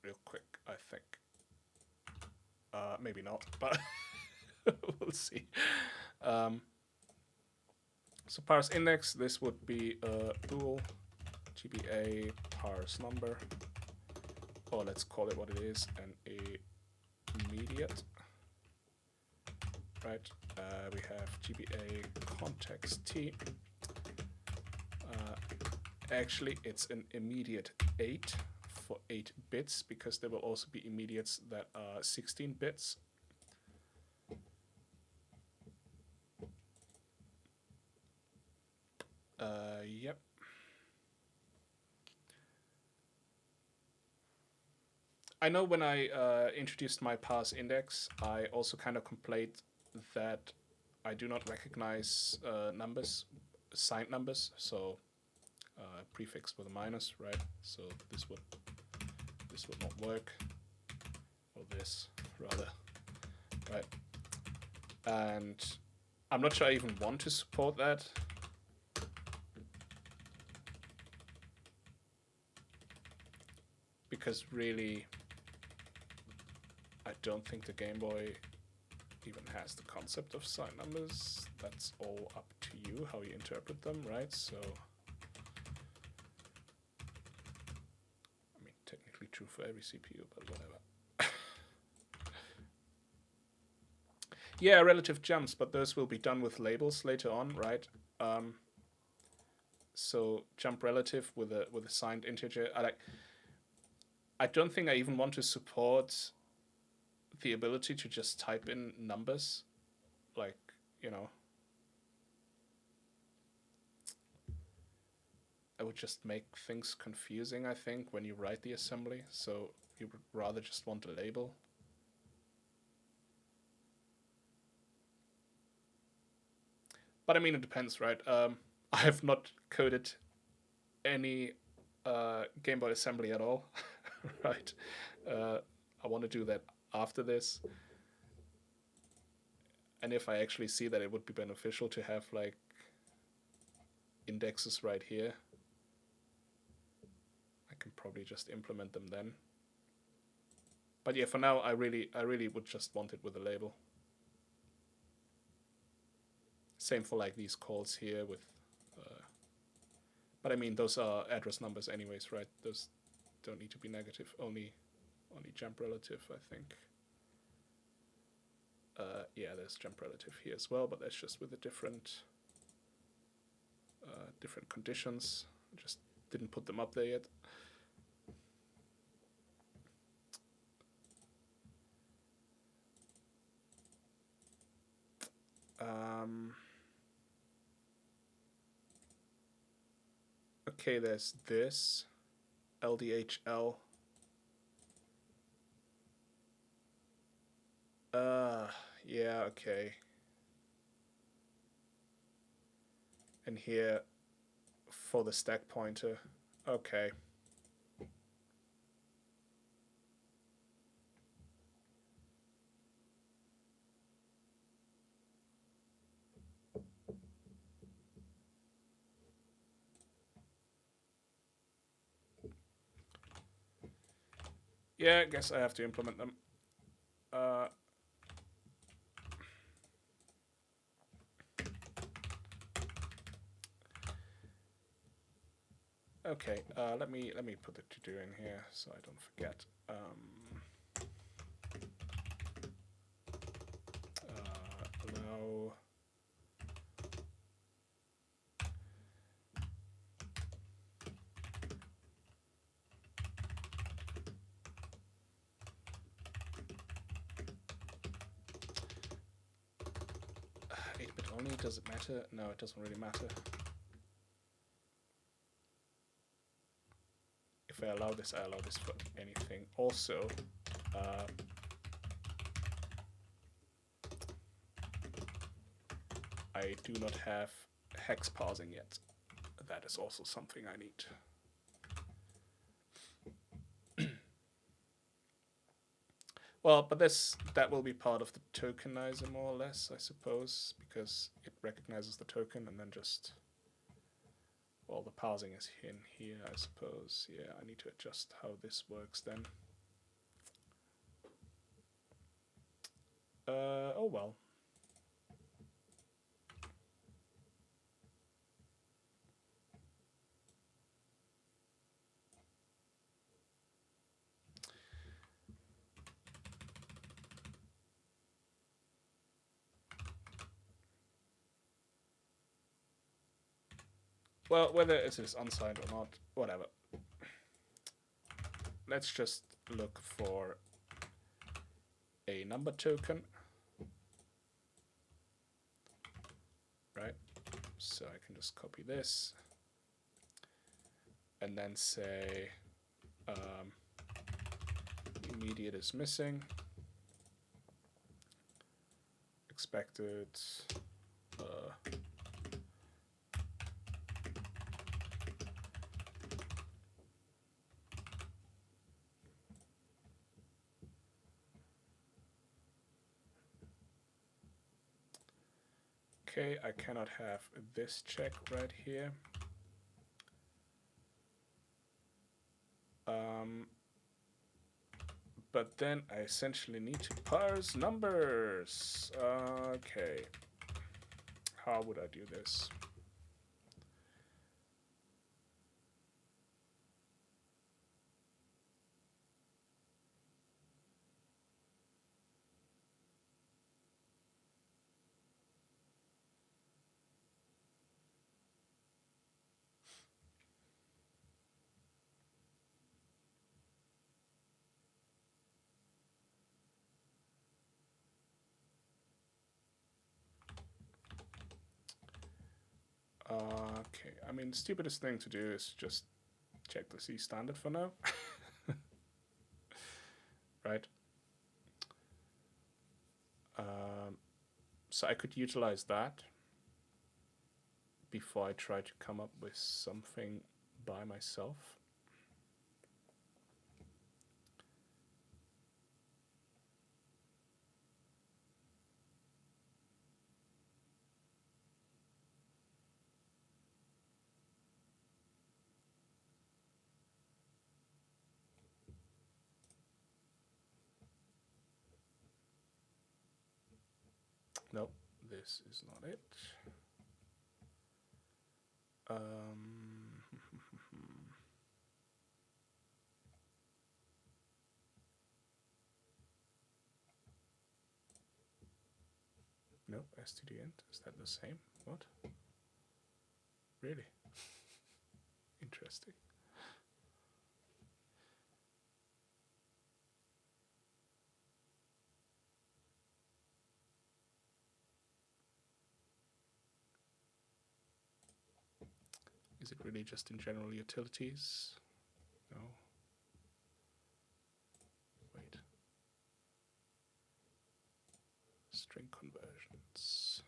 real quick, I think. Maybe not, but we'll see. Um, so parse index, this would be a bool GBA parse number, or let's call it what it is, an immediate. Right, we have GBA context T. Actually, it's an immediate 8 for 8 bits, because there will also be immediates that are 16 bits. Yep. I know when I introduced my parse index, I also kind of complained that I do not recognize numbers, signed numbers, so prefix with a minus, right? So this would not work, or this rather, right? And I'm not sure I even want to support that. Because really, I don't think the Game Boy even has the concept of signed numbers. That's all up to you, how you interpret them, right? So, I mean, technically true for every CPU, but whatever. Yeah, relative jumps, but those will be done with labels later on, right? So jump relative with a signed integer. I don't think I even want to support the ability to just type in numbers, like, you know, it would just make things confusing, I think, when you write the assembly. So you would rather just want a label. But I mean, it depends, right? I have not coded any Game Boy assembly at all, right? I want to do that after this. And if I actually see that it would be beneficial to have like indexes right here, I can probably just implement them then. But yeah, for now, I really would just want it with a label. Same for like these calls here with, but I mean those are address numbers anyways, right? Those don't need to be negative. Only jump relative, I think. Yeah, there's jump relative here as well, but that's just with the different conditions. I just didn't put them up there yet. Okay, there's this LDHL. Yeah, okay. And here for the stack pointer. Okay. Yeah, I guess I have to implement them. Okay, let me put the to-do in here so I don't forget. Allow (8-bit only? Does it matter? No, it doesn't really matter. If I allow this for anything. Also, I do not have hex parsing yet. That is also something I need. Well, but that will be part of the tokenizer more or less, I suppose, because it recognizes the token and then just, well, the parsing is in here, I suppose. Yeah, I need to adjust how this works then. Oh well. Well, whether it is unsigned or not, whatever. Let's just look for a number token. Right? So I can just copy this and then say immediate is missing. Expected okay, I cannot have this check right here. But then I essentially need to parse numbers. Okay. How would I do this? Okay, I mean, the stupidest thing to do is just check the C standard for now. Right? So I could utilize that before I try to come up with something by myself. Nope, this is not it. Nope, stdint. Is that the same? What? Really? Interesting. Is it really just in general utilities? No. Wait. String conversions.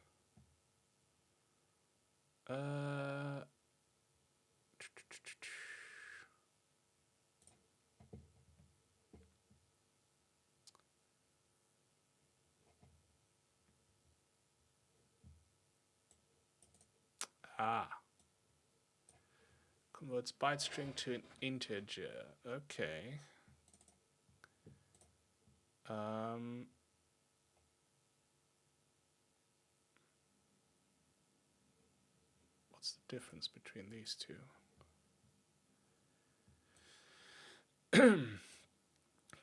Ah. Converts byte string to an integer. Okay. What's the difference between these two?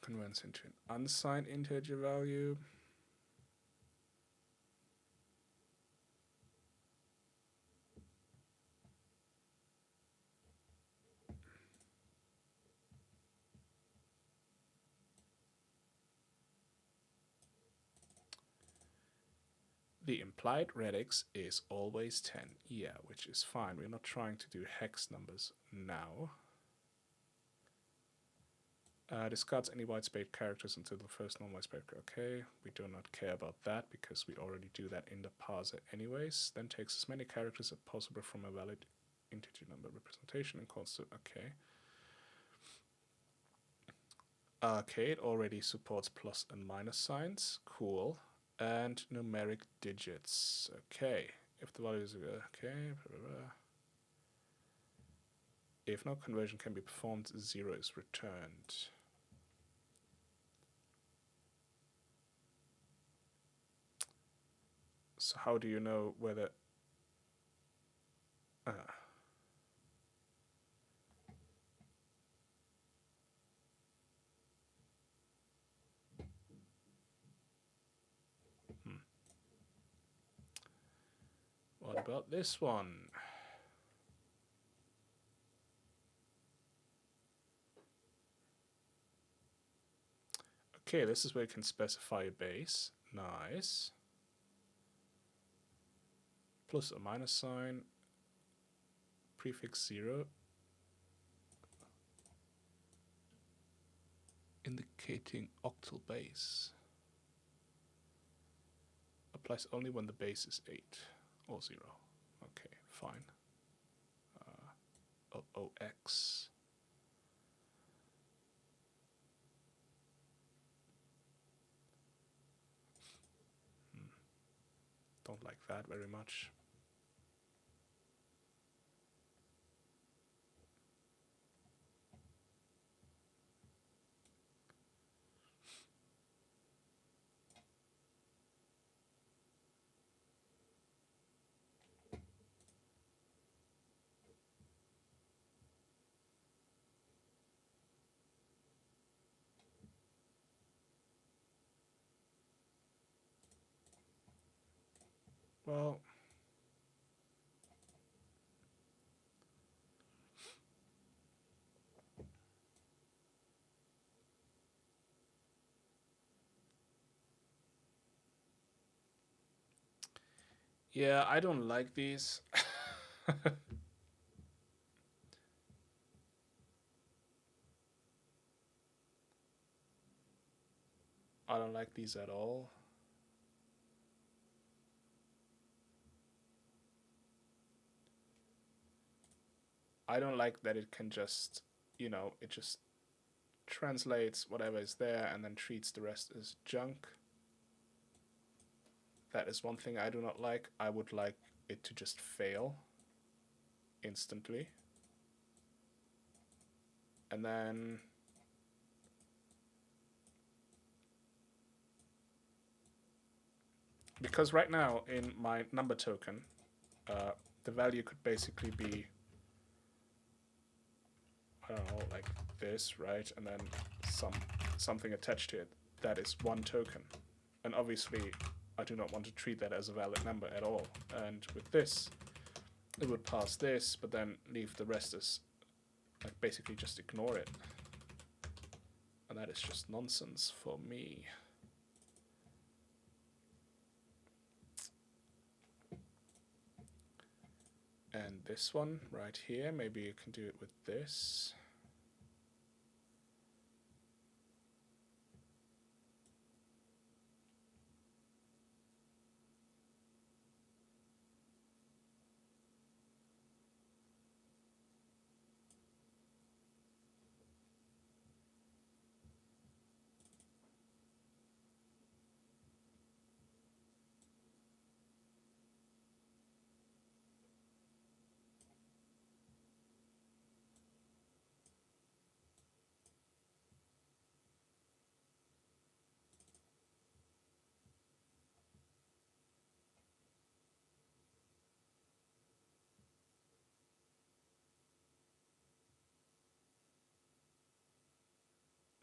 Converts into an unsigned integer value. The implied radix is always 10. Yeah, which is fine. We're not trying to do hex numbers now. Discards any white space characters until the first non-white space. Okay, we do not care about that because we already do that in the parser anyways. Then takes as many characters as possible from a valid integer number representation and calls it. Okay. Okay, it already supports plus and minus signs. Cool. And numeric digits. Okay. If the value is okay. Blah, blah, blah. If no conversion can be performed, 0 is returned. So how do you know whether... What about this one? Okay, this is where you can specify a base. Nice. Plus or minus sign. Prefix 0. Indicating octal base. Applies only when the base is 8 or 0. Okay, fine. OX. Don't like that very much. Well, yeah, I don't like these. I don't like these at all. I don't like that it can just, you know, it just translates whatever is there and then treats the rest as junk. That is one thing I do not like. I would like it to just fail instantly. And then because right now in my number token, the value could basically be, I don't know, like this, right? And then something attached to it. That is one token. And obviously, I do not want to treat that as a valid number at all. And with this, it would pass this, but then leave the rest as, like, basically just ignore it. And that is just nonsense for me. And this one right here, maybe you can do it with this.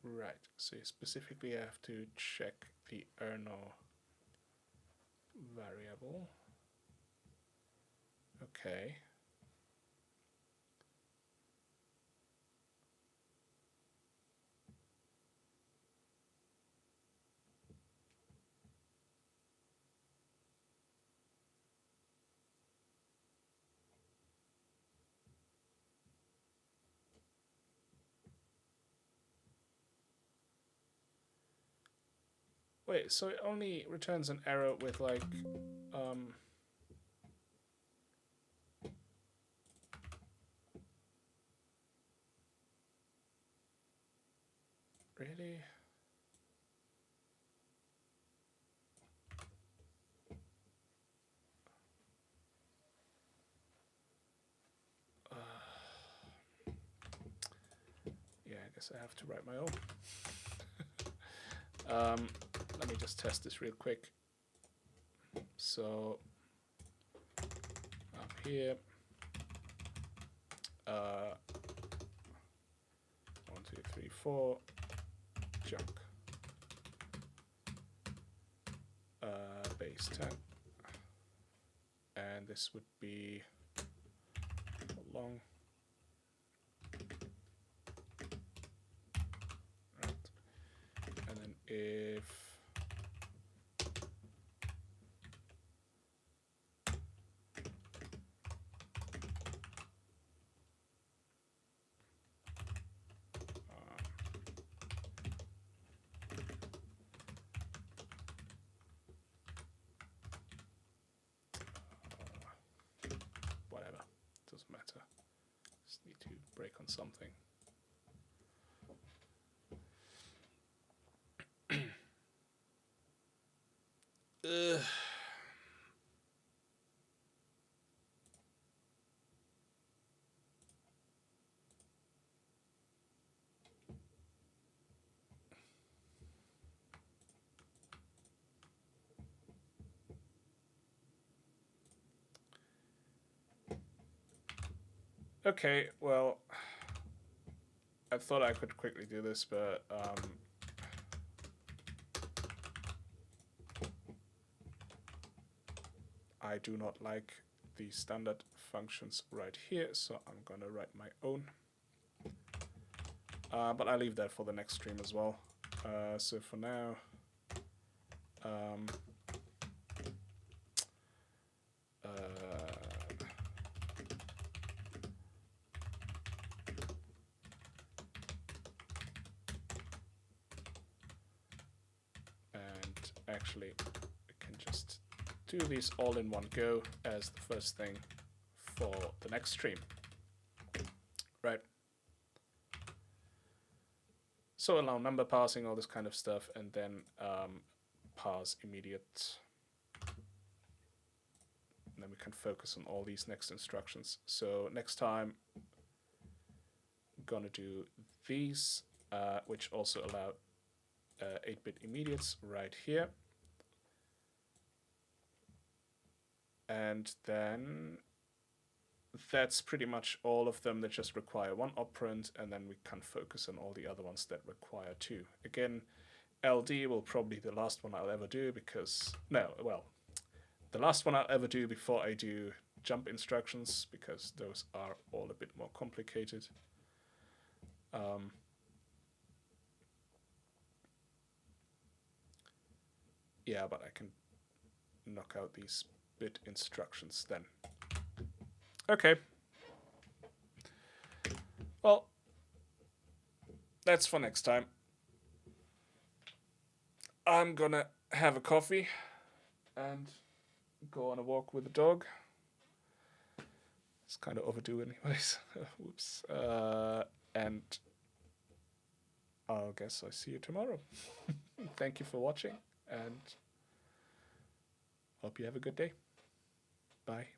Right, so specifically I have to check the Erno variable. Okay. Wait, so it only returns an error with like, really? Yeah, I guess I have to write my own. Let me just test this real quick. So up here, 1, 2, 3, 4, junk, base 10, and this would be long. Right, and then if whatever, doesn't matter. Just need to break on something. Okay, well, I thought I could quickly do this, but I do not like the standard functions right here, so I'm gonna write my own. But I leave that for the next stream as well. So for now, and actually we can just do these all in one go as the first thing for the next stream. Right. So allow number passing, all this kind of stuff, and then pass immediate. And then we can focus on all these next instructions. So next time, I'm gonna do these, which also allow 8-bit immediates right here. And then that's pretty much all of them that just require one operand, and then we can focus on all the other ones that require two. Again, LD will probably be the last one I'll ever do because, no, well, the last one I'll ever do before I do jump instructions, because those are all a bit more complicated. Yeah, but I can knock out these bit instructions then. Okay. Well, that's for next time. I'm gonna have a coffee and go on a walk with the dog. It's kind of overdue anyways. Whoops. And I'll guess I see you tomorrow. Thank you for watching, and hope you have a good day. Bye.